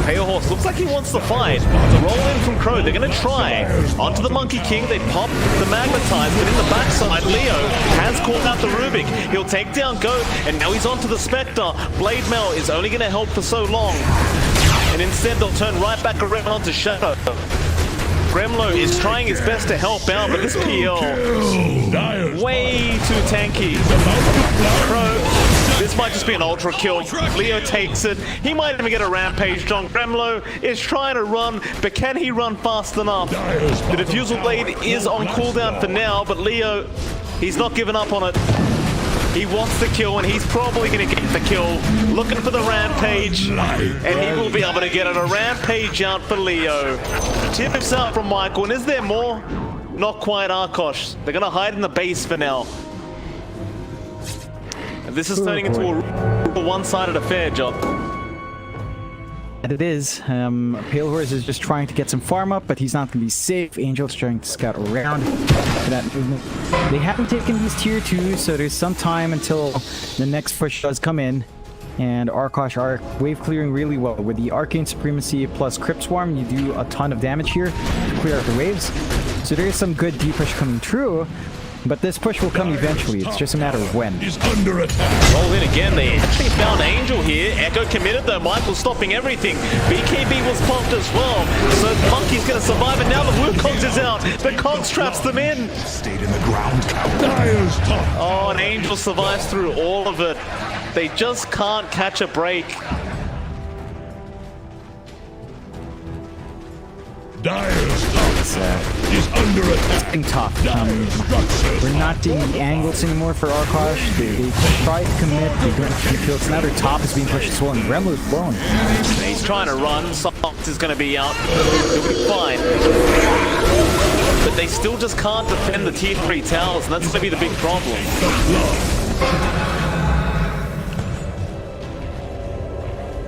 Pale Horse looks like he wants to fight. The roll in from Crow, they're going to try. Onto the Monkey King, they pop the Magnetize, but in the backside, Leo has caught out the Rubik. He'll take down Goat, and now he's onto the Spectre. Blade Mail is only going to help for so long. And instead, they'll turn right back around onto Shadow. Gremlo is trying his best to help out, but this PL, way too tanky. Crow, this might just be an ultra kill. Leo takes it. He might even get a rampage. John Gremlo is trying to run, but can he run fast enough? The Diffusal Blade is on cooldown for now, but Leo, he's not giving up on it. He wants the kill, and he's probably going to get the kill. Looking for the rampage, and he will be able to get it. A rampage out for Leo. Tips out from Michael, and is there more? Not quite, Arkosh. They're going to hide in the base for now. And this is turning into a one-sided affair, John. And it is. Pale Horse is just trying to get some farm up, but he's not going to be safe. Angel's trying to scout around for that movement. They haven't taken these tier 2s, so there's some time until the next push does come in. And Arkosh are wave clearing really well. With the Arcane Supremacy plus Crypt Swarm, you do a ton of damage here to clear out the waves. So there is some good deep push coming true. But this push will come eventually. It's just a matter of when. Is under attack. Roll in again. They actually found Angel here. Echo committed though. Michael stopping everything. BKB was popped as well. So Monkey's going to survive, and now the Wukongs is out. The Cogs traps them in. Stayed in the ground. Dire's top. Oh, and Angel survives through all of it. They just can't catch a break. Dire's top is under attack. Getting tough. Dire structures. We're not doing the angles anymore for Arkosh. They try to commit. They don't get kills. Now their top is being pushed as well, and Gremlo's blown. He's trying to run. Soft is going to be out. He'll be fine. But they still just can't defend the tier 3 towers, and that's going to be the big problem.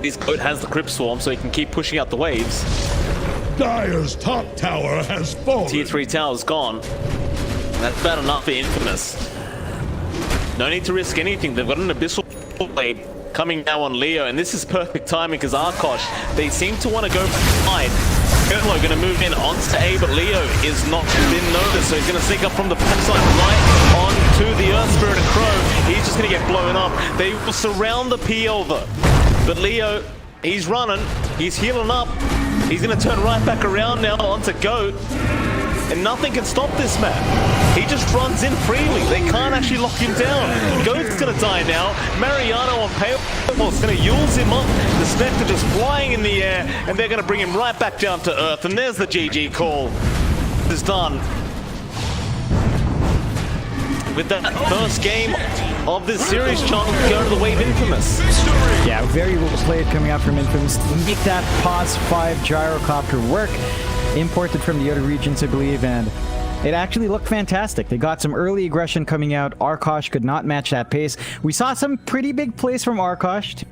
This Goat has the Crypt Swarm, so he can keep pushing out the waves. Dire's top tower has fallen. Tier 3 tower's gone. That's bad enough for Infamous. No need to risk anything. They've got an Abyssal Blade coming now on Leo, and this is perfect timing because Arkosh, they seem to want to go wide. Kurtlo going to move in onto A, but Leo is not been noticed, so he's going to sneak up from the backside right onto the Earth Spirit and Crow. He's just going to get blown up. They will surround the PL though. But Leo, he's running, he's healing up. He's going to turn right back around now onto Goat. And nothing can stop this man. He just runs in freely. They can't actually lock him down. Goat's going to die now. Mariano on Pale Horse going to use him up. The Spectre just flying in the air. And they're going to bring him right back down to Earth. And there's the GG call. It's done. With that first game of this series, Chong, go to the wave Infamous. Yeah, very well played coming out from Infamous to make that Pause 5 gyrocopter work. Imported from the other regions, I believe, and it actually looked fantastic. They got some early aggression coming out. Arkosh could not match that pace. We saw some pretty big plays from Arkosh.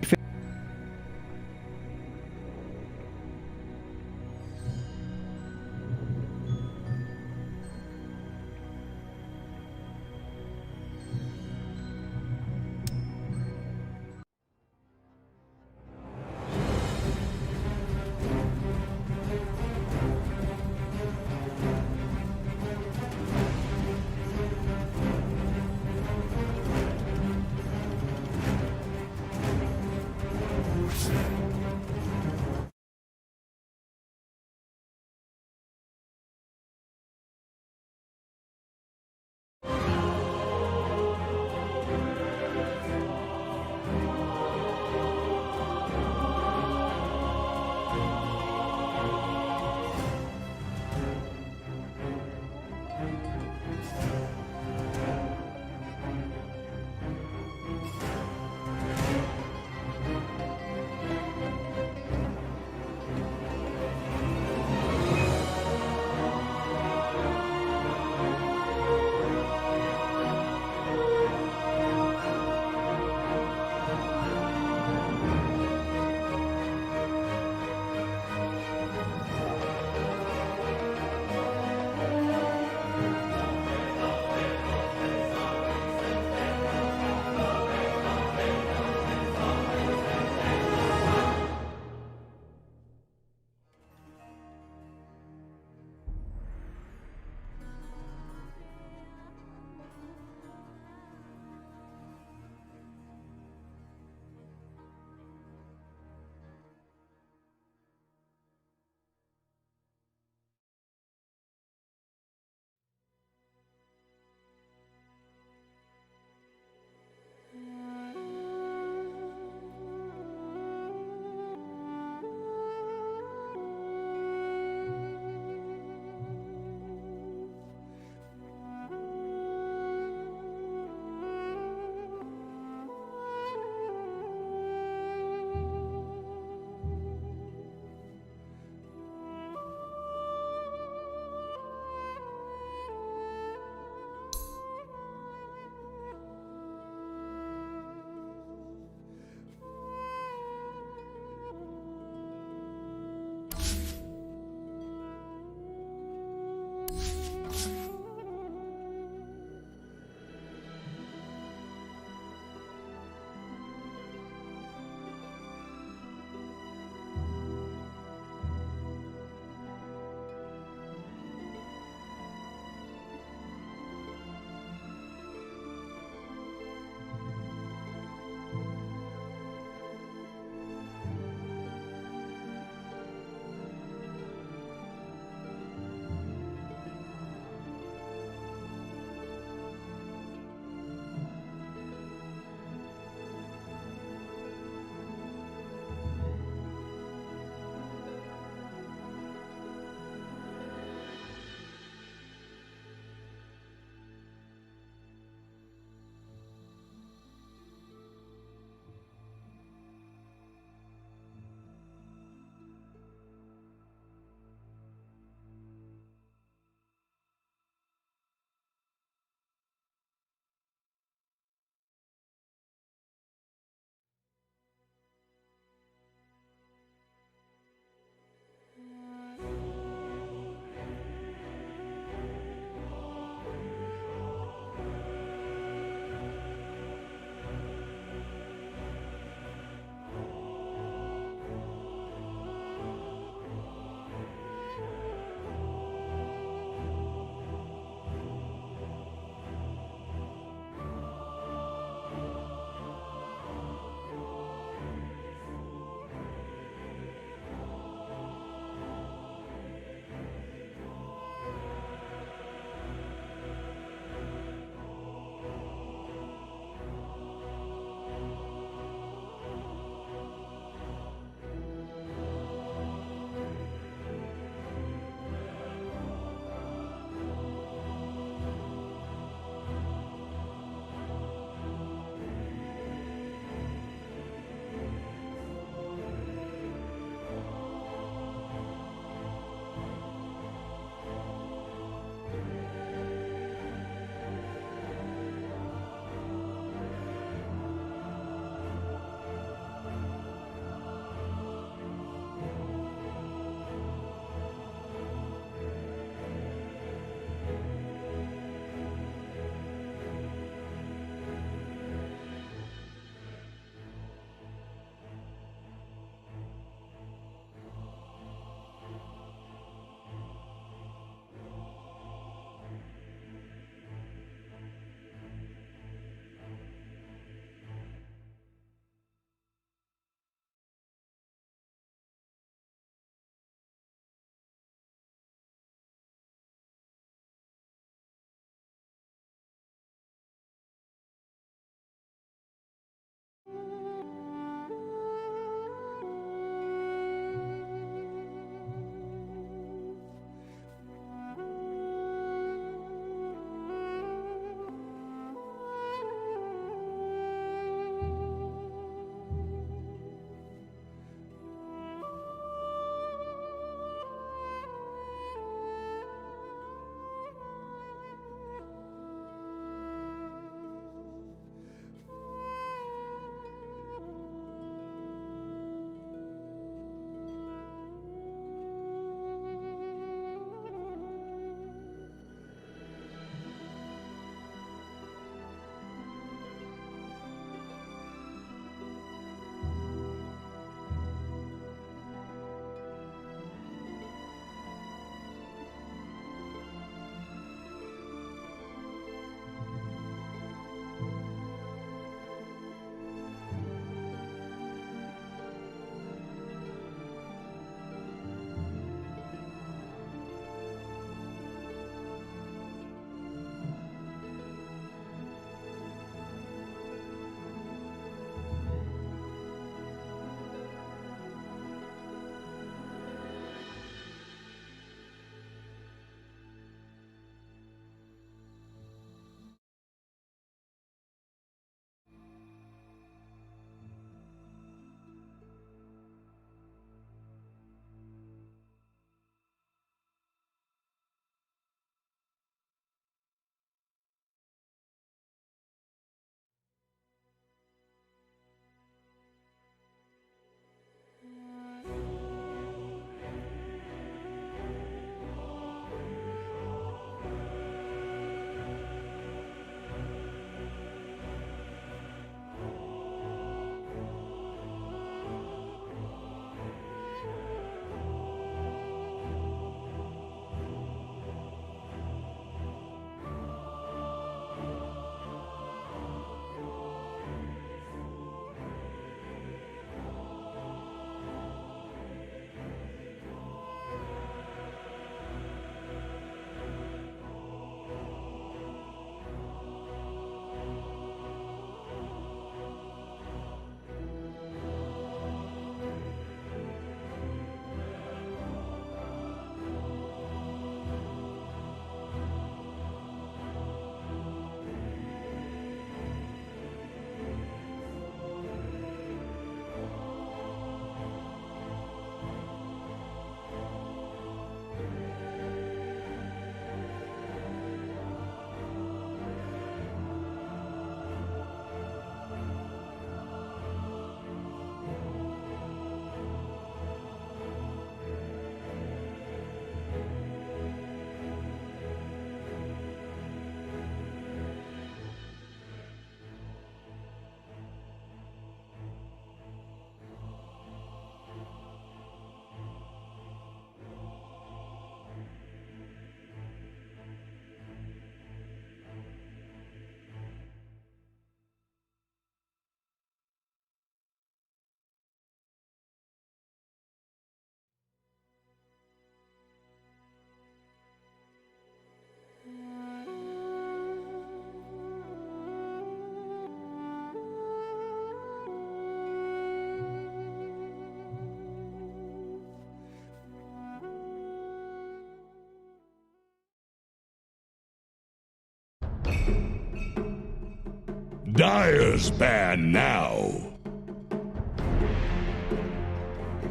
Dire's ban now.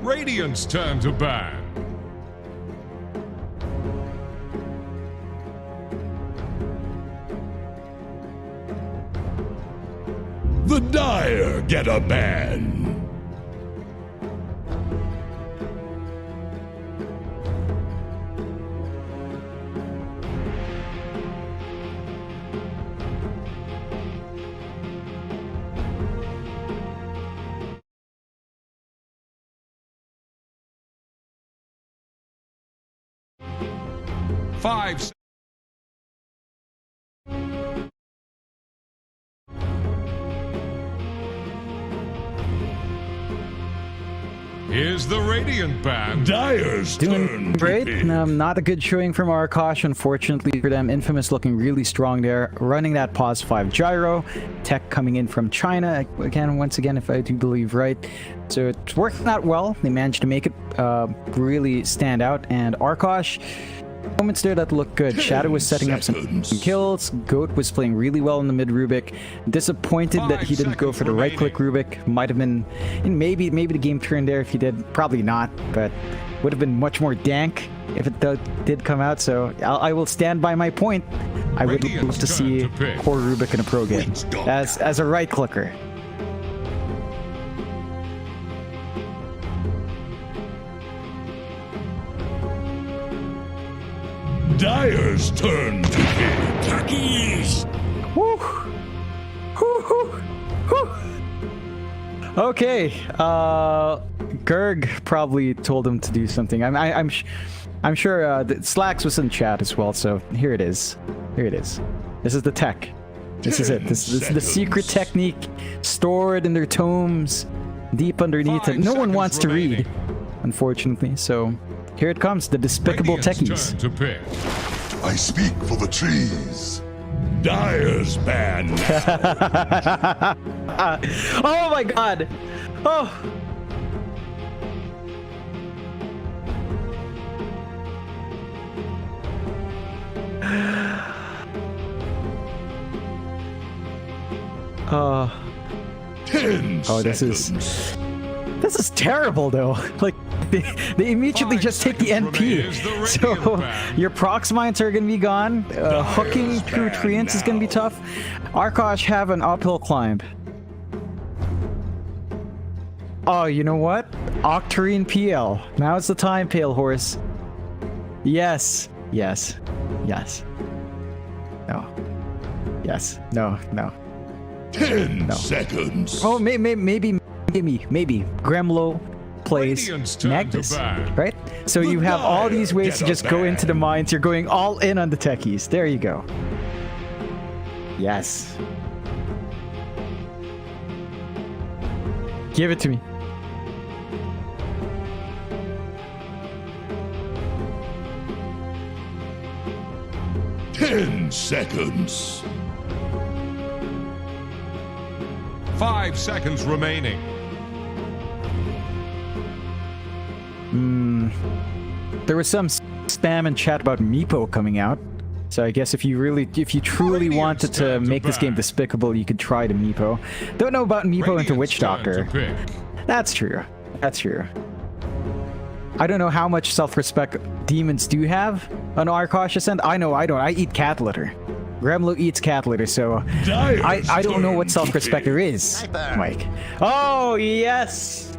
Radiant's turn to ban. The Dire get a ban. Five. Here's the Radiant ban. Dire's Doing turn. great. To pick. Not a good showing from Arkosh, unfortunately for them. Infamous looking really strong there, running that pause 5 gyro. Tech coming in from China, again, once again, if I do believe right. So it's working out well. They managed to make it really stand out. And Arkosh, moments there that looked good. Shadow was setting up some seconds. kills. Goat was playing really well in the mid Rubik. Disappointed that he didn't go for the right click Rubik. Might have been, and maybe the game turned there if he did. Probably not, but would have been much more dank if it did come out. So I will stand by my point. I would love to see poor Rubik in a pro game as a right clicker. Dire's turn to pick. Tackies. Woo. Woo, woo, woo. Okay, Gerg probably told him to do something. I'm sure Slacks was in chat as well. So here it is. Here it is. This is the tech. This is it. This is the secret technique stored in their tomes, deep underneath it. No one wants to read, unfortunately. So here it comes. The despicable techies. Turn to pick. I speak for the trees. Dire's ban now. Oh my god! Oh! Oh, this is terrible though. Like they immediately just take the NP. So your prox mines are gonna be gone. Hooking through treants is gonna be tough. Arkosh have an uphill climb. Oh, you know what? Octarine PL. Now it's the time, Pale Horse. Yes. Yes. Yes. No. Yes. No. No. 10 seconds. Oh, maybe Gremlo plays Radiant's turn to Magnus, ban. right? So you have all these ways to Get a just go into the ban. mines. You're going all in on the techies. There you go. Yes. Give it to me. Ten seconds. 5 seconds remaining. There was some spam in chat about Meepo coming out. So I guess if you truly Radiant's wanted to turn to make this game ban. despicable, you could try the Meepo. Don't know about Meepo into Radiant's Witch turn Doctor. to pick. That's true. That's true. I don't know how much self-respect demons do have on Arkosh Ascent. I know I don't. I eat cat litter. Gremlo eats cat litter, so I don't know what self-respect there is, Mike. Oh, yes!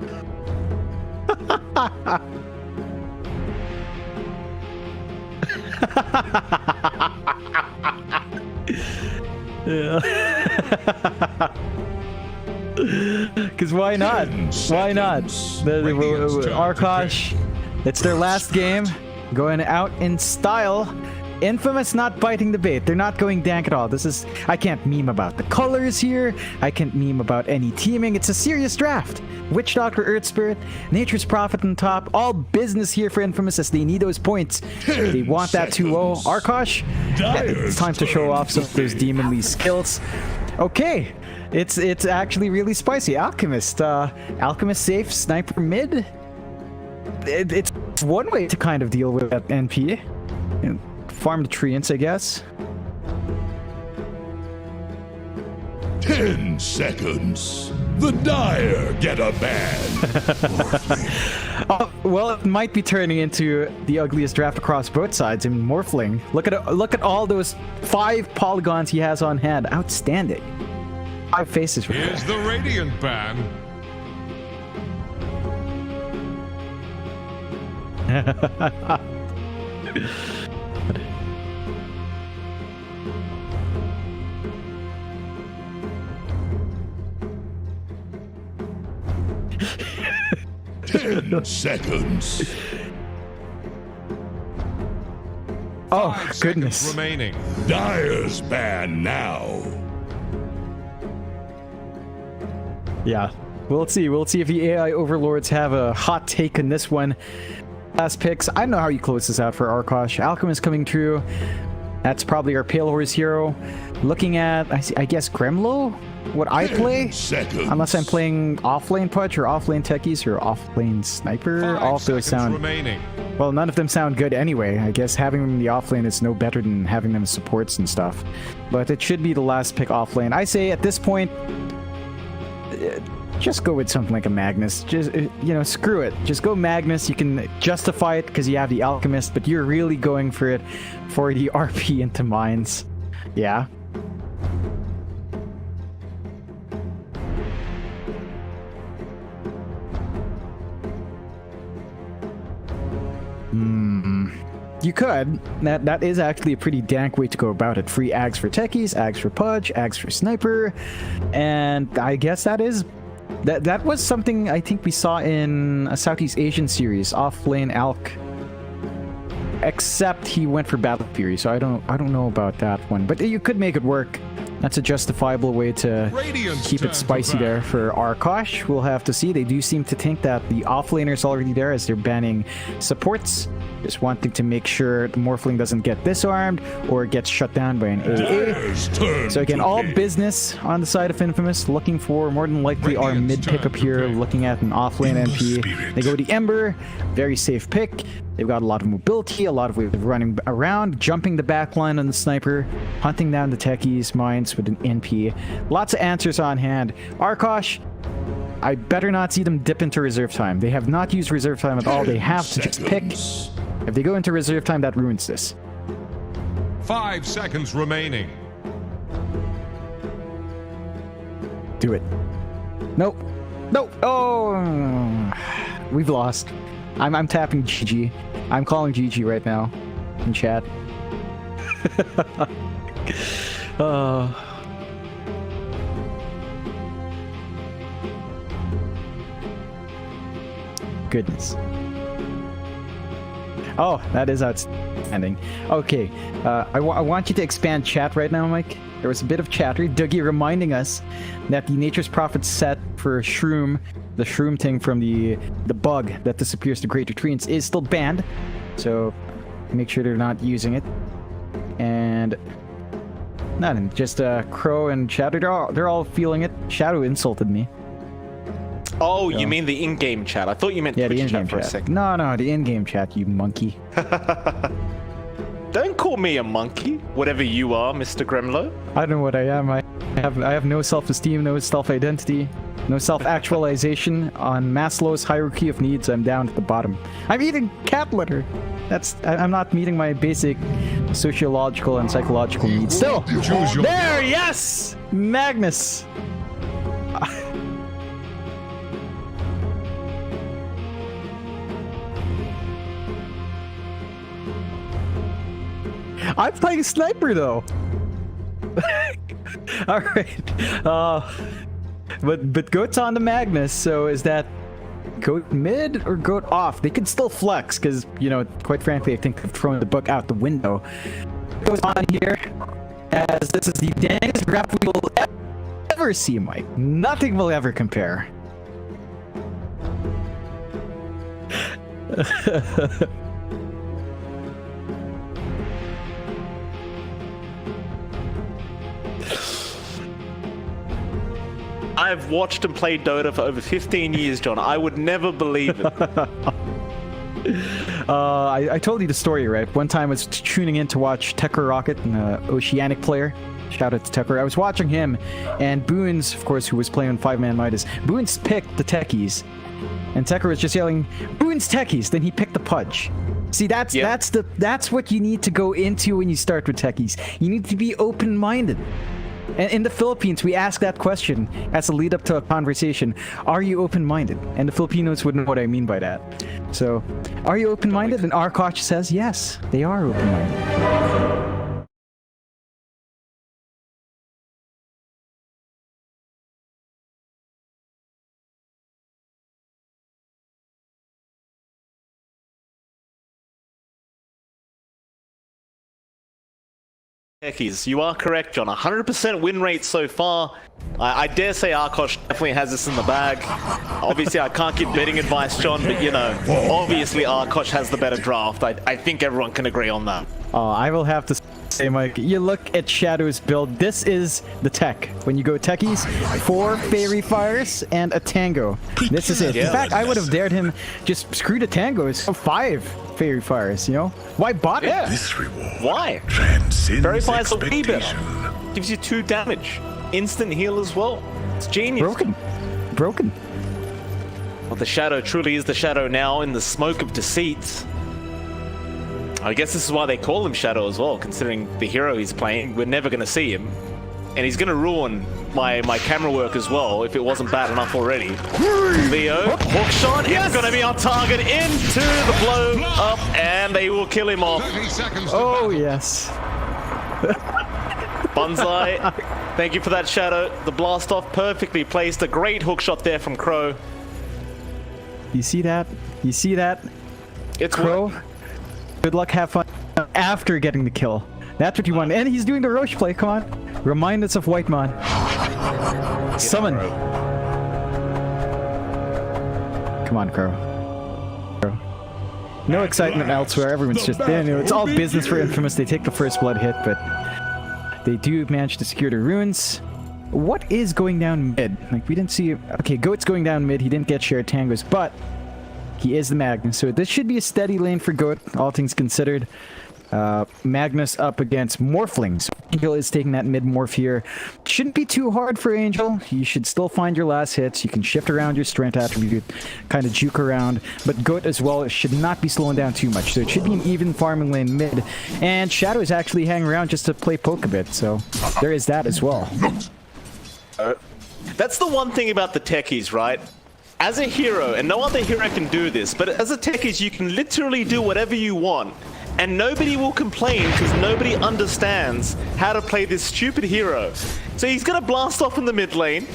Because why not? Why not? Arkosh, it's their last game. Going out in style. Infamous not biting the bait. They're not going dank at all. I can't meme about the colors here. I can't meme about any teaming. It's a serious draft. Witch Doctor, Earth Spirit, Nature's Prophet on top. All business here for Infamous as they need those points. They want that 2-0. Arkosh, it's time to show off some of those demonly skills. Okay, it's actually really spicy. Alchemist, Alchemist safe, Sniper mid. It's one way to kind of deal with that NP. Farm the treants, I guess. 10 seconds. The Dire get a ban. Oh, well, it might be turning into the ugliest draft across both sides in Morphling. Look at all those 5 polygons he has on hand. Outstanding. 5 faces. Right Here's the Radiant ban. Ten seconds. Oh, 5 goodness. seconds remaining. Dire's ban now. Yeah. We'll see. We'll see if the AI overlords have a hot take on this one. Last picks. I don't know how you close this out for Arkosh. Alchemist coming true. That's probably our Pale Horse hero. Looking at, I guess, Gremlo? What I play? 10 seconds. Unless I'm playing offlane Pudge or offlane Techies or offlane Sniper. 5 All of those seconds sound... remaining. Well, none of them sound good anyway. I guess having them in the offlane is no better than having them as supports and stuff. But it should be the last pick offlane. I say at this point, just go with something like a Magnus. Just, screw it. Just go Magnus. You can justify it because you have the Alchemist, but you're really going for it for the RP into Mines. Yeah. You could. That is actually a pretty dank way to go about it. Free Ags for Techies, Ags for Pudge, Ags for Sniper, and I guess that was something I think we saw in a Southeast Asian series, offlane Alk. Except he went for Battle Fury, so I don't know about that one. But you could make it work. That's a justifiable way to Radiant's keep turn it to spicy bat. there for Arkosh. We'll have to see. They do seem to think that the offlaner's already there as they're banning supports. Just wanting to make sure the Morphling doesn't get disarmed or gets shut down by an AA. Dire's turn So again, to all pick. business on the side of Infamous, looking for more than likely our Radiant's mid pick turn up to here, pick. looking at an offlane In the MP. spirit. They go the Ember, very safe pick. They've got a lot of mobility, a lot of ways of running around, jumping the back line on the Sniper, hunting down the Techies, Mines with an NP. Lots of answers on hand. Arkosh, I better not see them dip into reserve time. They have not used reserve time at all. They have to just pick. Seconds. If they go into reserve time, that ruins this. 5 seconds remaining. Do it. Nope. Nope. Oh, we've lost. I'm tapping GG. I'm calling GG right now in chat. Goodness. Oh, that is outstanding. Okay, I want you to expand chat right now, Mike. There was a bit of chatter. Dougie reminding us that the Nature's Prophet set for Shroom, the Shroom thing from the bug that disappears to Greater Treants, is still banned. So make sure they're not using it. And nothing, just Crow and Shadow. They're all feeling it. Shadow insulted me. Oh, you mean the in-game chat? I thought you meant Yeah, the Twitch in-game chat for a chat. second. No, the in-game chat, you monkey. Don't call me a monkey, whatever you are, Mr. Gremlo. I don't know what I am. I have no self-esteem, no self-identity, no self-actualization. On Maslow's hierarchy of needs, I'm down at the bottom. I'm eating cat litter. I'm not meeting my basic sociological and psychological needs. Still, Choose your there, yes, Magnus. I'm playing Sniper though. All right. But Goat's on the Magnus, so is that Goat mid or Goat off? They can still flex because, quite frankly, I think they've thrown the book out the window. Goes on here as this is the dangest rap we will ever see, Mike. Nothing will ever compare. I've watched and played Dota for over 15 years, John. I would never believe it. I told you the story, right? One time I was tuning in to watch Tekker Rocket, an Oceanic player. Shout out to Tekker. I was watching him, and Boons, of course, who was playing on 5-Man Midas, Boons picked the techies, and Tekker was just yelling, "Boons techies!" Then he picked the Pudge. See, that's what you need to go into when you start with techies. You need to be open-minded. And in the Philippines, we ask that question as a lead up to a conversation. Are you open-minded? And the Filipinos would know what I mean by that. So, are you open-minded? And Arkosh says yes, they are open-minded. Techies, you are correct, John. 100% win rate so far. I dare say Arkosh definitely has this in the bag. Obviously, I can't give betting advice, John, but you know, obviously Arkosh has the better draft. I think everyone can agree on that. I will have to say, Mike, you look at Shadow's build. This is the tech. When you go techies, 4 Fairy Fires and a Tango. This is it. In fact, I would have dared him just screw the Tangos. 5 Fairy Fires, you know? Why bot it? Yeah. This reward Why? transcends Fairy Fire's a wee better. expectation. Gives you 2 damage. Instant heal as well. It's genius. Broken. Well, the Shadow truly is the Shadow now in the smoke of deceit. I guess this is why they call him Shadow as well, considering the hero he's playing. We're never going to see him. And he's going to ruin my camera work as well, if it wasn't bad enough already. Leo, hookshot, it's going to be on target, into the blow up, and they will kill him off. 30 seconds to Oh, battle. yes. Bonsai, thank you for that, Shadow. The blast off perfectly placed. A great hookshot there from Crow. You see that? You see that? It's Crow, good luck, have fun after getting the kill. That's what you want. And he's doing the Roche play, come on. Remind us of Whitemon. Summon. Come on, Crow. No excitement elsewhere, everyone's just there. You know, it's all business for Infamous. They take the first blood hit, but they do manage to secure the runes. What is going down mid? Like, we didn't see... Okay, Goat's going down mid. He didn't get shared tangos, but he is the Magnus. So this should be a steady lane for Goat, all things considered. Magnus up against Morphlings. Angel is taking that mid-morph here. Shouldn't be too hard for Angel. You should still find your last hits. You can shift around your strength attribute, kind of juke around. But Goat as well should not be slowing down too much. So it should be an even farming lane mid. And Shadow is actually hanging around just to play poke a bit. So there is that as well. That's the one thing about the techies, right? As a hero, and no other hero can do this, but as a techies, you can literally do whatever you want. And nobody will complain because nobody understands how to play this stupid hero. So he's going to blast off in the mid lane.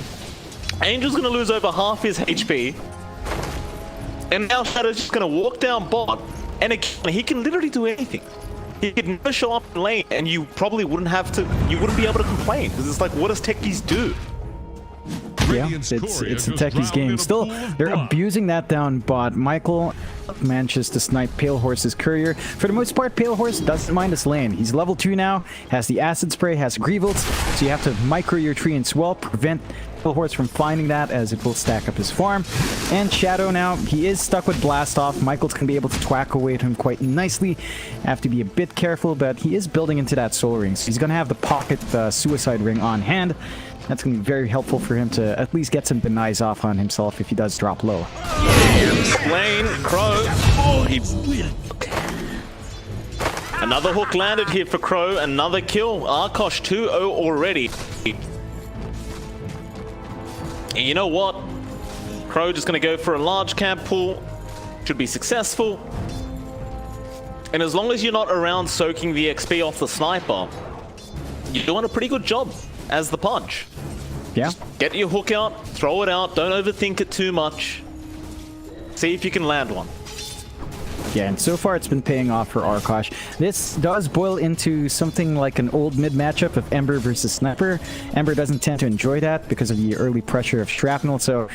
Angel's going to lose over half his HP. And now Shadow's just going to walk down bot. And again, he can literally do anything. He could never show up in lane and you probably wouldn't have to, you wouldn't be able to complain. Because it's like, what does techies do? Yeah, it's a techies game. Still, they're abusing that down bot. Michael manages to snipe Pale Horse's courier. For the most part, Pale Horse doesn't mind his lane. He's level 2 now, has the acid spray, has Greevils, so you have to micro your tree and swell, prevent Pale Horse from finding that as it will stack up his farm. And Shadow now, he is stuck with Blast Off. Michael's going to be able to twack away at him quite nicely. Have to be a bit careful, but he is building into that soul ring, so he's going to have the pocket suicide ring on hand. That's going to be very helpful for him to at least get some denies off on himself if he does drop low. Lane, Crow. Oh, another hook landed here for Crow. Another kill. Arkosh 2-0 already. And you know what? Crow just going to go for a large camp pull. Should be successful. And as long as you're not around soaking the XP off the sniper, you're doing a pretty good job as the punch. Yeah. Just get your hook out, throw it out, don't overthink it too much. See if you can land one. Yeah, and so far it's been paying off for Arkosh. This does boil into something like an old mid matchup of Ember versus Sniper. Ember doesn't tend to enjoy that because of the early pressure of Shrapnel, so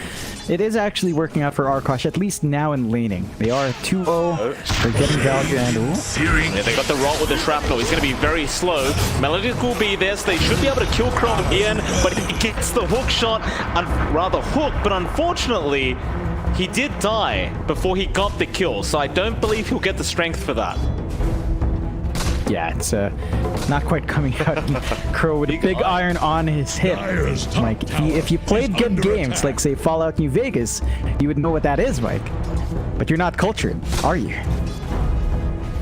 it is actually working out for Arkosh, at least now in laning. They are 2-0, they're getting value, and yeah, they got the rot with the Shrapnel. He's going to be very slow. Melodic will be there, so they should be able to kill Crow again, but he gets the hook shot, rather hook, but unfortunately, he did die before he got the kill, so I don't believe he'll get the strength for that. Yeah, it's not quite coming out. Crow with a big iron on his hip. Mike, if you played good games, like say Fallout New Vegas, you would know what that is, Mike. But you're not cultured, are you?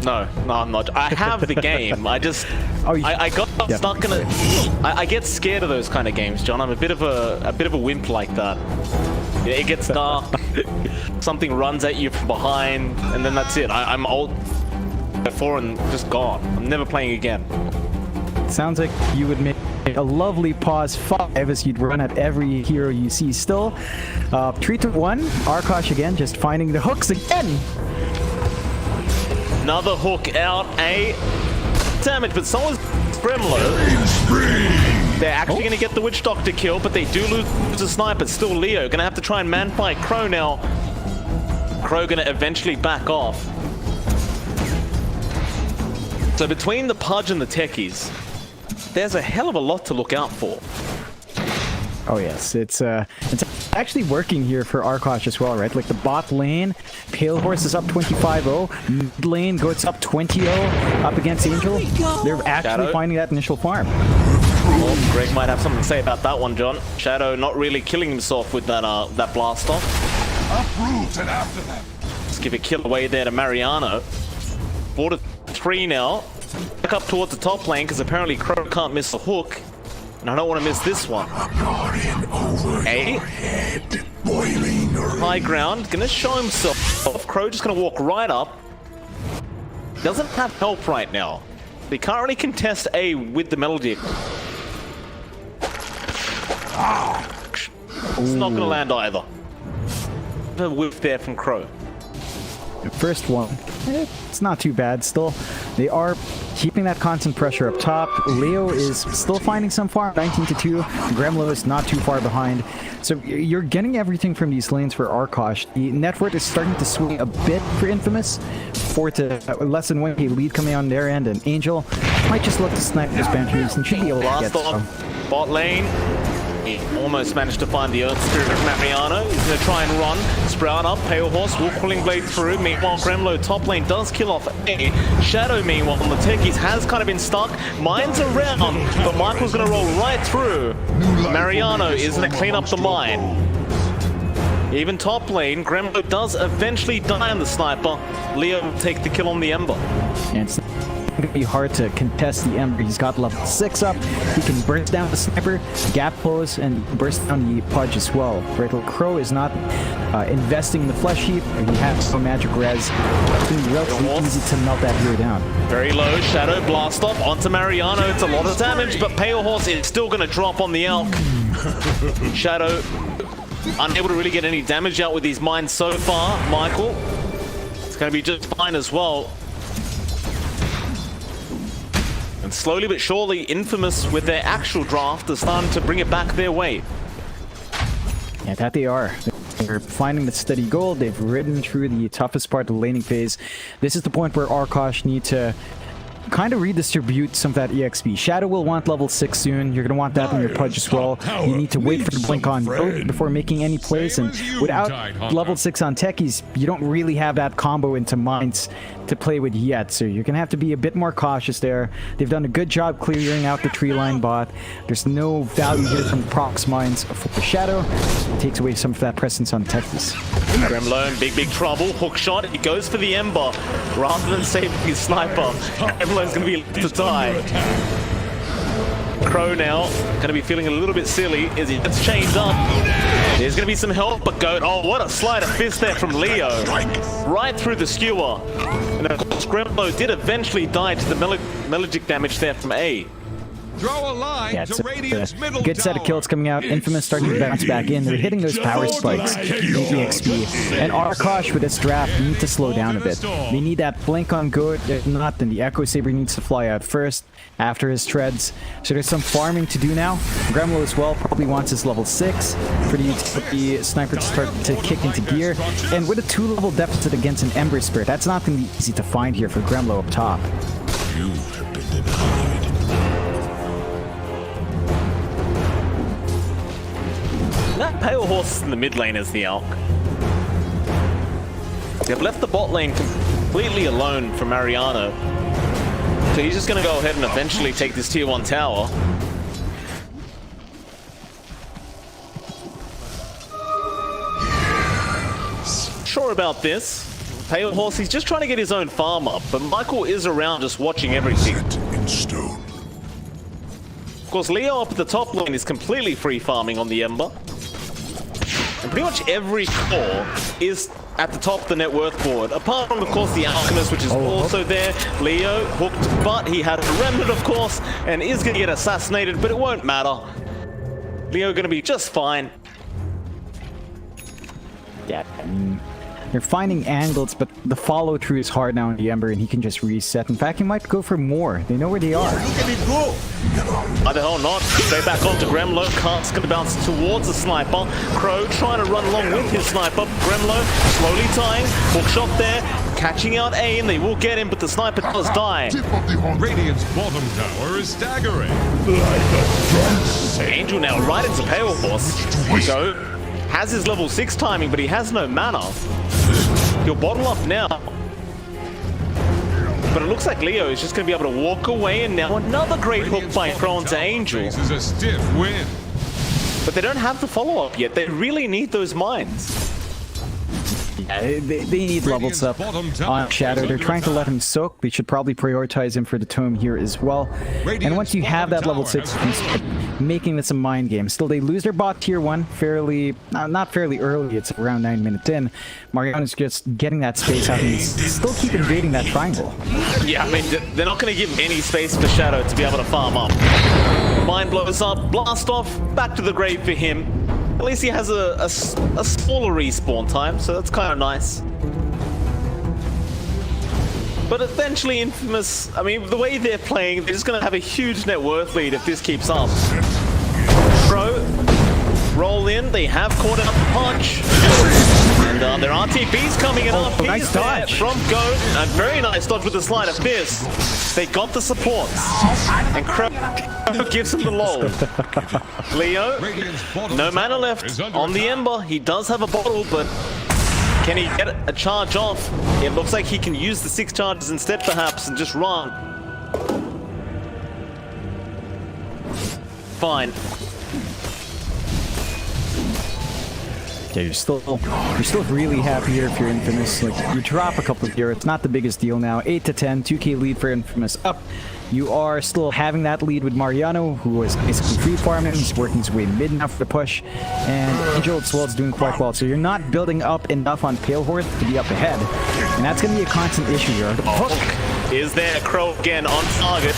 No, I'm not. I have the game. I just, I got stuck in it. I get scared of those kind of games, John. I'm a bit of a wimp like that. Yeah, it gets dark. Something runs at you from behind, and then that's it. I'm old. Before and just gone. I'm never playing again. Sounds like you would make a lovely pause 5 as you'd run at every hero you see still. 3-1. Arkosh again, just finding the hooks again. Another hook out. Damage, but someone's Gremlo. They're actually going to get the Witch Doctor kill, but they do lose the sniper. Still Leo. Going to have to try and man fight Crow now. Crow going to eventually back off. So between the Pudge and the Techies, there's a hell of a lot to look out for. Oh yes, it's actually working here for Arkosh as well, right? Like the bot lane, Pale Horse is up 25-0, mid lane goes up 20-0 up against Angel. They're actually finding that initial farm. Well, Greg might have something to say about that one, John. Shadow not really killing himself with that blast off. Uproot and after them. Let's give a kill away there to Mariano. 4-3 now. Back up towards the top lane because apparently Crow can't miss a hook. And I don't want to miss this one. High ground, gonna show himself. Crow just gonna walk right up. Doesn't have help right now. They can't really contest A with the Melody. It's not gonna land either. A whiff there from Crow. The first one, it's not too bad still. They are keeping that constant pressure up top. Leo is still finding some farm, 19-2. Gremlo is not too far behind. So you're getting everything from these lanes for Arkosh. The net worth is starting to swing a bit for Infamous. 4 to less than 1k lead coming on their end, and Angel might just look to snipe this Banshee and should be able to get some. Bot lane. He almost managed to find the Earth Spirit of Mariano. He's going to try and run. Sprout up. Pale Horse. Wolf Pulling Blade through. Meanwhile, Gremlo top lane does kill off A. Shadow, meanwhile, on the Techies has kind of been stuck. Mine's around, but Michael's going to roll right through. Mariano is going to clean up the mine. Even top lane, Gremlo does eventually die on the sniper. Leo will take the kill on the Ember. And it's going to be hard to contest the Ember. He's got level 6 up. He can burst down the sniper, gap close, and burst down the Pudge as well. Right, Crow is not investing in the flesh heap. He has some magic res. It's going to be relatively easy to melt that hero down. Very low, Shadow blast off onto Mariano. It's a lot of damage, but Pale Horse is still going to drop on the Elk. Shadow unable to really get any damage out with these mines so far. Michael, it's going to be just fine as well. And slowly but surely, Infamous with their actual draft are starting to bring it back their way. Yeah, that they are. They're finding the steady goal. They've ridden through the toughest part of the laning phase. This is the point where Arkosh need to kind of redistribute some of that EXP. Shadow will want level 6 soon. You're going to want that in your Pudge as well. You need to wait for the blink on both before making any plays. And without level 6 on Techies, you don't really have that combo into mines to play with yet. So you're going to have to be a bit more cautious there. They've done a good job clearing out the tree line bot. There's no value here from prox mines for Shadow. It takes away some of that presence on Techies. Gremlo in big trouble. Hook shot. He goes for the Ember rather than saving his sniper. Gremlo's going to be left to die. Crow now going to be feeling a little bit silly as he gets chained up. There's going to be some help, but Goat, oh, what a sleight of fist there from Leo. Right through the skewer. And of course, Gremlo did eventually die to the melodic damage there from A. Draw a line to Radiant's middle good set of kills coming out. Infamous starting to bounce back in. They're hitting those power spikes in EXP. And Arkosh with this draft need to slow down a bit. They need that blink on Goat. If not, then the Echo Saber needs to fly out first after his treads. So there's some farming to do now. Gremlo as well probably wants his level 6 for the sniper to start to kick into gear. And with a 2-level deficit against an Ember Spirit, that's not going to be easy to find here for Gremlo up top. You have been denied. That Pale Horse in the mid lane is the Elk. They've left the bot lane completely alone for Mariano. So he's just going to go ahead and eventually take this tier 1 tower. Sure about this. Pale Horse, he's just trying to get his own farm up, but Michael is around just watching everything. Set in stone. Of course, Leo up at the top lane is completely free farming on the Ember. And pretty much every core is at the top of the net worth board. Apart from, of course, the Alchemist, which is also there. Leo hooked, but he had a Remnant, of course, and is going to get assassinated, but it won't matter. Leo going to be just fine. Yeah, I mean, they're finding angles, but the follow-through is hard now on the Ember, and he can just reset. In fact, he might go for more. They know where they are. Why the hell not? Straight back onto Gremlo. Kart's going to bounce towards the sniper. Crow trying to run along with his sniper. Gremlo slowly tying. Hook shot there. Catching out aim. They will get him, but the sniper does die. Radiant's bottom tower is staggering. Angel now right into Pale Horse. So has his level 6 timing, but he has no mana. He'll bottle up now. But it looks like Leo is just going to be able to walk away, and now another great hook by Crow onto Angel. This is a stiff win. But they don't have the follow-up yet. They really need those mines. Yeah, they need levels up on Shadow. They're trying to let him soak. They should probably prioritize him for the tome here as well. And once you have that level 6, you can start making this a mind game. Still, they lose their bot tier 1 fairly, not fairly early. It's around 9 minutes in. Mariano's just getting that space out, and he's still keep invading that triangle. Yeah, I mean, they're not going to give any space for Shadow to be able to farm up. Mine blows up, blast off, back to the grave for him. At least he has a smaller respawn time, so that's kind of nice. But eventually, Infamous, I mean, the way they're playing, they're just going to have a huge net worth lead if this keeps up. Pro, roll in, they have caught out the punch. And their RTB's coming in up. Nice dodge from Goat. A very nice dodge with the slide of fist. They got the supports. And Crow gives him the lull. Leo, no mana left on the Ember. He does have a bottle, but can he get a charge off? It looks like he can use the 6 charges instead, perhaps, and just run. Fine. Yeah, you're still really happy here if you're Infamous. Like, you drop a couple here, it's not the biggest deal now. 8 to 10, 2k lead for Infamous up. You are still having that lead with Mariano, who was basically free farming. He's working his way mid now for the push. And Angel as well is doing quite well. So you're not building up enough on Pale Horse to be up ahead. And that's going to be a constant issue here. The hook is there. Crow again on target.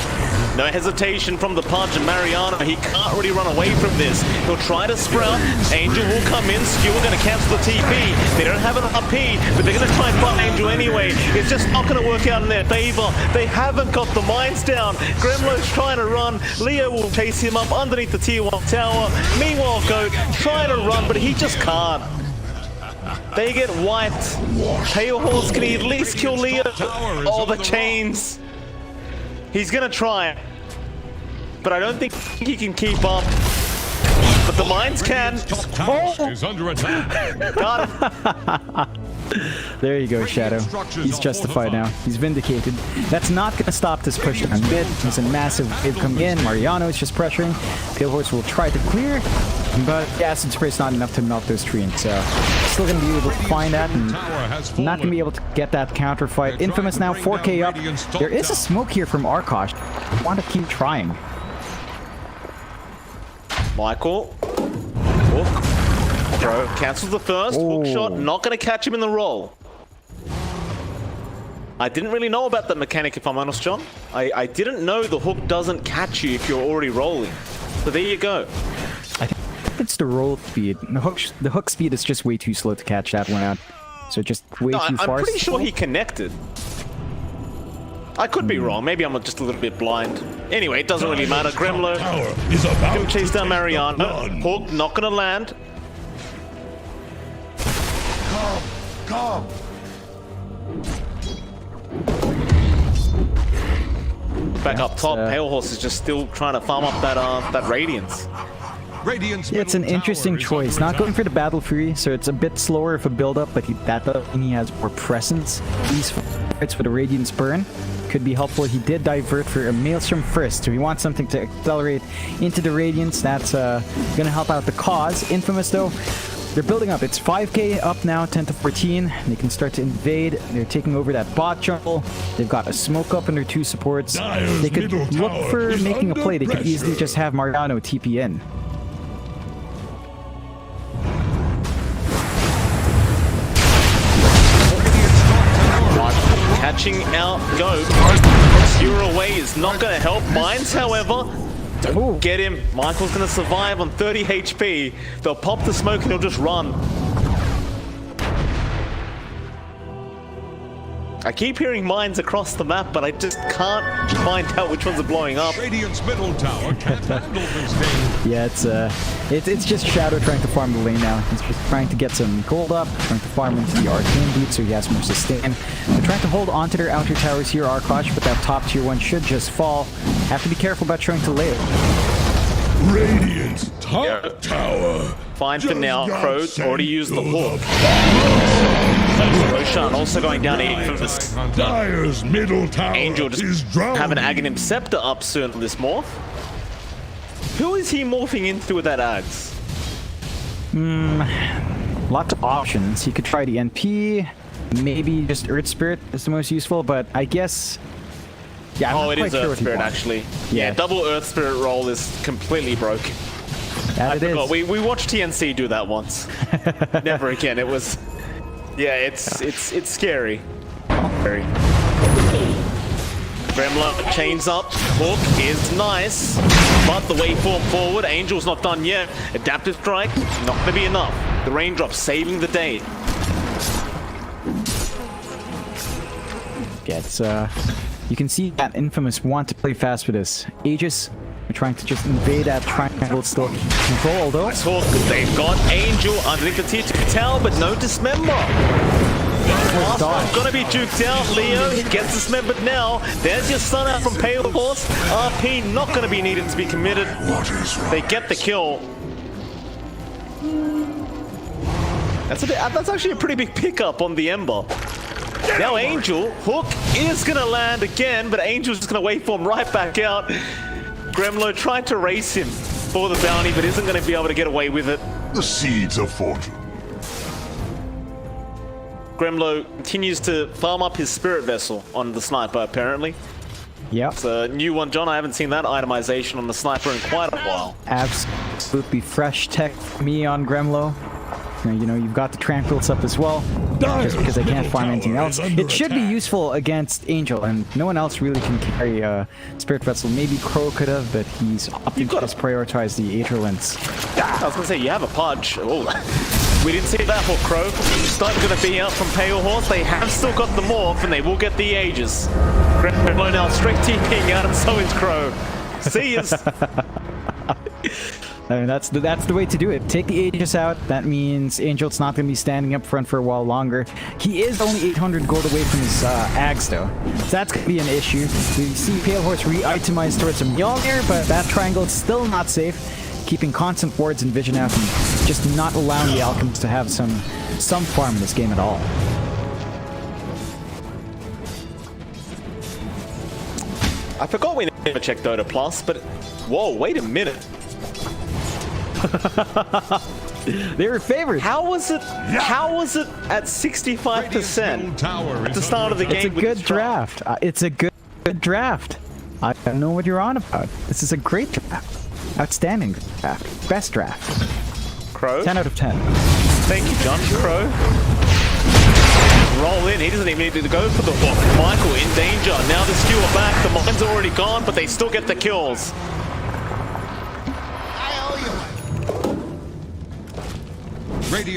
No hesitation from the punch, and Mariano, he can't really run away from this. He'll try to sprout. Angel will come in. Skewer going to cancel the TP. They don't have an RP, but they're going to try and fight Angel anyway. It's just not going to work out in their favor. They haven't got the mines down. Gremlo's trying to run. Leo will chase him up underneath the tier 1 tower. Meanwhile, Goat trying to run, but he just can't. They get wiped. Pale Horse, can he at least kill Leo? Oh, the chains. He's gonna try, but I don't think he can keep up. But the mines can. Is under attack. Got it. There you go, Shadow. He's justified now. He's vindicated. That's not going to stop this push down mid. There's a massive wave coming in. Mariano is just pressuring. Pale Horse will try to clear, but the acid spray is not enough to melt those trees. So still going to be able to find that, and not going to be able to get that counter fight. Infamous now 4k up. There is a smoke here from Arkosh. I want to keep trying. Michael. Hook. Crow cancels the first. Hook shot. Not going to catch him in the roll. I didn't really know about that mechanic, if I'm honest, John. I didn't know the hook doesn't catch you if you're already rolling. So there you go. I think it's the roll speed. The hook speed is just way too slow to catch that one out. So just way too far. I'm pretty sure he connected. I could be wrong. Maybe I'm just a little bit blind. Anyway, it doesn't really matter. Gremlo can chase down Mariano. Hook not going to land. Come. Back up top, Pale Horse is just still trying to farm up that Radiance. Radiant's It's an middle interesting tower is choice. under Not going attack. for the Battle Fury, so it's a bit slower of a build-up, but that doesn't mean he has more presence. These fights with the Radiant Spurn could be helpful. He did divert for a Maelstrom first, so he wants something to accelerate into the Radiance. That's going to help out the cause. Infamous, though, they're building up. It's 5k up now, 10 to 14. They can start to invade. They're taking over that bot jungle. They've got a smoke up in their 2 supports. Dire's They could middle look tower for is making a under play. They could easily pressure. just have Mariano TP in. Catching out Goat. Obscure away is not going to help. Mines, however, Ooh. don't get him. Michael's going to survive on 30 HP. They'll pop the smoke and he'll just run. I keep hearing mines across the map, but I just can't find out which ones are blowing up. Radiant's middle tower can't handle this game. Yeah, it's just Shadow trying to farm the lane now. He's just trying to get some gold up, trying to farm into the arcane beat so he has more sustain. They're trying to hold onto their outer towers here, Arkosh, but that top tier one should just fall. Have to be careful about trying to lay it. Radiant's top Yeah. tower. Fine for just now. got Crow sent already used the to hook. Roshan also going down to 8 for this. Dire's middle tower Angel just is drowning. have an Aghanim Scepter up soon on this morph. Who is he morphing into with that Ags? Lots of options. He could try the NP, maybe just Earth Spirit is the most useful, but I guess... Yeah, I'm Oh, not it quite is sure Earth what he Spirit wants. actually. Yeah. Yeah, double Earth Spirit roll is completely broke. That I it forgot. is. We watched TNC do that once. Never again. It was... Yeah, it's scary. Scary. Gremlin chains up. Hook is nice. But the waveform forward. Angel's not done yet. Adaptive strike, not going to be enough. The raindrop saving the day. Gets, you can see that Infamous want to play fast with this. Aegis are trying to just invade that triangle, still control, although... Nice hook. They've got Angel underneath the tier 2 tower, but no dismember. Last dodge. one's gonna be juked out. Leo, he gets dismembered now. There's your stun out from Pale Horse. RP not gonna be needed to be committed. What is right? They get the kill. That's actually a pretty big pickup on the Ember. Now Angel, hook is gonna land again, but Angel's just gonna wait for him right back out. Gremlo tried to race him for the bounty, but isn't gonna be able to get away with it. The seeds of fortune. Gremlo continues to farm up his spirit vessel on the sniper, apparently. Yep. It's a new one, John. I haven't seen that itemization on the sniper in quite a while. Absolutely fresh tech for me on Gremlo. You know, you've got the Tranquils up as well, just because I can't farm anything else. It should be useful against Angel, and no one else really can carry a Spirit Vessel. Maybe Crow could have, but he's opting to just prioritize the Aetherlinks. I was gonna say, you have a Pudge. Oh, we didn't see that for Crow. Stun gonna be out from Pale Horse. They have still got the Morph, and they will get the Aegis. Gremlo now straight TPing out, and so is Crow. See yous. I mean, that's the way to do it. Take the Aegis out. That means Angel's not going to be standing up front for a while longer. He is only 800 gold away from his Ags, though. So that's going to be an issue. We see Pale Horse re-itemize towards some Mjolnir, but that triangle is still not safe. Keeping constant wards and vision out and just not allowing the Alchemists to have some farm in this game at all. I forgot we never checked Dota Plus, but whoa, wait a minute. They were favored. How was it at 65% at the start of the game? It's a with good this trial? draft. It's a good draft. I don't know what you're on about. This is a great draft. Outstanding draft. Best draft. Crow? 10 out of 10. Thank you, John. Crow. Roll in. He doesn't even need to go for the hook. Michael in danger. Now the skewer back. The mine's already gone, but they still get the kills.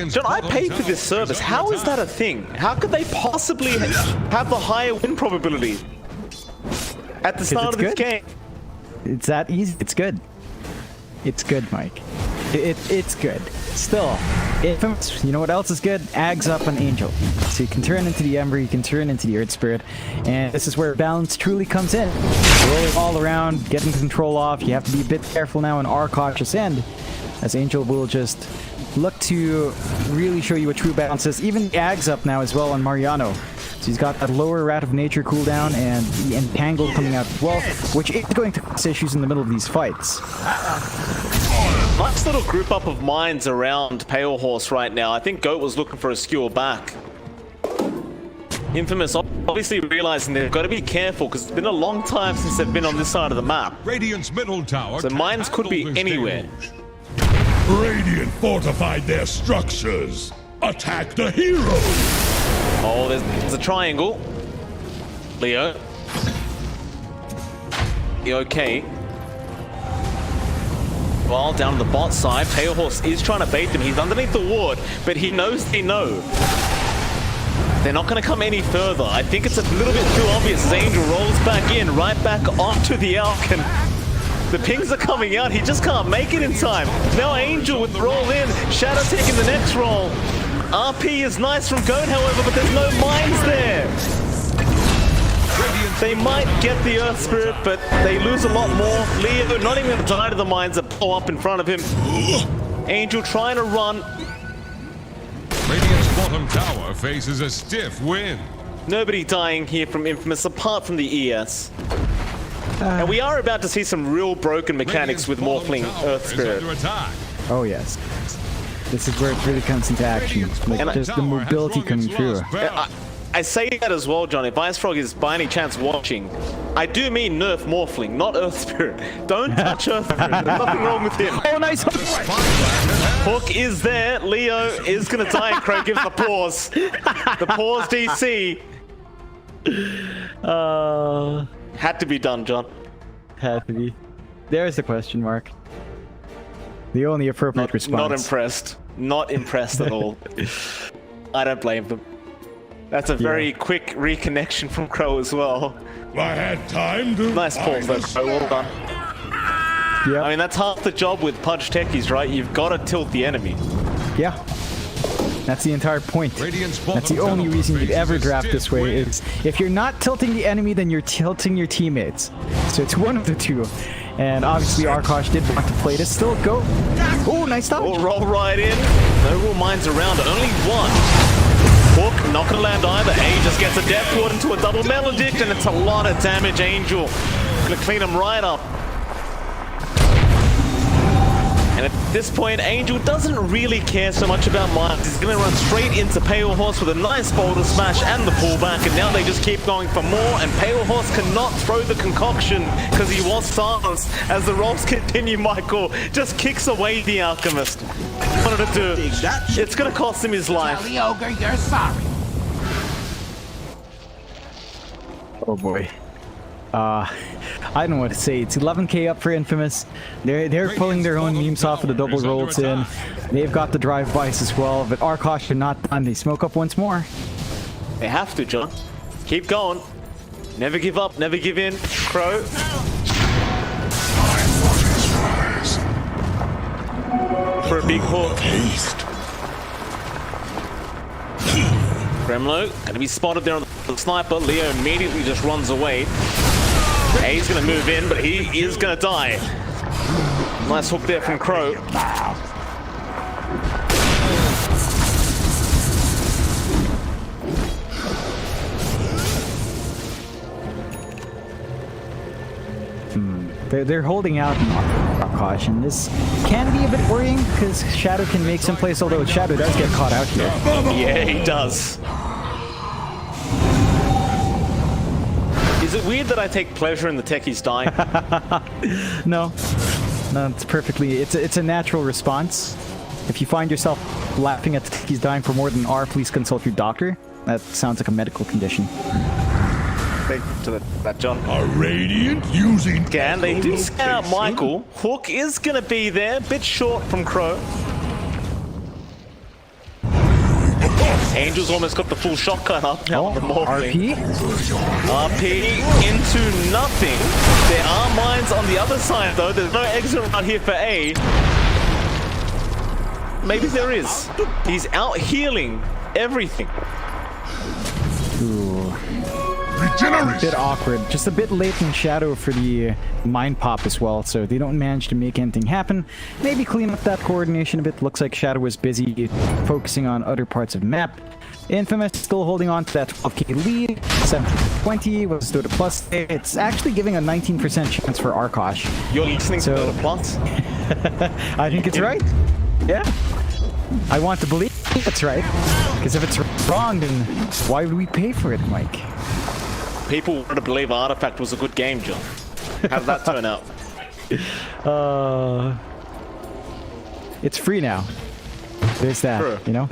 John, I paid for this service. How is that a thing? How could they possibly have the higher win probability at the start of this good. game? It's that easy. It's good. It's good, Mike. It's good. Still, Infamous, you know what else is good? Ags up on Angel. So you can turn into the Ember, you can turn into the Earth Spirit, and this is where balance truly comes in. Rolling all around, getting control off. You have to be a bit careful now on Arkosh's end, as Angel will just look to really show you what true balance is. Even Ags up now as well on Mariano. So he's got that lower Wrath of Nature cooldown and the Entangle coming out as well, which is going to cause issues in the middle of these fights. Nice little group up of mines around Pale Horse right now. I think Goat was looking for a skewer back. Infamous obviously realizing they've got to be careful because it's been a long time since they've been on this side of the map. Radiant's middle tower. So mines could be anywhere. Radiant fortified their structures. Attack the heroes. Oh, there's a triangle. Leo. You okay? Well, down to the bot side, Pale Horse is trying to bait them. He's underneath the ward, but he knows they know. They're not going to come any further. I think it's a little bit too obvious as Angel rolls back in, right back onto the Elk, and the pings are coming out. He just can't make it in time. Now Angel with roll in, Shadow taking the next roll. RP is nice from Goat, however, but there's no mines there. They might get the Earth Spirit, but they lose a lot more. Leo not even going to die to the mines that blow up in front of him. Angel trying to run. Radiant's bottom tower faces a stiff wind. Nobody dying here from Infamous apart from the ES. And we are about to see some real broken mechanics with Morphling Earth Spirit. Oh yes. This is where it really comes into action. Like just the mobility coming through. I say that as well, John. If Ice Frog is by any chance watching, I do mean nerf Morphling, not Earth Spirit. Don't touch Earth Spirit. There's nothing wrong with him. Oh, nice hook! Hook is there. Leo is going to die, and Crow gives the pause. The pause DC. Had to be done, John. Had to be. There's the question mark. The only appropriate response. Not impressed. Not impressed at all. I don't blame them. That's a very quick reconnection from Crow as well. I had time to... Nice pause though, Crow. Well done. Yeah. I mean, that's half the job with Pudge Techies, right? You've got to tilt the enemy. Yeah. That's the entire point. That's the only reason you'd ever draft this way is if you're not tilting the enemy, then you're tilting your teammates. So it's one of the two. And obviously Arkosh did want to play this. Still go. Oh, nice stop. We'll roll right in. No real mines around. Only one. Hook, not gonna land either. A just gets a Death Ward into a double Maledict, and it's a lot of damage. Angel gonna clean him right up. And at this point, Angel doesn't really care so much about mines. He's gonna run straight into Pale Horse with a nice boulder smash and the pullback, and now they just keep going for more, and Pale Horse cannot throw the concoction because he was silenced. As the rolls continue, Michael just kicks away the Alchemist. What did it do? It's gonna cost him his life. Tell the ogre you're sorry. Oh boy. I don't know what to say. It's 11k up for Infamous. They're pulling their own memes off of the double rolls in. They've got the drive-bys as well, but Arkosh are not done. They smoke up once more. They have to, John. Keep going. Never give up, never give in. Crow. For a big hook. Gremlo gonna be spotted there on the sniper. Leo immediately just runs away. He's gonna move in, but he is gonna die. Nice hook there from Crow. They're holding out in caution. This can be a bit worrying because Shadow can make some plays, although Shadow does get caught out here. Yeah, he does. Is it weird that I take pleasure in the techies dying? No, it's perfectly. It's a natural response. If you find yourself laughing at the techies dying for more than an hour, please consult your doctor. That sounds like a medical condition. Thank you to that, John. A Radiant using... Scan, they do scan out Michael. Hook is going to be there, bit short from Crow. Angel's almost got the full shotgun up now. Oh, the Morphling. RP? RP into nothing. There are mines on the other side though. There's no exit right here for A. maybe there is. He's out healing everything. Ooh. Regeneration. Bit awkward. Just a bit late in Shadow for the Mind Pop as well, so they don't manage to make anything happen. Maybe clean up that coordination a bit. Looks like Shadow was busy focusing on other parts of the map. Infamous still holding on to that 12k lead. 17-20 was Dota Plus. It's actually giving a 19% chance for Arkosh. You're listening to Dota Plus? I think it's right. Yeah. I want to believe it's right. Because if it's wrong, then why would we pay for it, Mike? People wanted to believe Artifact was a good game, John. How did that turn out? It's free now. There's that, True. you know?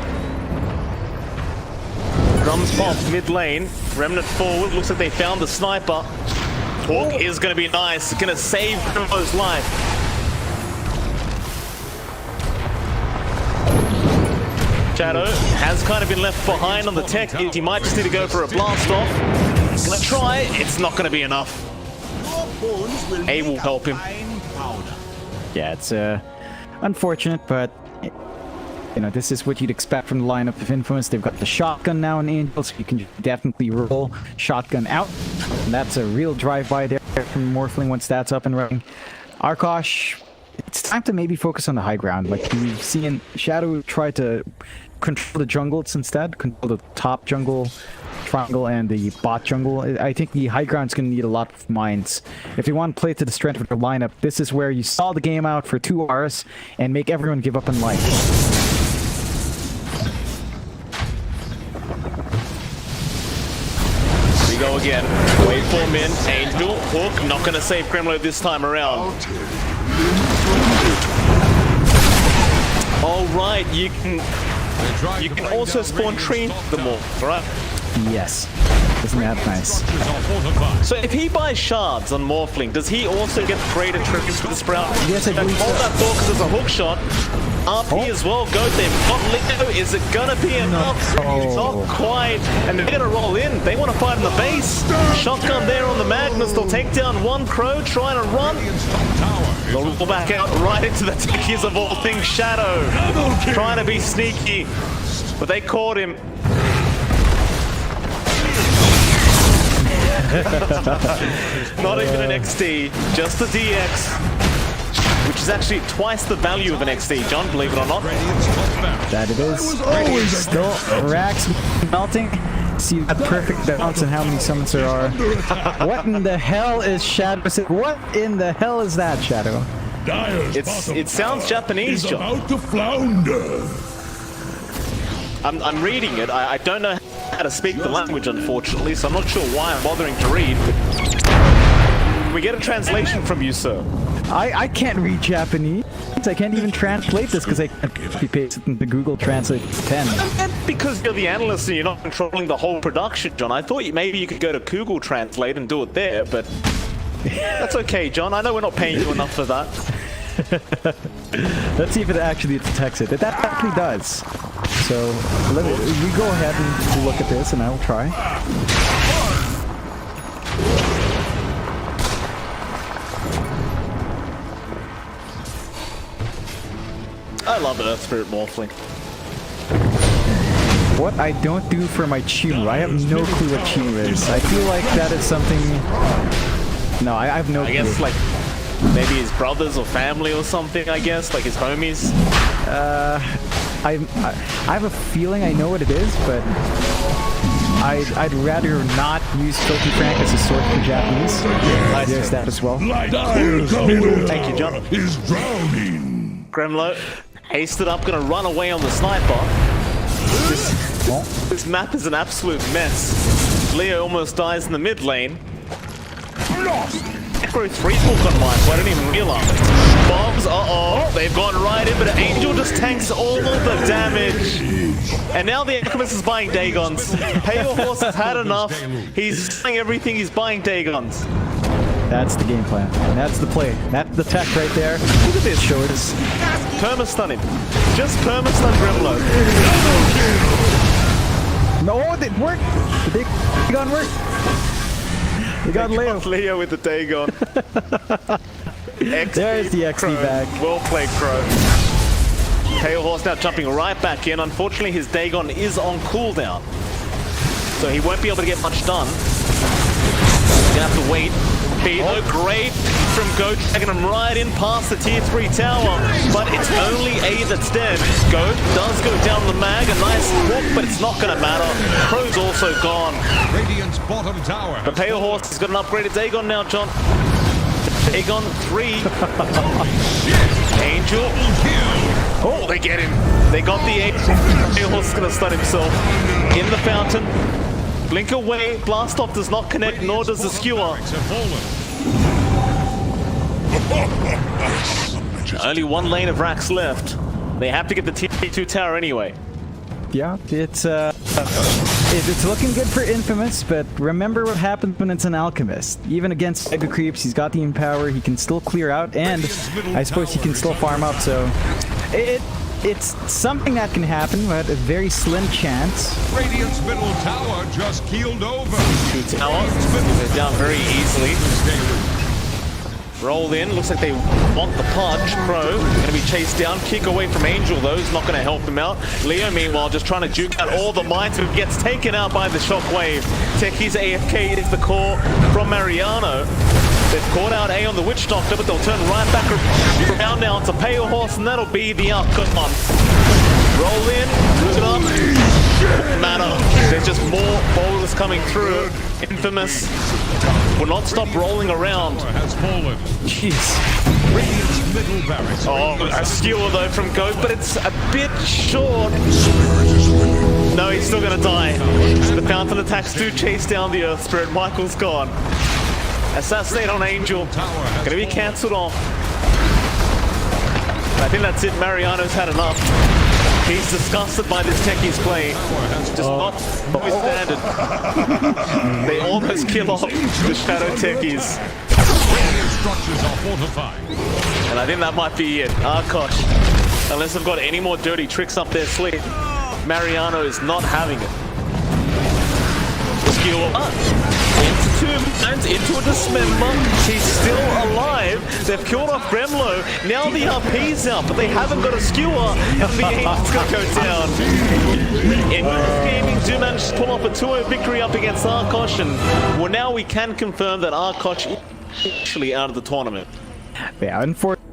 Drums pop mid lane. Remnant forward. Looks like they found the sniper. Hawk is going to be nice. Going to save Grimlo's life. Shadow has kind of been left behind on the tech. He might just need to go for a blast off. Gonna try. It's not going to be enough. A will help him. Yeah, it's unfortunate, but you know, this is what you'd expect from the lineup of Infamous. They've got the shotgun now in Angel, so you can definitely roll shotgun out. And that's a real drive-by there from Morphling once that's up and running. Arkosh, it's time to maybe focus on the high ground. Like we've seen Shadow try to control the jungles instead, control the top jungle triangle and the bot jungle. I think the high ground's going to need a lot of mines. If you want to play to the strength of the lineup, this is where you stall the game out for 2 hours and make everyone give up on life. Go again. Wait for min. Angel. Hook. Not going to save Grimlo this time around. All right. You can also spawn tree them all, right? Yes. Isn't that nice? So if he buys shards on Morphling, does he also get greater triggers for the Sprout? Yes, I believe so. Hold that thought because it's a hook shot. RP as well, go there. Got Leo, is it gonna be enough? Not quite. And they're gonna roll in. They want to fight in the base. Shotgun there on the Magnus. They'll take down one Crow, trying to run. They'll roll back out right into the techies of all things Shadow. Trying to be sneaky, but they caught him. Not even an XD, just a DX. Which is actually twice the value of an XD, John, believe it or not. That it is. Still, racks melting. See that perfect balance and how many summons there are. What in the hell is Shadow? What in the hell is that, Shadow? It sounds Japanese, John. About to flounder. I'm reading it. I don't know how to speak the language, unfortunately, so I'm not sure why I'm bothering to read. Can we get a translation from you, sir? I can't read Japanese. I can't even translate this because I can't paste it into Google Translate 10. And because you're the analyst and you're not controlling the whole production, John, I thought maybe you could go to Google Translate and do it there, but that's okay, John. I know we're not paying you enough for that. Let's see if it actually detects it. It actually does. So you go ahead and look at this, and I will try. I love Earth Spirit Morphling. What I don't do for my Chimu, I have no clue what Chimu is. I feel like that is something... No, I have no clue. I guess like maybe his brothers or family or something, I guess, like his homies. I have a feeling I know what it is, but I'd rather not use Filthy Frank as a sword for Japanese. There's that as well. Thank you, John. Is drowning. Gremlo, hasted up, gonna run away on the sniper. This map is an absolute mess. Leo almost dies in the mid lane. Necro 3 book on life, I didn't even realize. Bombs, they've gone right in, but Angel just tanks all of the damage. And now the Alchemist is buying Dagons. Pale Horse has had enough. He's selling everything, he's buying Dagons. That's the game plan. That's the play. That's the tech right there. Look at this. Show us. Perma-stun him. Just perma-stun Grimlo. No, it worked. The Dagon worked. You got Leo. Leo with the Dagon. There's the XD Crow. back. Well played, Crow. Pale Horse now jumping right back in. Unfortunately, his Dagon is on cooldown, so he won't be able to get much done. Gonna have to wait. Oh, great from Goat, taking him right in past the tier 3 tower, but it's only A that's dead. Goat does go down the mag, a nice hook, but it's not gonna matter. Crow's also gone. Radiant's bottom tower. The Pale Horse has got an upgraded Dagon now, John. Dagon 3. Angel. Oh, they get him. They got the Angel. Pale Horse is gonna stun himself in the fountain. Blink away, blast off does not connect, nor does the skewer. Only one lane of racks left. They have to get the T2 tower anyway. Yeah, it's looking good for Infamous, but remember what happens when it's an Alchemist. Even against Mega Creeps, he's got the Empower, he can still clear out, and I suppose he can still farm up, so... It's something that can happen, but a very slim chance. Radiant's middle tower just keeled over. Two towers, they're down very easily. Roll in, looks like they want the punch. Crow gonna be chased down, kick away from Angel though, is not gonna help him out. Leo meanwhile just trying to juke out all the mines, but gets taken out by the shockwave. Techies AFK is the core from Mariano. They've caught out A on the Witch Doctor, but they'll turn right back around now to Pale Horse, and that'll be the outcome. Roll in, look it up. Doesn't matter. There's just more bowlers coming through. Infamous will not stop rolling around. Has fallen. Jeez. Radiant's middle barracks. Oh, a skewer though from Goat, but it's a bit short. No, he's still gonna die. The fountain attacks do chase down the Earth Spirit. Michael's gone. Assassinate on Angel. Gonna be cancelled off. I think that's it. Mariano's had enough. He's disgusted by this Techie's play. Just not always standard. They almost kill off the Shadow Techies. Structures are fortified. And I think that might be it. Arkosh, unless they've got any more dirty tricks up their sleeve, Mariano is not having it. Skill up. Into two mines, into a dismember. He's still alive. They've killed off Gremlo. Now the RP's out, but they haven't got a skewer, and the aim's gonna go down. In Gaming do manage to pull off a 2-0 victory up against Arkosh, and well, now we can confirm that Arkosh is actually out of the tournament. Yeah, unfortunately.